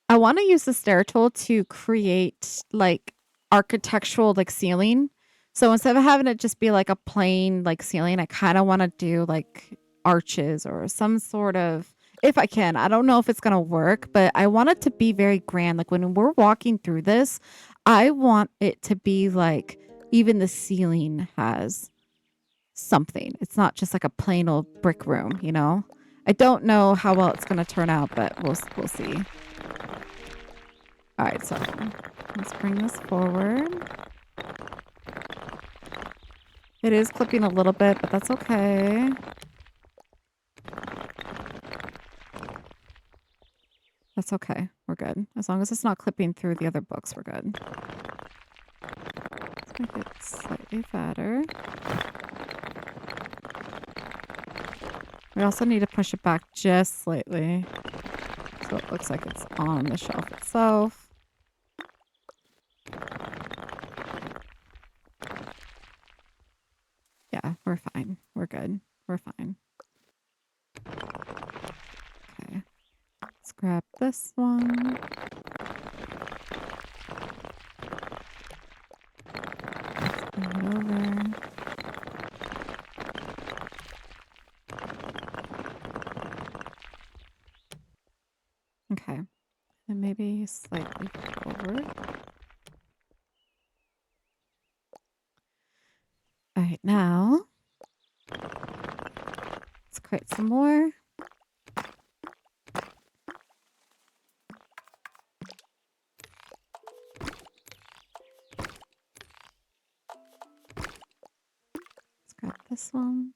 I want to use the stair tool to create like architectural like ceiling. So instead of having it just be like a plain like ceiling, I kind of want to do like arches or some sort of, if I can. I don't know if it's going to work, but I want it to be very grand. Like when we're walking through this, I want it to be like even the ceiling has something. It's not just like a plain old brick room, you know? I don't know how well it's going to turn out, but we'll see. All right, so let's bring this forward. It is clipping a little bit, but that's okay. That's okay. We're good. As long as it's not clipping through the other books, we're good. Let's make it slightly fatter. We also need to push it back just slightly so it looks like it's on the shelf itself. Yeah, we're fine. We're good. We're fine. Okay. Let's grab this one. Let's bring it over. Okay. And maybe slightly forward. All right, now let's create some more. Let's grab this one.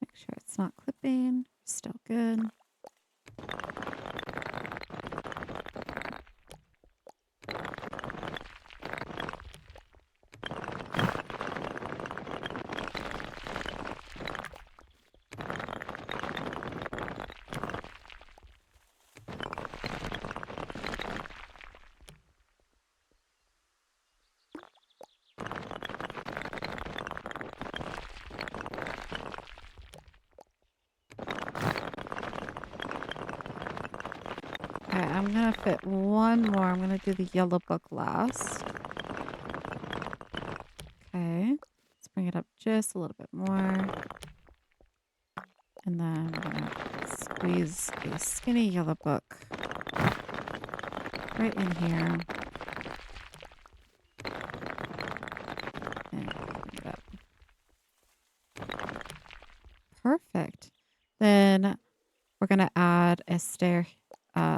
Make sure it's not clipping. Still good. Okay, I'm gonna fit one more. I'm gonna do the yellow book last. Okay, let's bring it up just a little bit more. And then we're gonna squeeze a skinny yellow book right in here. And bring it up. Perfect. Then we're gonna add a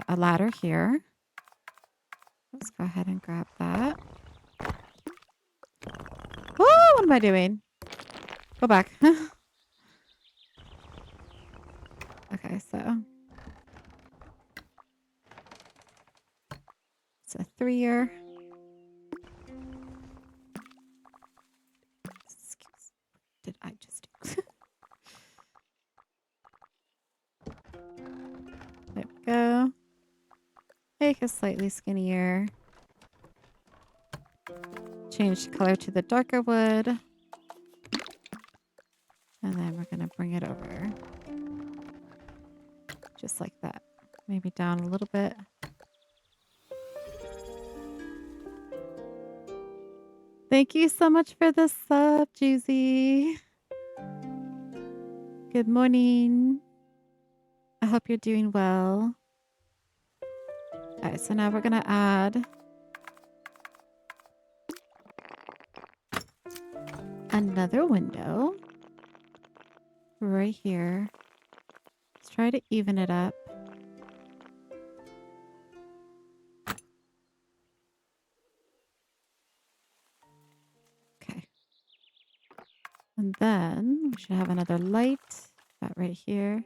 a ladder here. Let's go ahead and grab that. Oh, what am I doing? Go back. Okay, so it's a 3-year. Excuse. Did I just do? There we go. Make it slightly skinnier. Change the color to the darker wood. And then we're going to bring it over. Just like that. Maybe down a little bit. Thank you so much for the sub, Juicy. Good morning. I hope you're doing well. All right, so now we're going to add another window right here. Let's try to even it up. Okay. And then we should have another light. That right here.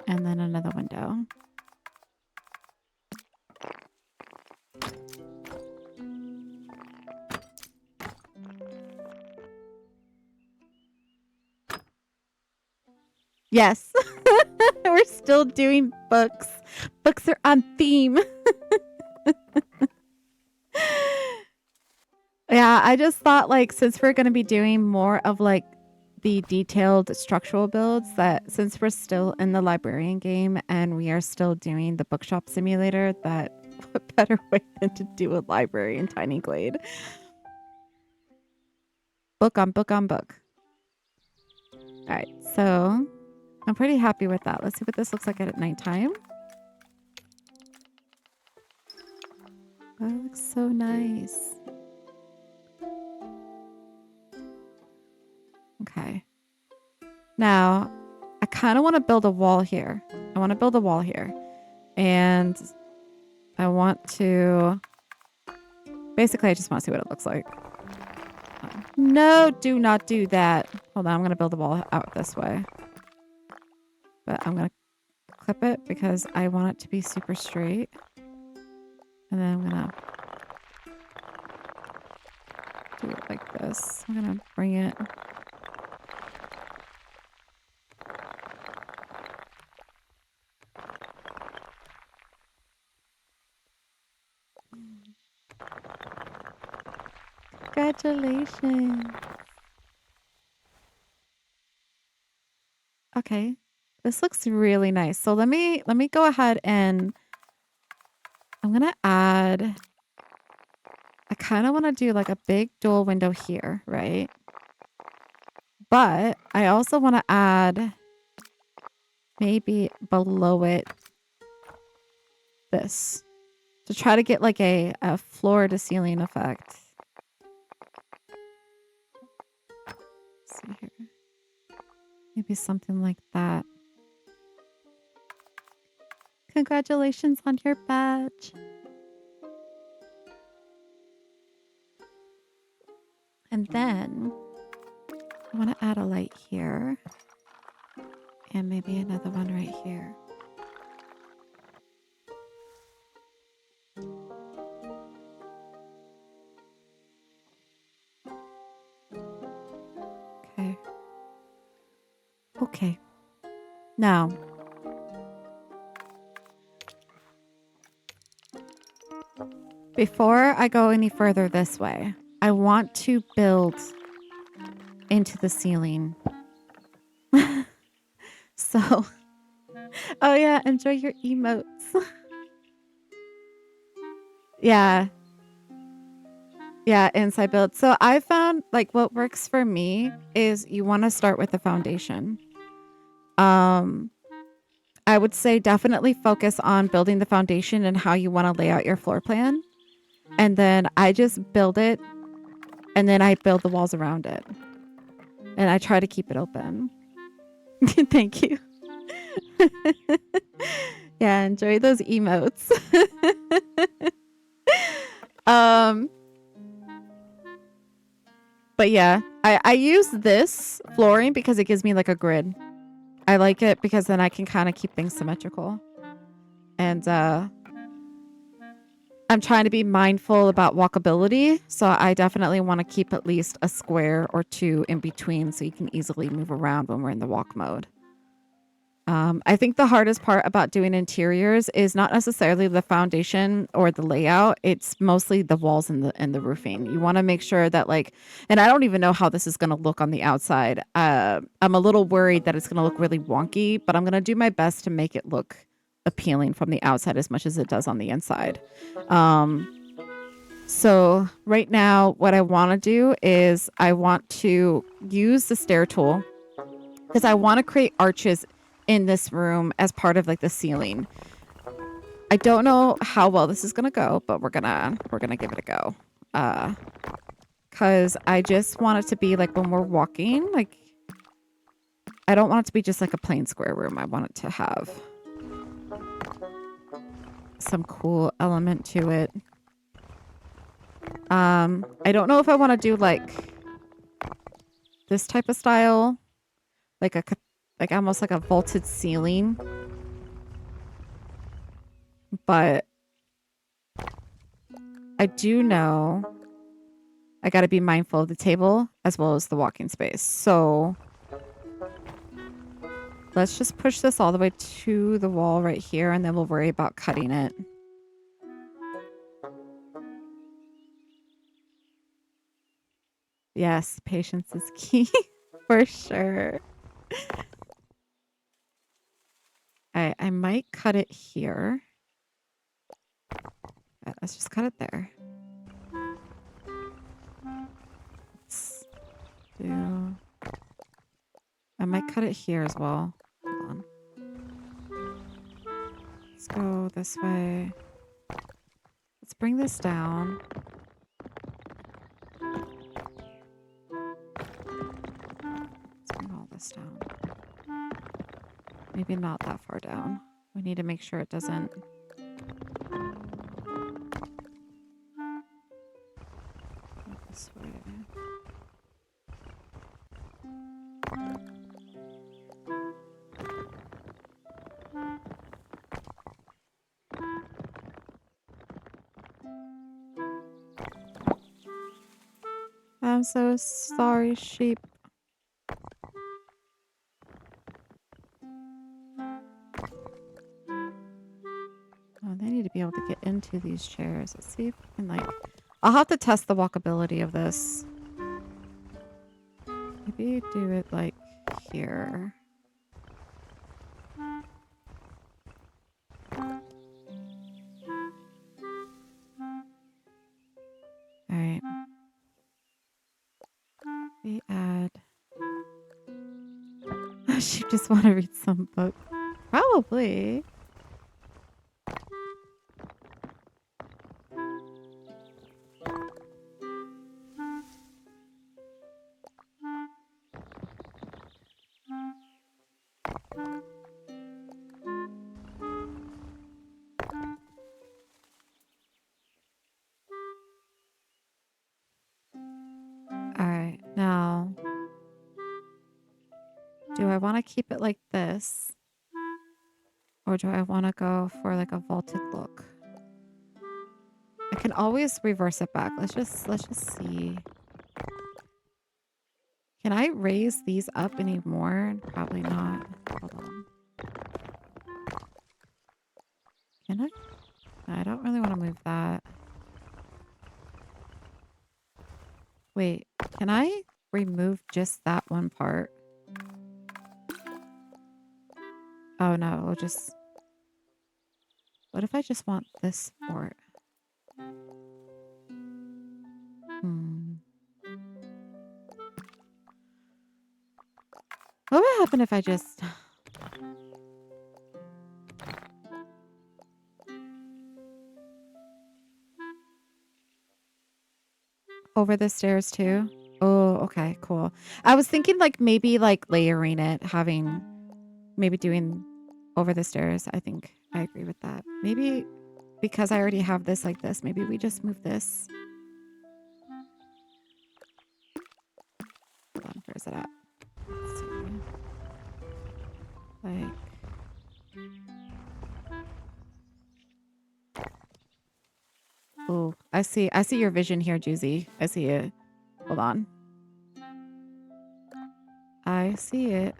And then another window. Yes. We're still doing books. Books are on theme. Yeah, I just thought like since we're going to be doing more of like the detailed structural builds, that since we're still in the librarian game and we are still doing the bookshop simulator, that what better way than to do a library in Tiny Glade? Book on book on book. All right, so I'm pretty happy with that. Let's see what this looks like at nighttime. Oh, it looks so nice. Okay. Now, I kind of want to build a wall here. And I want to... Basically, I just want to see what it looks like. No, do not do that. Hold on, I'm going to build the wall out this way. But I'm going to clip it because I want it to be super straight. And then I'm going to do it like this. I'm going to bring it... Congratulations. Okay. This looks really nice. So let me go ahead and I'm going to add, I kind of want to do like a big dual window here, right? But I also want to add maybe below it this to try to get like a floor to ceiling effect. Let's see here. Maybe something like that. Congratulations on your badge. And then I want to add a light here. And maybe another one right here. Okay. Okay. Now, before I go any further this way, I want to build into the ceiling. So, oh yeah, enjoy your emotes. Yeah. Yeah, inside build. So I found like what works for me is you want to start with the foundation. I would say definitely focus on building the foundation and how you want to lay out your floor plan. And then I just build it and then I build the walls around it. And I try to keep it open. Thank you. Yeah, enjoy those emotes. But yeah, I use this flooring because it gives me like a grid. I like it because then I can kind of keep things symmetrical. And I'm trying to be mindful about walkability. So I definitely want to keep at least a square or two in between so you can easily move around when we're in the walk mode. I think the hardest part about doing interiors is not necessarily the foundation or the layout. It's mostly the walls and the roofing. You want to make sure that like, and I don't even know how this is going to look on the outside. I'm a little worried that it's going to look really wonky, but I'm going to do my best to make it look appealing from the outside as much as it does on the inside. So right now, what I want to do is I want to use the stair tool because I want to create arches in this room as part of like the ceiling. I don't know how well this is gonna go, but we're gonna give it a go. Cause I just want it to be like when we're walking, like I don't want it to be just like a plain square room. I want it to have some cool element to it. I don't know if I want to do like this type of style, like like almost like a vaulted ceiling, but I do know I got to be mindful of the table as well as the walking space. So let's just push this all the way to the wall right here, and then we'll worry about cutting it. Yes, patience is key for sure. I might cut it here. Let's just cut it there. Let's do... I might cut it here as well. Hold on. Let's go this way. Let's bring this down. Let's bring all this down. Maybe not that far down. We need to make sure it doesn't... Go this way. I'm so sorry, sheep. Oh, they need to be able to get into these chairs. Let's see if we can, like... I'll have to test the walkability of this. Maybe do it, like, here. Alright. We add... She just want to read some book. Probably. Alright, now... Do I want to keep it like this? Or do I want to go for like a vaulted look? I can always reverse it back. Let's just see. Can I raise these up any more? Probably not. Hold on. Can I? I don't really want to move that. Wait, can I remove just that one part? Oh no, we'll just... What if I just want this for it? What would happen if I just... Over the stairs too? Oh, okay, cool. I was thinking like maybe like layering it, having... Maybe doing over the stairs. I think I agree with that. Maybe because I already have this like this, maybe we just move this. Hold on, where is it at? Let's see. Like... Oh, I see your vision here, Juicy. I see it. Hold on. I see it.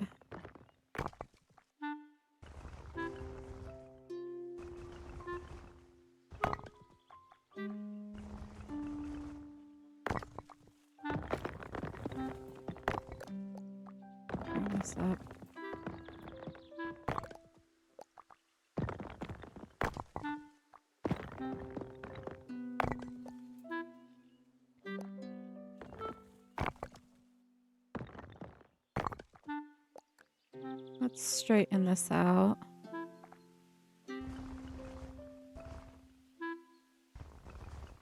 Bring this up. Let's straighten this out.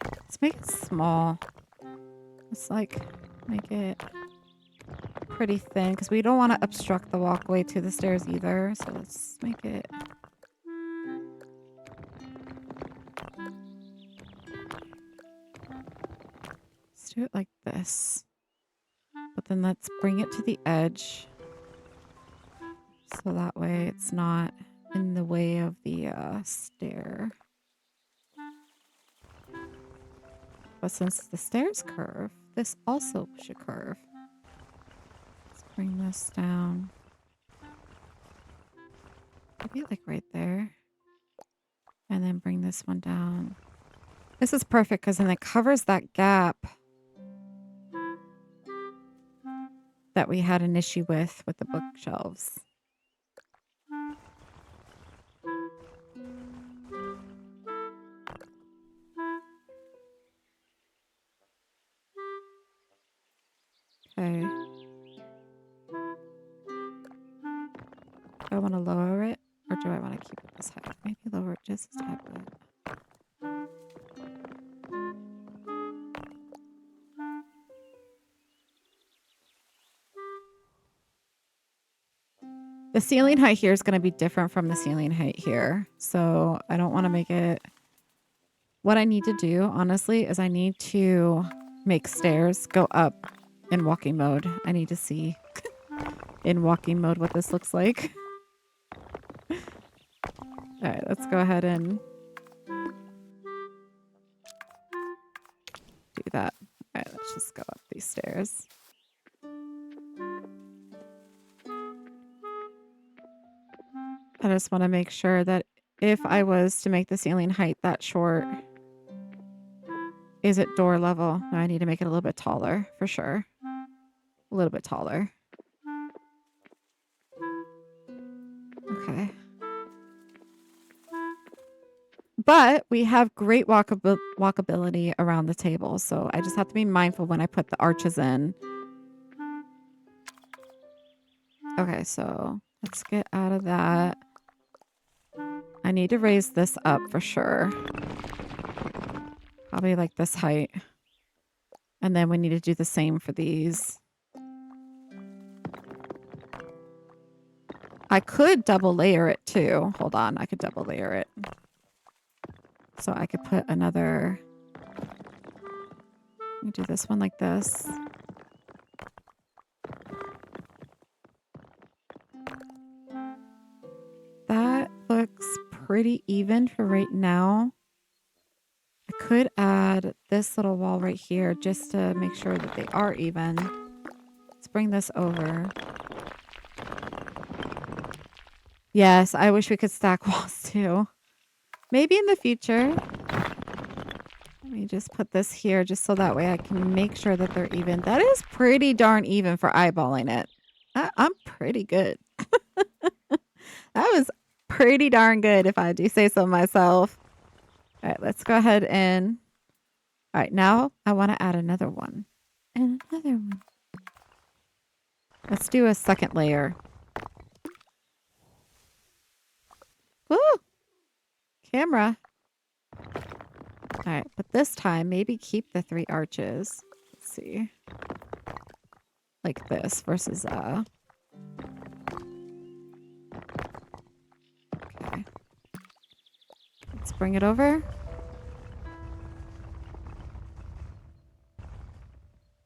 Let's make it small. Let's like make it pretty thin because we don't want to obstruct the walkway to the stairs either. So let's make it... do it like this. But then let's bring it to the edge. So that way it's not in the way of the stair. But since the stairs curve, this also should curve. Let's bring this down. Maybe like right there. And then bring this one down. This is perfect because then it covers that gap that we had an issue with the bookshelves. Okay. Do I want to lower it or do I want to keep it this height? Maybe lower it just a tad bit. The ceiling height here is going to be different from the ceiling height here. So I don't want to make it... What I need to do, honestly, is I need to make stairs go up in walking mode. I need to see in walking mode what this looks like. All right, let's go ahead and do that. All right, let's just go up these stairs. I just want to make sure that if I was to make the ceiling height that short, is it door level? No, I need to make it a little bit taller for sure. A little bit taller. Okay. But we have great walkability around the table, so I just have to be mindful when I put the arches in. Okay, so let's get out of that. I need to raise this up for sure. Probably like this height. And then we need to do the same for these. I could double layer it too. Hold on, I could double layer it. So I could put another... Let me do this one like this. That looks pretty even for right now. I could add this little wall right here just to make sure that they are even. Let's bring this over. Yes, I wish we could stack walls too. Maybe in the future. Let me just put this here just so that way I can make sure that they're even. That is pretty darn even for eyeballing it. I'm pretty good. That was pretty darn good if I do say so myself. All right, let's go ahead and... All right, now I want to add another one. And another one. Let's do a second layer. Woo! Camera. All right, but this time maybe keep the 3 arches. Let's see. Like this versus Okay. Let's bring it over.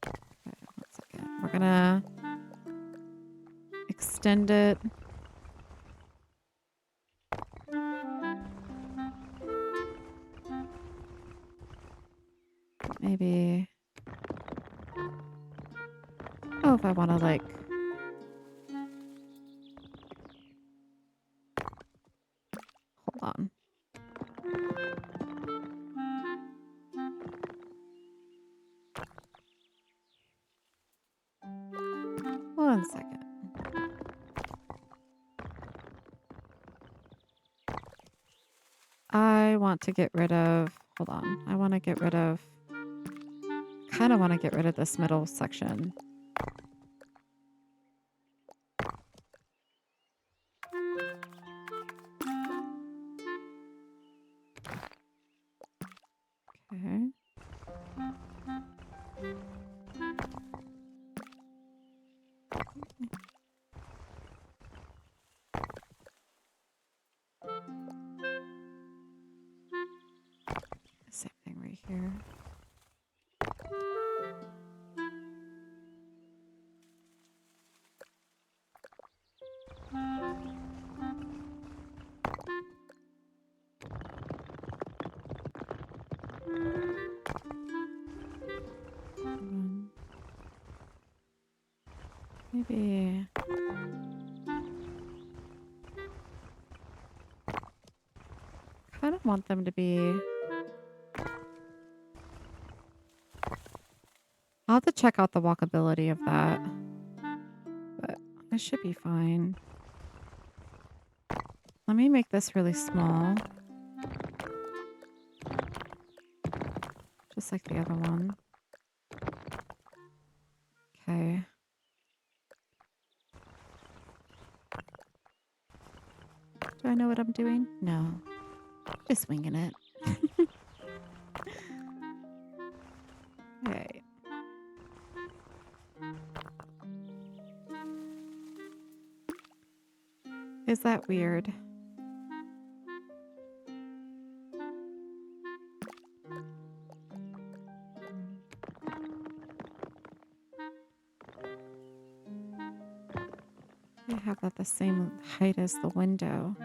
Okay, 1 second. We're gonna extend it. Maybe. Oh, if I want to like. Hold on. One second. I want to get rid of. Hold on. I want to get rid of. Kind of want to get rid of this middle section. Okay. Same thing right here. Maybe. Kind of want them to be. I'll have to check out the walkability of that. But it should be fine. Let me make this really small. Just like the other one. Okay. Do I know what I'm doing? No. Just winging it. Okay. Is that weird? I have that the same height as the window.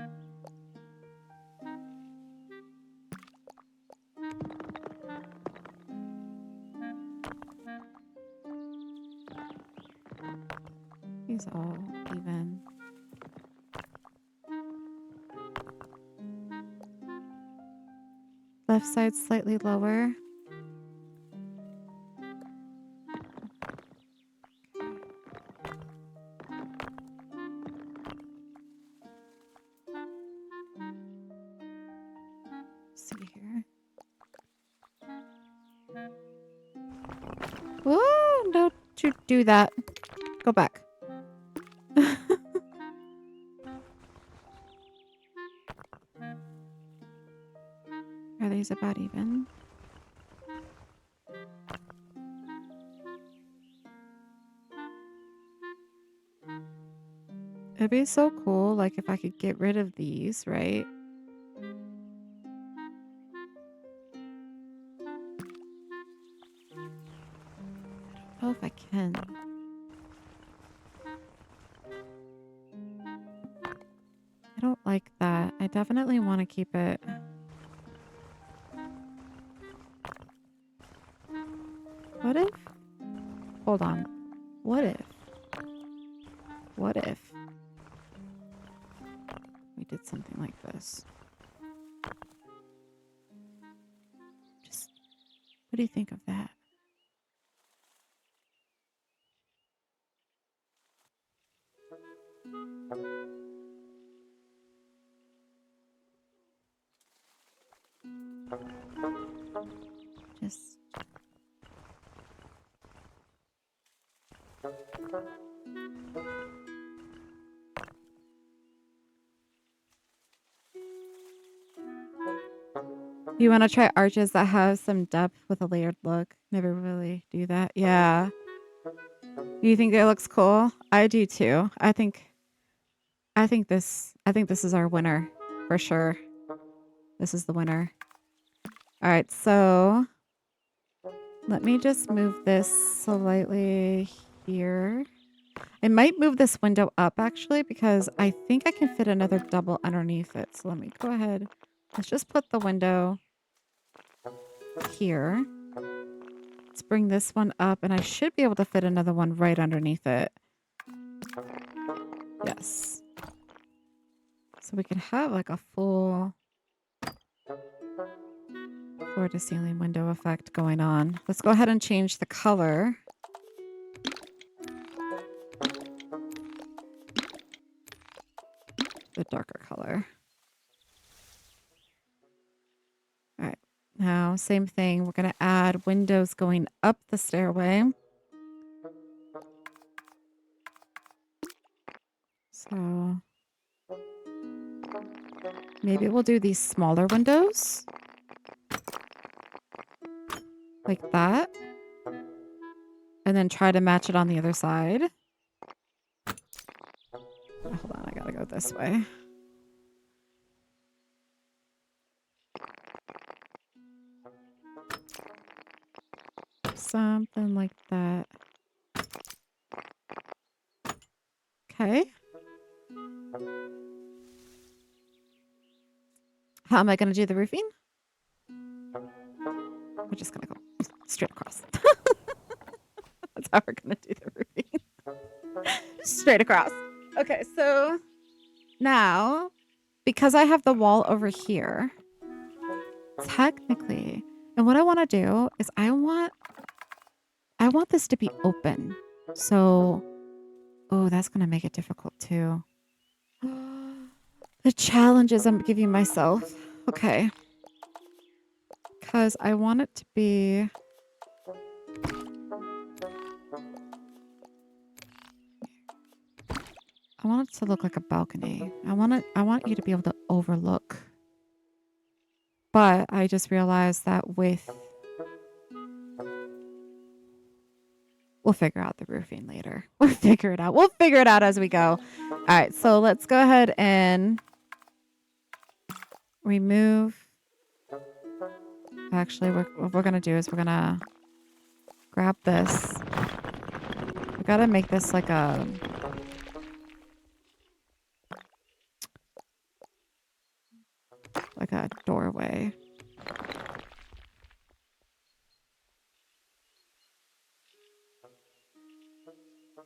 These all even. Left side slightly lower. See here. Whoa, don't you do that. Go back. Are these about even? It'd be so cool, like, if I could get rid of these, right? I don't know if I can. I don't like that. I definitely want to keep it. What if? Hold on. What if? What if we did something like this? Just, what do you think of that? Just. You want to try arches that have some depth with a layered look? Never really do that. Yeah. You think it looks cool? I do too. I think this is our winner for sure. This is the winner. All right, so let me just move this slightly here. I might move this window up actually because I think I can fit another double underneath it. So let me go ahead. Let's just put the window here. Let's bring this one up and I should be able to fit another one right underneath it. Yes. So we could have like a full floor to ceiling window effect going on. Let's go ahead and change the color. The darker color. All right. Now, same thing. We're going to add windows going up the stairway. So maybe we'll do these smaller windows. Like that. And then try to match it on the other side. Hold on, I gotta go this way. Something like that. Okay. How am I going to do the roofing? We're just going to go straight across. That's how we're going to do the roofing. Straight across. Okay, so now, because I have the wall over here, technically, and what I want to do is I want this to be open. So, oh, that's going to make it difficult too. The challenges I'm giving myself. Okay. Because I want it to be... I want it to look like a balcony. I want you to be able to overlook. But I just realized that with... We'll figure out the roofing later. We'll figure it out. We'll figure it out as we go. All right, so let's go ahead and remove... Actually, what we're going to do is we're going to grab this. We got to make this like a... like a doorway.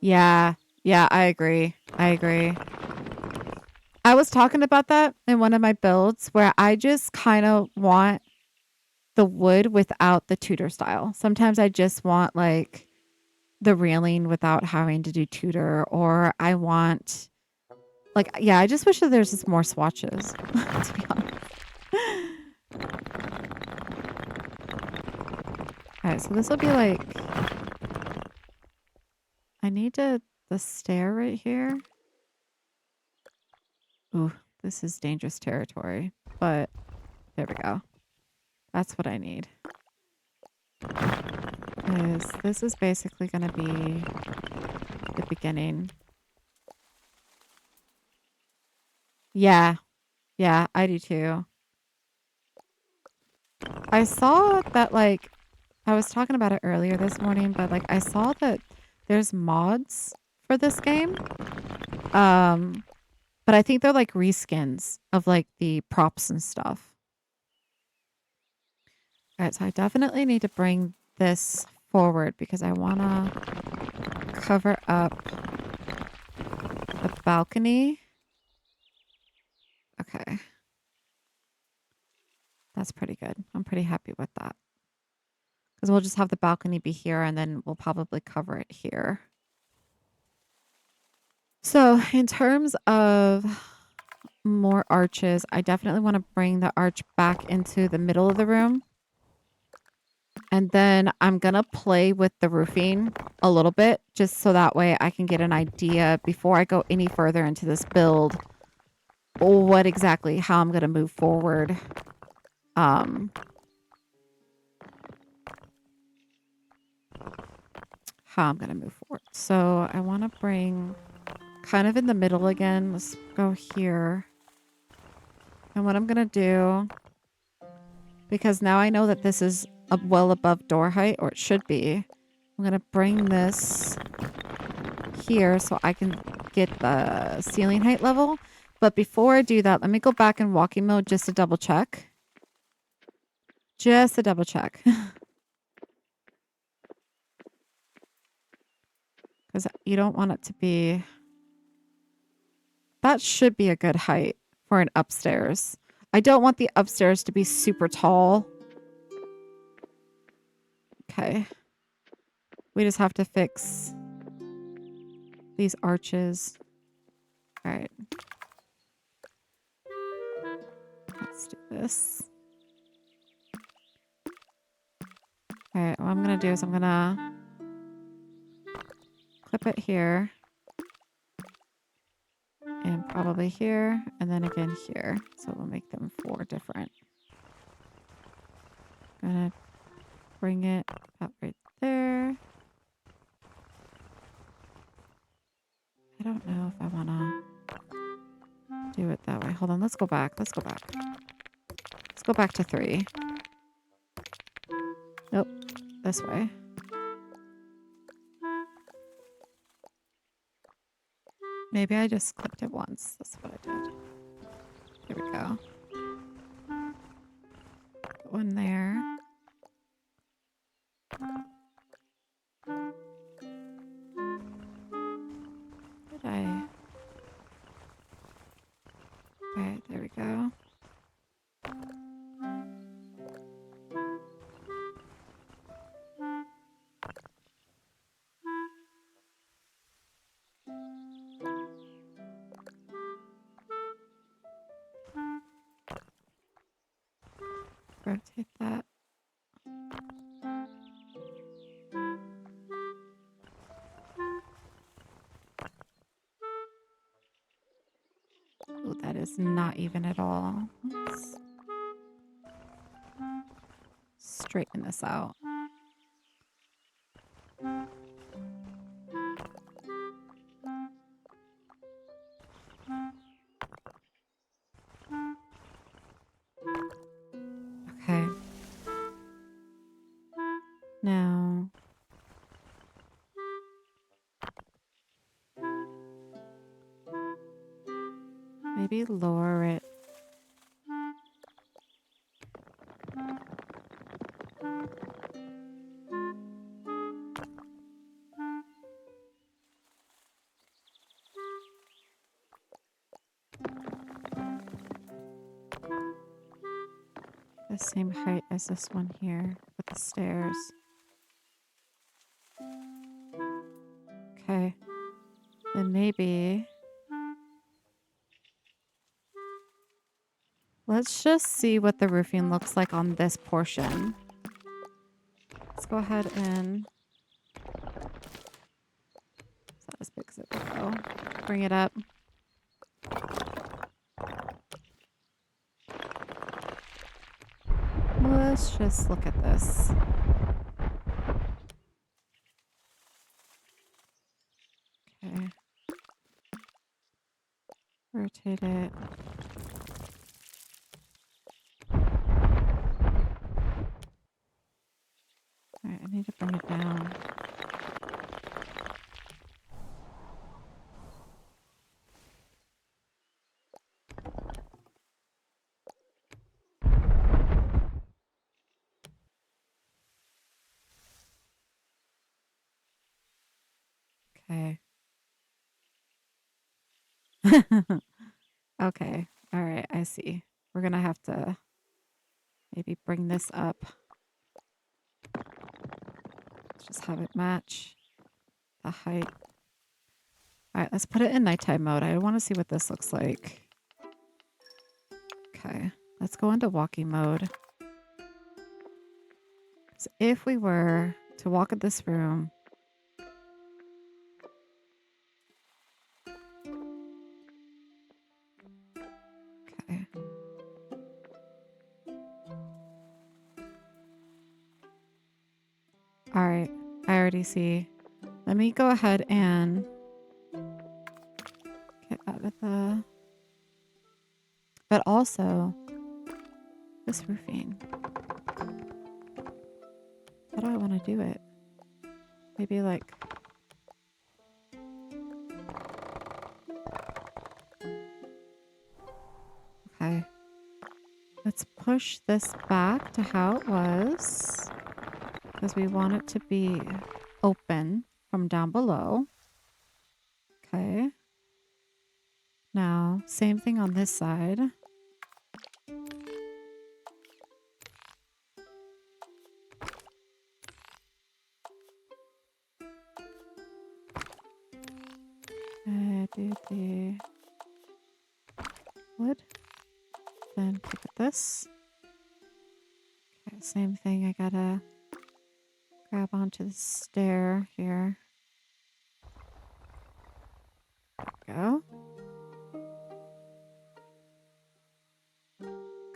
Yeah, I agree. I was talking about that in one of my builds where I just kind of want the wood without the Tudor style. Sometimes I just want like the railing without having to do Tudor, or I want like, yeah, I just wish that there's just more swatches, to be honest. All right, so this will be like, I need the stair right here. Ooh, this is dangerous territory, but there we go. That's what I need. This is basically going to be the beginning. Yeah, I do too. I saw that, like, I was talking about it earlier this morning, but like I saw that there's mods for this game. But I think they're like reskins of like the props and stuff. All right, so I definitely need to bring this forward because I want to cover up the balcony. Okay. That's pretty good. I'm pretty happy with that. Because we'll just have the balcony be here and then we'll probably cover it here. So in terms of more arches, I definitely want to bring the arch back into the middle of the room. And then I'm going to play with the roofing a little bit just so that way I can get an idea before I go any further into this build what exactly how I'm going to move forward. How I'm going to move forward. So I want to bring kind of in the middle again. Let's go here. And what I'm going to do, because now I know that this is well above door height, or it should be, I'm going to bring this here so I can get the ceiling height level. But before I do that, let me go back in walking mode just to double check. Just to double check. Because you don't want it to be... That should be a good height for an upstairs. I don't want the upstairs to be super tall. Okay. We just have to fix these arches. All right. Let's do this. All right. What I'm going to do is I'm going to clip it here. And probably here. And then again here. So we'll make them 4 different. Gonna bring it up right there. I don't know if I want to do it that way. Hold on. Let's go back. Let's go back to 3. Nope. This way. Maybe I just clipped it once. That's what I did. Here we go. Put one there. Okay, there we go. Rotate that. Oh, that is not even at all. Let's straighten this out. Okay. Now, maybe lower it. The same height as this one here with the stairs. Okay. Then maybe let's just see what the roofing looks like on this portion. Let's go ahead and is that as big as it will go? Bring it up. Let's just look at this. Okay. Rotate it. Alright, I need to bring it down. Okay. Okay. All right. I see. We're going to have to maybe bring this up. Let's just have it match the height. All right. Let's put it in nighttime mode. I want to see what this looks like. Okay. Let's go into walking mode. So if we were to walk in this room, okay. All right. I already see. Let me go ahead and get out of the... But also, this roofing. How do I want to do it? Maybe like... Okay. Let's push this back to how it was. Because we want it to be open from down below. Okay. Now, same thing on this side. Do the wood. Then pick up this. Okay, same thing. I gotta grab onto the stair here. There we go.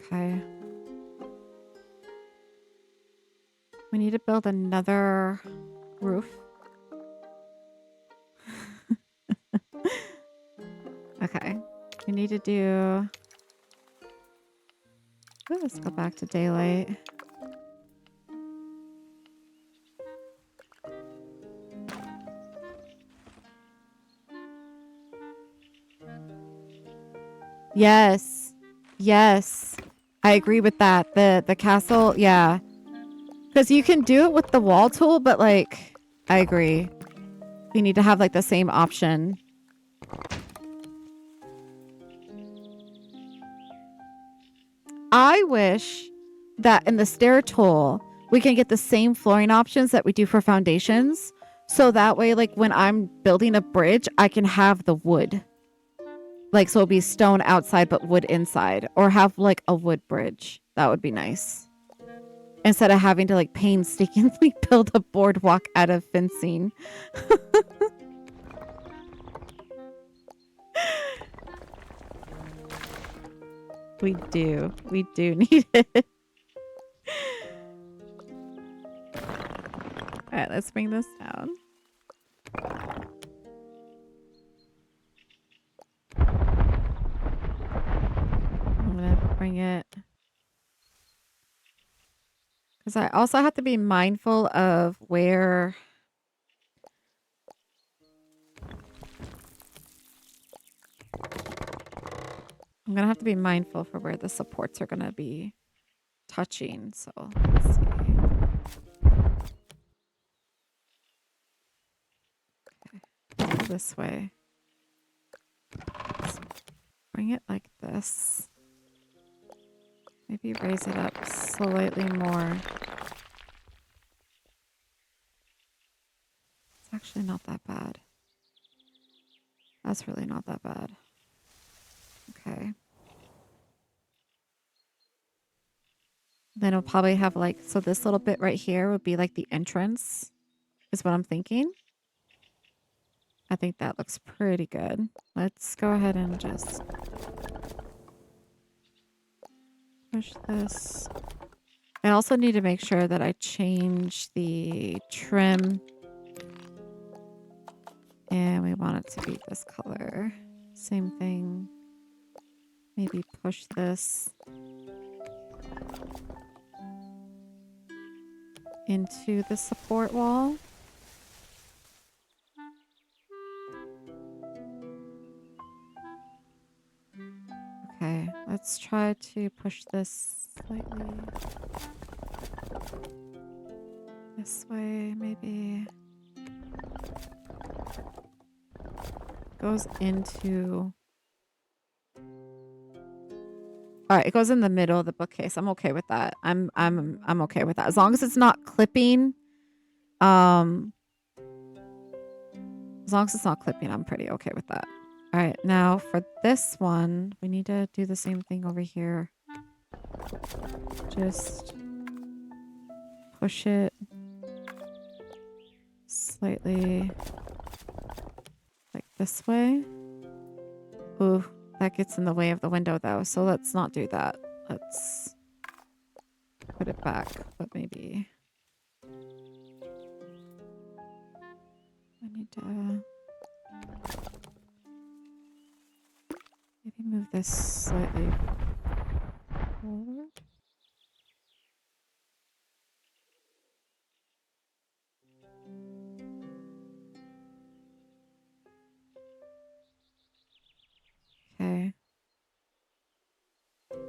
Okay. We need to build another roof. Okay. We need to do... Ooh, let's go back to daylight. Yes. Yes. I agree with that. The castle, yeah. Because you can do it with the wall tool, but like, I agree. We need to have like the same option. I wish that in the stair tool, we can get the same flooring options that we do for foundations. So that way, like when I'm building a bridge, I can have the wood. Like, so it'll be stone outside, but wood inside. Or have like a wood bridge. That would be nice. Instead of having to like painstakingly build a boardwalk out of fencing. We do need it. All right, let's bring this down. I'm gonna bring it. Because I also have to be mindful of where... I'm going to have to be mindful for where the supports are going to be touching. So let's see. Okay. Go this way. Let's bring it like this. Maybe raise it up slightly more. It's actually not that bad. That's really not that bad. Okay. Then it'll probably have like, so this little bit right here would be like the entrance, is what I'm thinking. I think that looks pretty good. Let's go ahead and just push this. I also need to make sure that I change the trim. And we want it to be this color. Same thing. Maybe push this into the support wall. Okay, let's try to push this slightly this way, maybe. Goes into... All right, it goes in the middle of the bookcase. I'm okay with that. I'm okay with that. As long as it's not clipping. As long as it's not clipping, I'm pretty okay with that. All right, now for this one, we need to do the same thing over here. Just push it slightly like this way. Ooh, that gets in the way of the window though, so let's not do that. Let's put it back, but maybe I need to maybe move this slightly forward. Okay.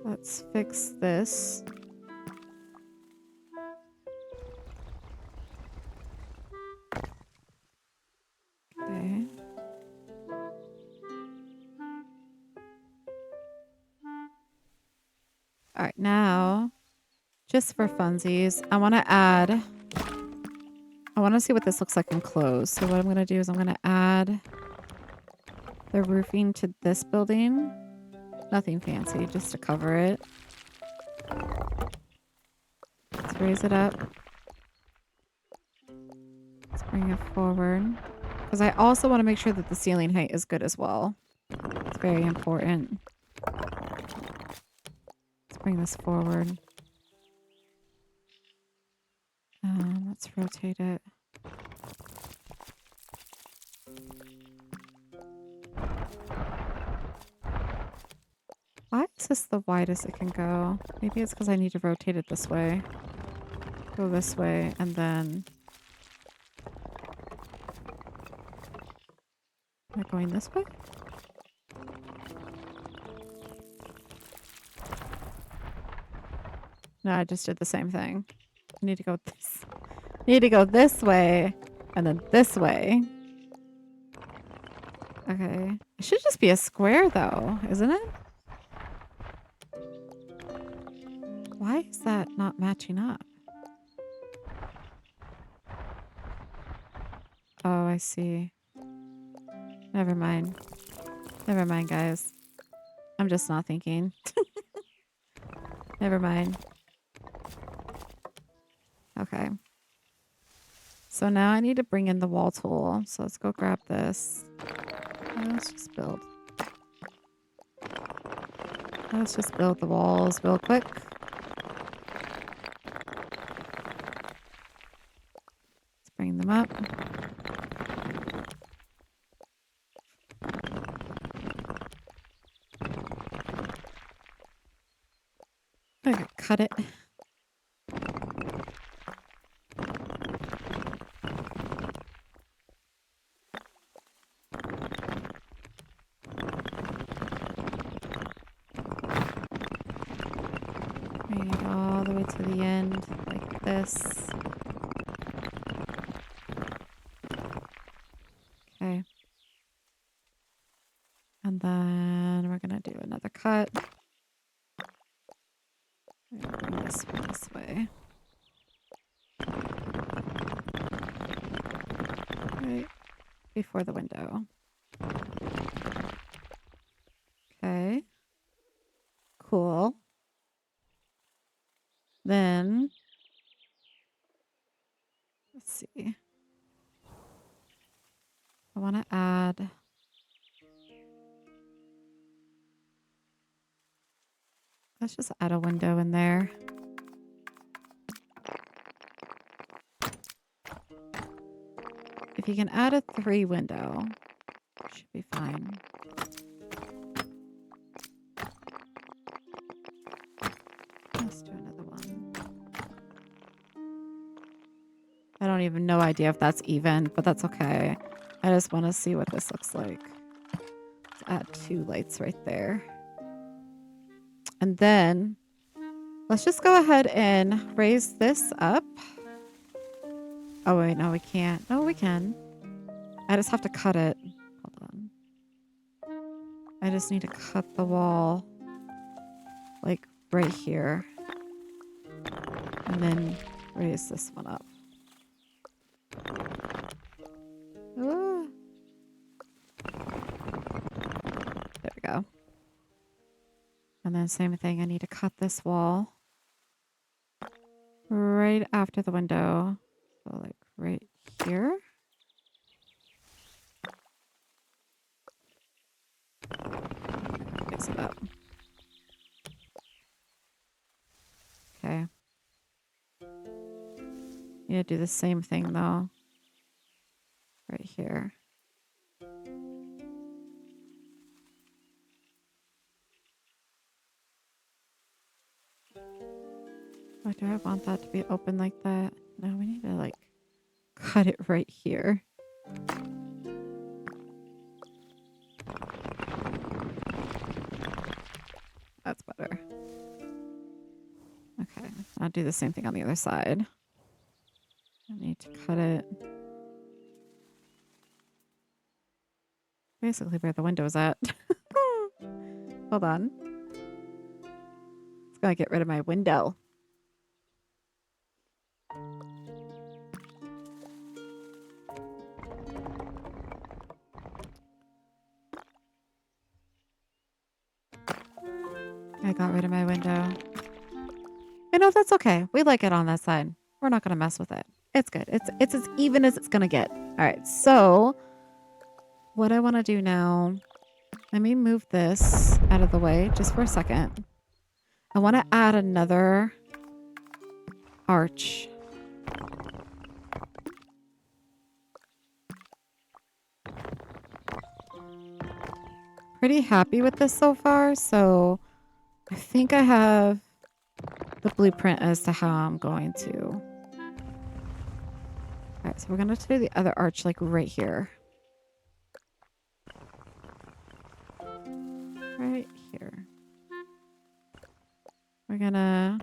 Let's fix this. Okay. All right, now, just for funsies, I want to see what this looks like enclosed. So what I'm going to do is I'm going to add the roofing to this building. Nothing fancy, just to cover it. Let's raise it up. Let's bring it forward. Because I also want to make sure that the ceiling height is good as well. It's very important. Let's bring this forward. Let's rotate it. Why is this the widest it can go? Maybe it's because I need to rotate it this way. Go this way, and then... Am I going this way? No, I just did the same thing. I need to go this... need to go this way, and then this way. Okay. It should just be a square, though, isn't it? Why is that not matching up? Oh, I see. Never mind. Never mind, guys. I'm just not thinking. Never mind. Okay. So now I need to bring in the wall tool. So let's go grab this. Let's just build. Let's just build the walls real quick. Let's bring them up. Okay, cut it. Bring it all the way to the end, like this. Okay. And then we're going to do another cut. Bring this one this way. Right before the window. Okay. Cool. Then, let's see. I want to add... Let's just add a window in there. If you can add a 3 window, should be fine. Let's do another one. I don't even know idea if that's even, but that's okay. I just want to see what this looks like. Let's add 2 lights right there. And then let's just go ahead and raise this up. Oh, wait, no, we can't. No, we can. I just have to cut it. Hold on. I just need to cut the wall like right here. And then raise this one up. Ah. There we go. And then same thing, I need to cut this wall right after the window. So like right here. Fix it up. Okay. Need to do the same thing though. Right here. Why do I want that to be open like that? No, we need to like cut it right here. That's better. Okay, I'll do the same thing on the other side. I need to cut it basically where the window's at. Hold on. It's gonna get rid of my window. I got rid of my window. You know, that's okay. We like it on that side. We're not gonna mess with it. It's good. It's as even as it's gonna get. All right, so what I want to do now, let me move this out of the way just for a second. I want to add another arch. Pretty happy with this so far, so I think I have the blueprint as to how I'm going to. All right, so we're going to do the other arch like right here. Right here. We're gonna...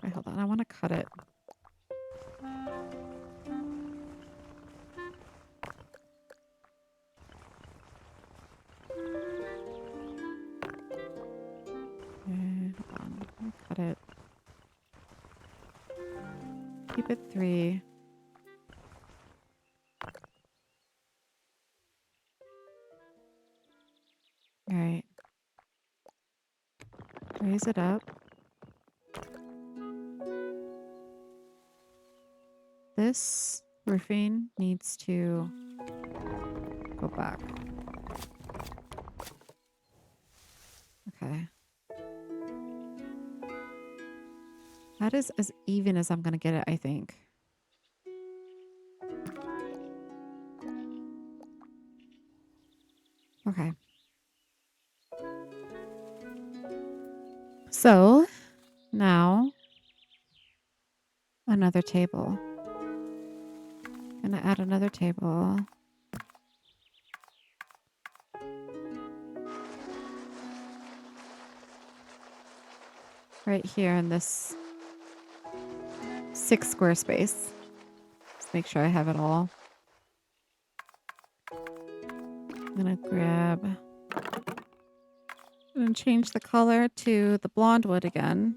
Wait, hold on. I want to cut it. keep it 3. All right. Raise it up. This roofing needs to go back. Okay. That is as even as I'm going to get it, I think. Okay. So now another table. Gonna add another table. Right here in this 6 square space. Just make sure I have it all. I'm gonna grab and change the color to the blonde wood again.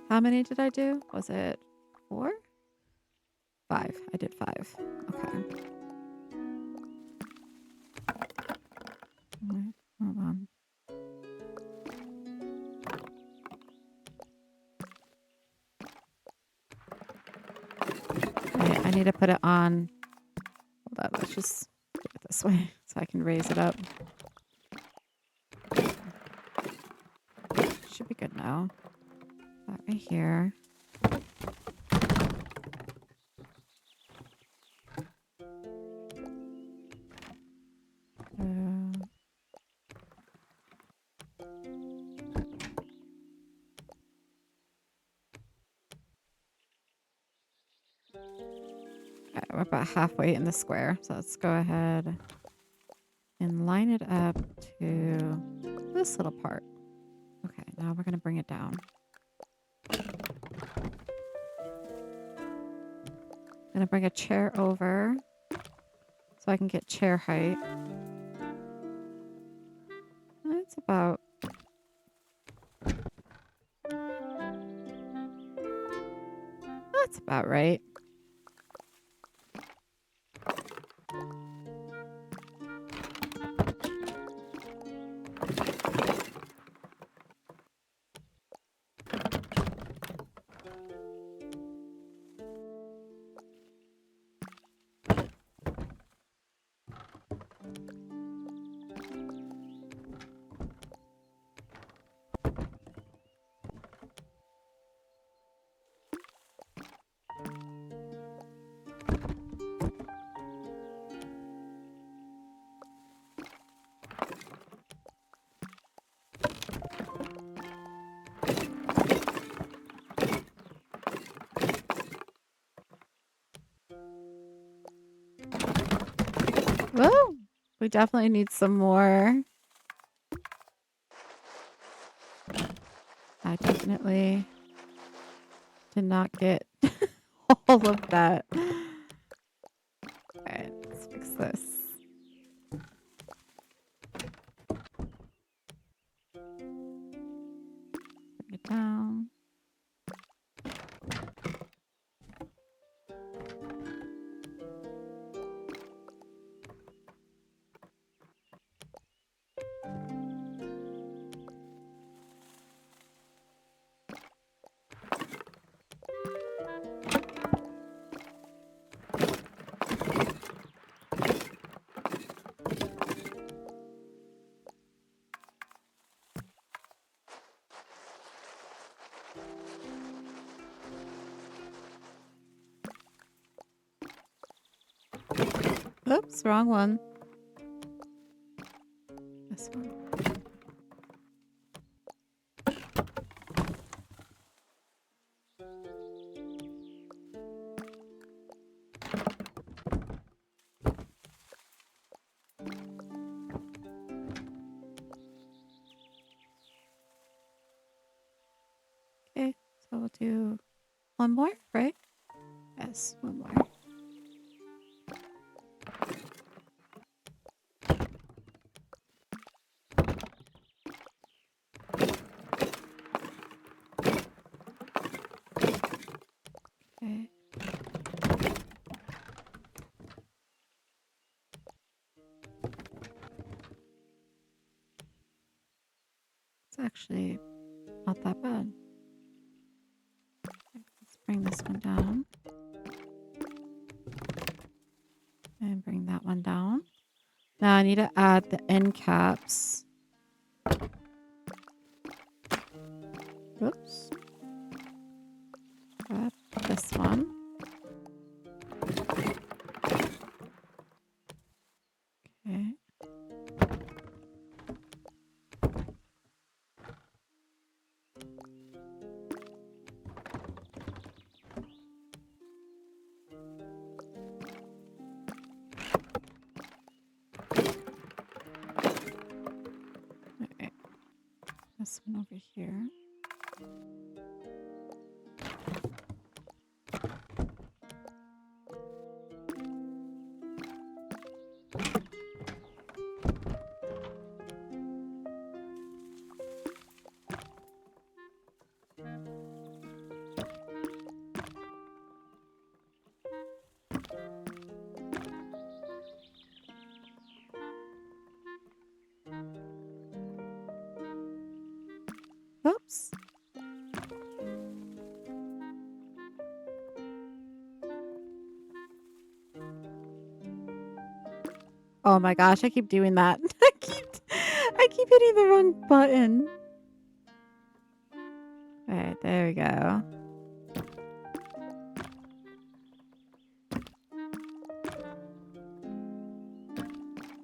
How many did I do? Was it 4? 5. I did 5. Okay. Hold on. Right, I need to put it on. Hold on, let's just do it this way so I can raise it up. Should be good now. That right here. Okay, we're about halfway in the square, so let's go ahead and line it up to this little part. Okay, now we're going to bring it down. I'm going to bring a chair over so I can get chair height. That's about... That's about right. Whoa! We definitely need some more. I definitely did not get all of that. Alright, let's fix this. Bring it down. Oops, wrong one. This one. Okay, so we'll do one more, right? Yes, one more. actually not that bad. Let's bring this one down. And bring that one down. Now I need to add the end caps. Oops. Grab this one. Okay. Okay. This one over here. Oops. Oh my gosh, I keep doing that. I keep hitting the wrong button. All right, there we go.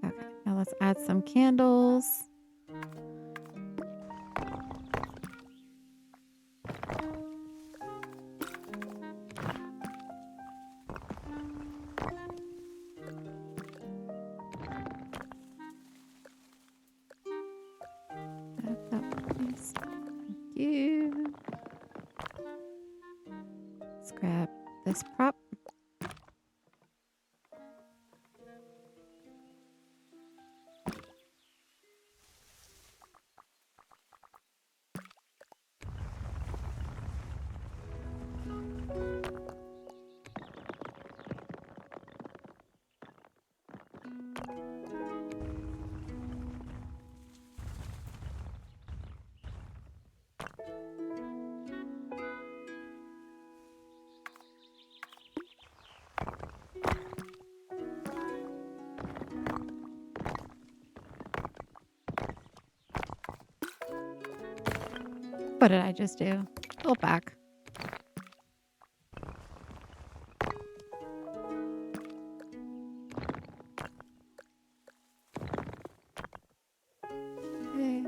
Okay, now let's add some candles. Add that, please. Thank you. Let's grab this prop. What did I just do? Go back. Okay.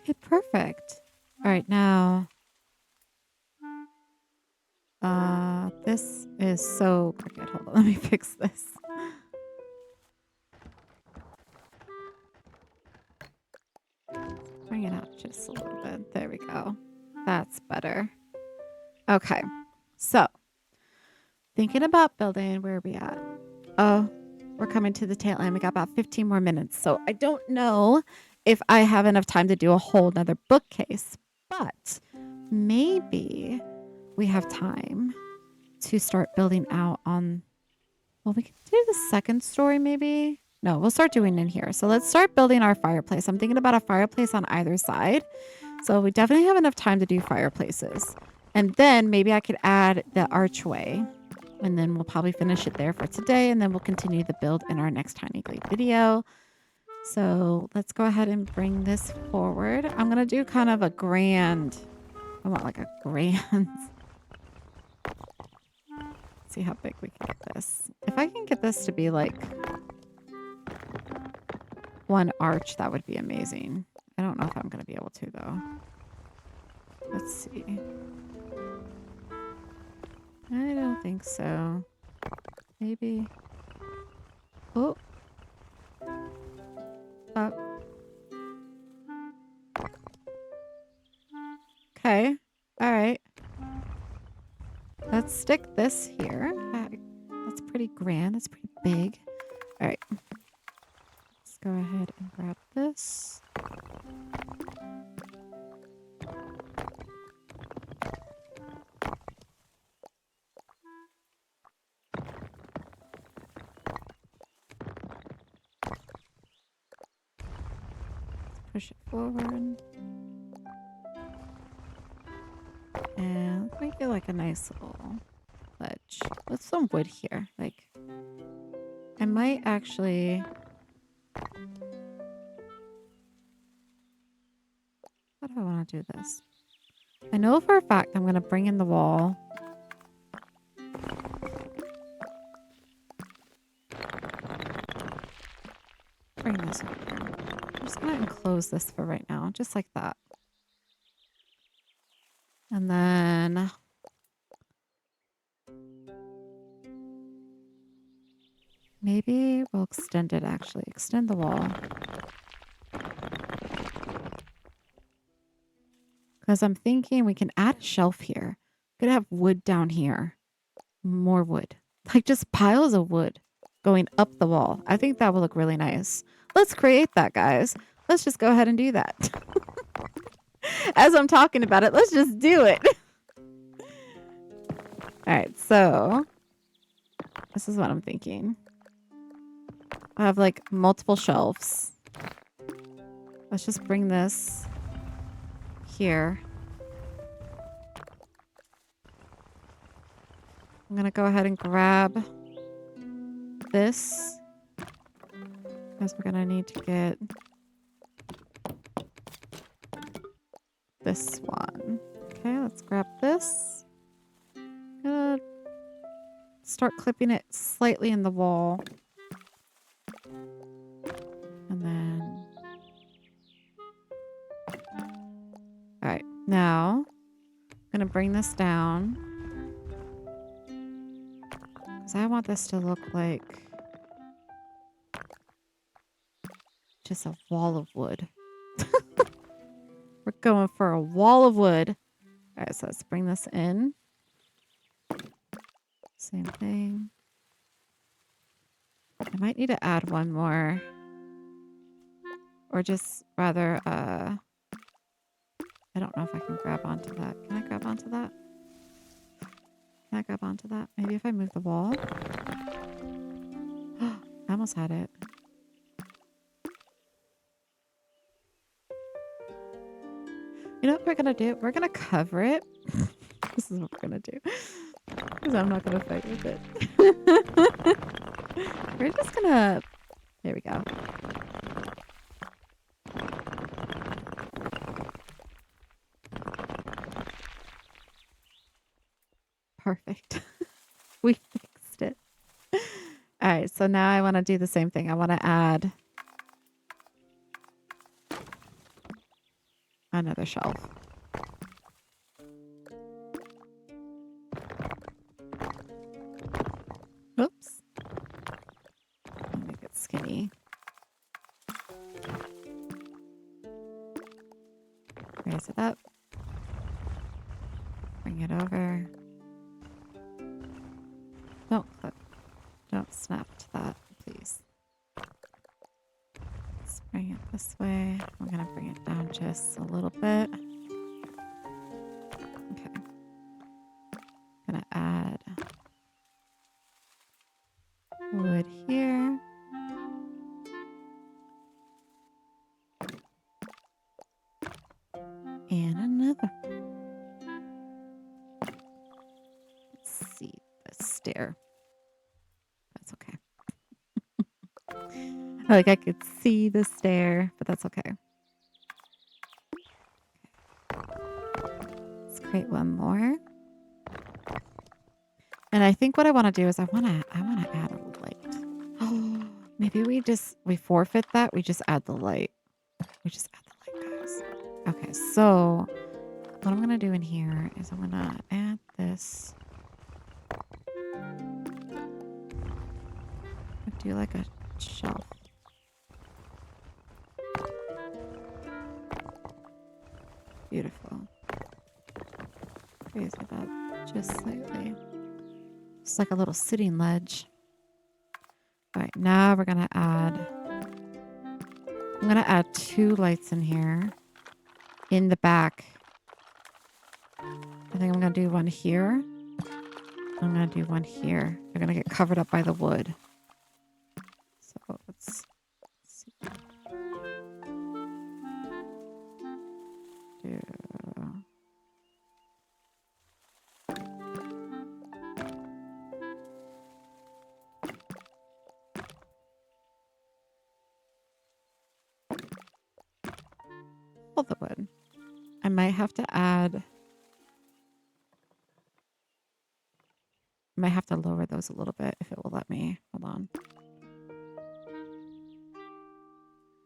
Okay, perfect. All right, now. This is so crooked. Hold on, let me fix this. Bring it out just a little bit. There we go. That's better. Okay, so thinking about building, where are we at? Oh, we're coming to the tail end. We got about 15 more minutes. So I don't know if I have enough time to do a whole nother bookcase, but maybe we have time to start building out on Well, we can do the second story maybe. No, we'll start doing in here. So let's start building our fireplace. I'm thinking about a fireplace on either side. So we definitely have enough time to do fireplaces. And then maybe I could add the archway. And then we'll probably finish it there for today. And then we'll continue the build in our next Tiny Glade video. So let's go ahead and bring this forward. I'm going to do kind of a grand. I want like a grand. See how big we can get this. If I can get this to be like one arch, that would be amazing. I don't know if I'm going to be able to though. Let's see. I don't think so. Maybe. Oh. Up. Okay. All right. Let's stick this here. That's pretty grand. That's pretty big. All right. Let's go ahead and grab this. Push it forward. And let's make it like a nice little ledge with some wood here. Like, I might actually... How do I want to do this? I know for a fact I'm going to bring in the wall. Bring this over here. I'm just going to enclose this for right now, just like that. And then maybe we'll extend it actually. Extend the wall. Because I'm thinking we can add a shelf here. Could have wood down here. More wood. Like just piles of wood going up the wall. I think that will look really nice. Let's create that, guys. Let's just go ahead and do that. As I'm talking about it, let's just do it. All right, so this is what I'm thinking. I have like multiple shelves. Let's just bring this here. I'm going to go ahead and grab this because we're going to need to get this one. Okay, let's grab this. Gonna start clipping it slightly in the wall. And then... Alright, now I'm going to bring this down. Because I want this to look like just a wall of wood. We're going for a wall of wood. All right, so let's bring this in. Same thing. I might need to add one more. Or just rather, I don't know if I can grab onto that. Can I grab onto that? Can I grab onto that? Maybe if I move the wall? I almost had it. You know what we're going to do? We're going to cover it. This is what we're going to do. Because I'm not going to fight with it. We're just going to... There we go. Perfect. We fixed it. All right, so now I want to do the same thing. I want to add another shelf. Oops. I'll make it skinny. Raise it up. Bring it over. Don't clip. Don't snap to that, please. Let's bring it this way. I'm going to bring it down just a little bit. Okay. I'm going to add And another. Let's see the stair. That's okay. Like I could see the stair, but that's okay. Let's create one more. And I think what I want to do is I want to add a light. Oh, maybe we forfeit that. We just add the light. We just add the light, guys. Okay, so what I'm going to do in here is I'm going to add this. Do like a shelf. Beautiful. Raise it up just slightly. It's like a little sitting ledge. All right, now we're going to add... I'm going to add 2 lights in here. In the back. I think I'm going to do one here. I'm going to do one here. They're going to get covered up by the wood. So let's see. All the wood. I might have to add... I might have to lower those a little bit if it will let me. Hold on.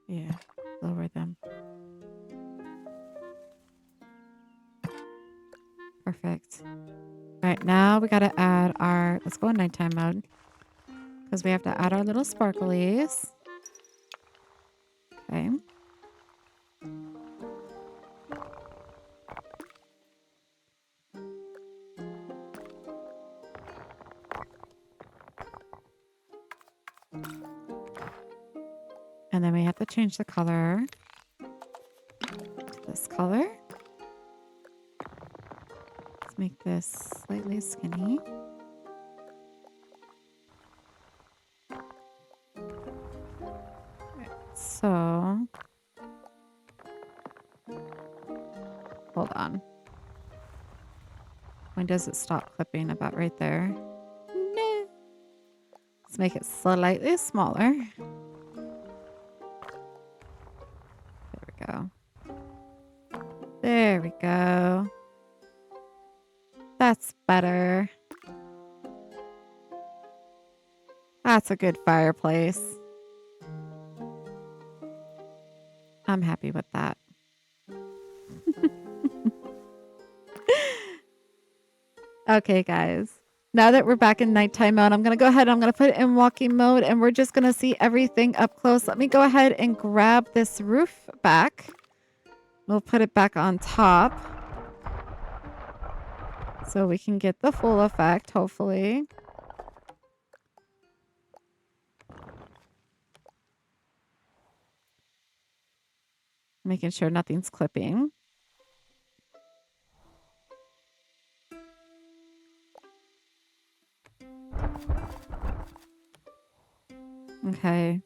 Yeah, lower them. Perfect. All right, now we got to add our... Let's go in nighttime mode. Because we have to add our little sparklies. Okay. And then we have to change the color to this color. Let's make this slightly skinny. So, hold on. When does it stop clipping? About right there. No. Let's make it slightly smaller. There we go. There we go. That's better. That's a good fireplace. I'm happy with that. Okay, guys. Now that we're back in nighttime mode, I'm going to go ahead and I'm going to put it in walking mode and we're just going to see everything up close. Let me go ahead and grab this roof back. We'll put it back on top so we can get the full effect, hopefully. Making sure nothing's clipping. Okay.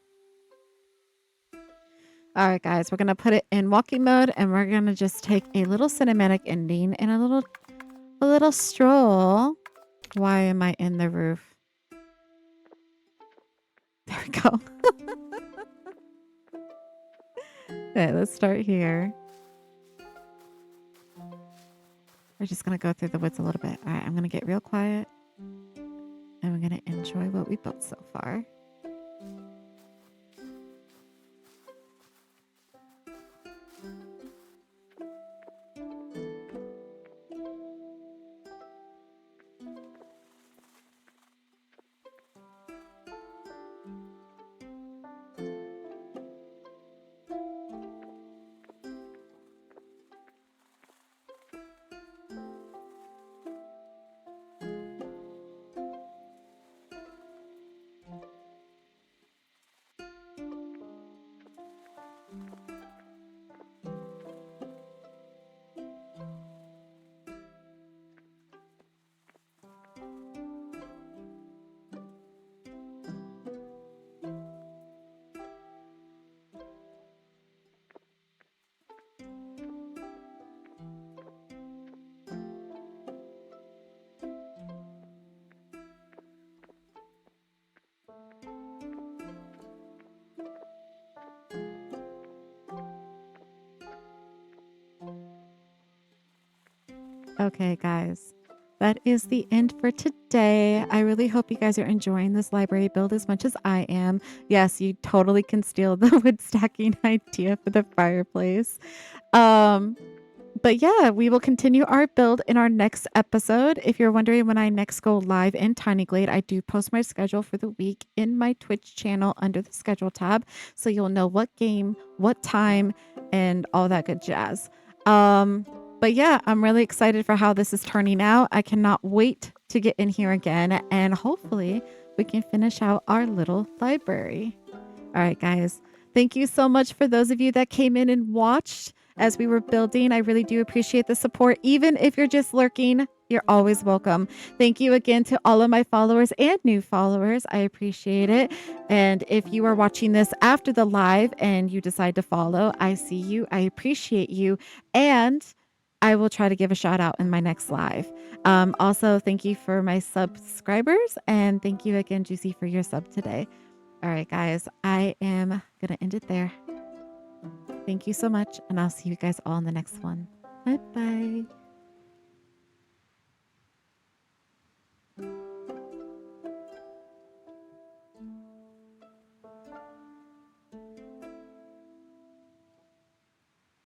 All right, guys, we're going to put it in walking mode and we're going to just take a little cinematic ending and a little stroll. Why am I in the roof? There we go. Okay, let's start here. We're just going to go through the woods a little bit. All right, I'm going to get real quiet and we're going to enjoy what we built so far. Okay, guys, that is the end for today. I really hope you guys are enjoying this library build as much as I am. Yes, you totally can steal the wood stacking idea for the fireplace. Um, But yeah, we will continue our build in our next episode. If you're wondering when I next go live in Tiny Glade, I do post my schedule for the week in my Twitch channel under the schedule tab. So you'll know what game, what time, and all that good jazz. But yeah, I'm really excited for how this is turning out. I cannot wait to get in here again, and hopefully we can finish out our little library. All right, guys. Thank you so much for those of you that came in and watched as we were building. I really do appreciate the support. Even if you're just lurking, you're always welcome. Thank you again to all of my followers and new followers. I appreciate it. And if you are watching this after the live and you decide to follow, I see you. I appreciate you. And I will try to give a shout out in my next live. Also, thank you for my subscribers. And thank you again, Juicy, for your sub today. All right, guys, I am going to end it there. Thank you so much, and I'll see you guys all in the next one. Bye bye.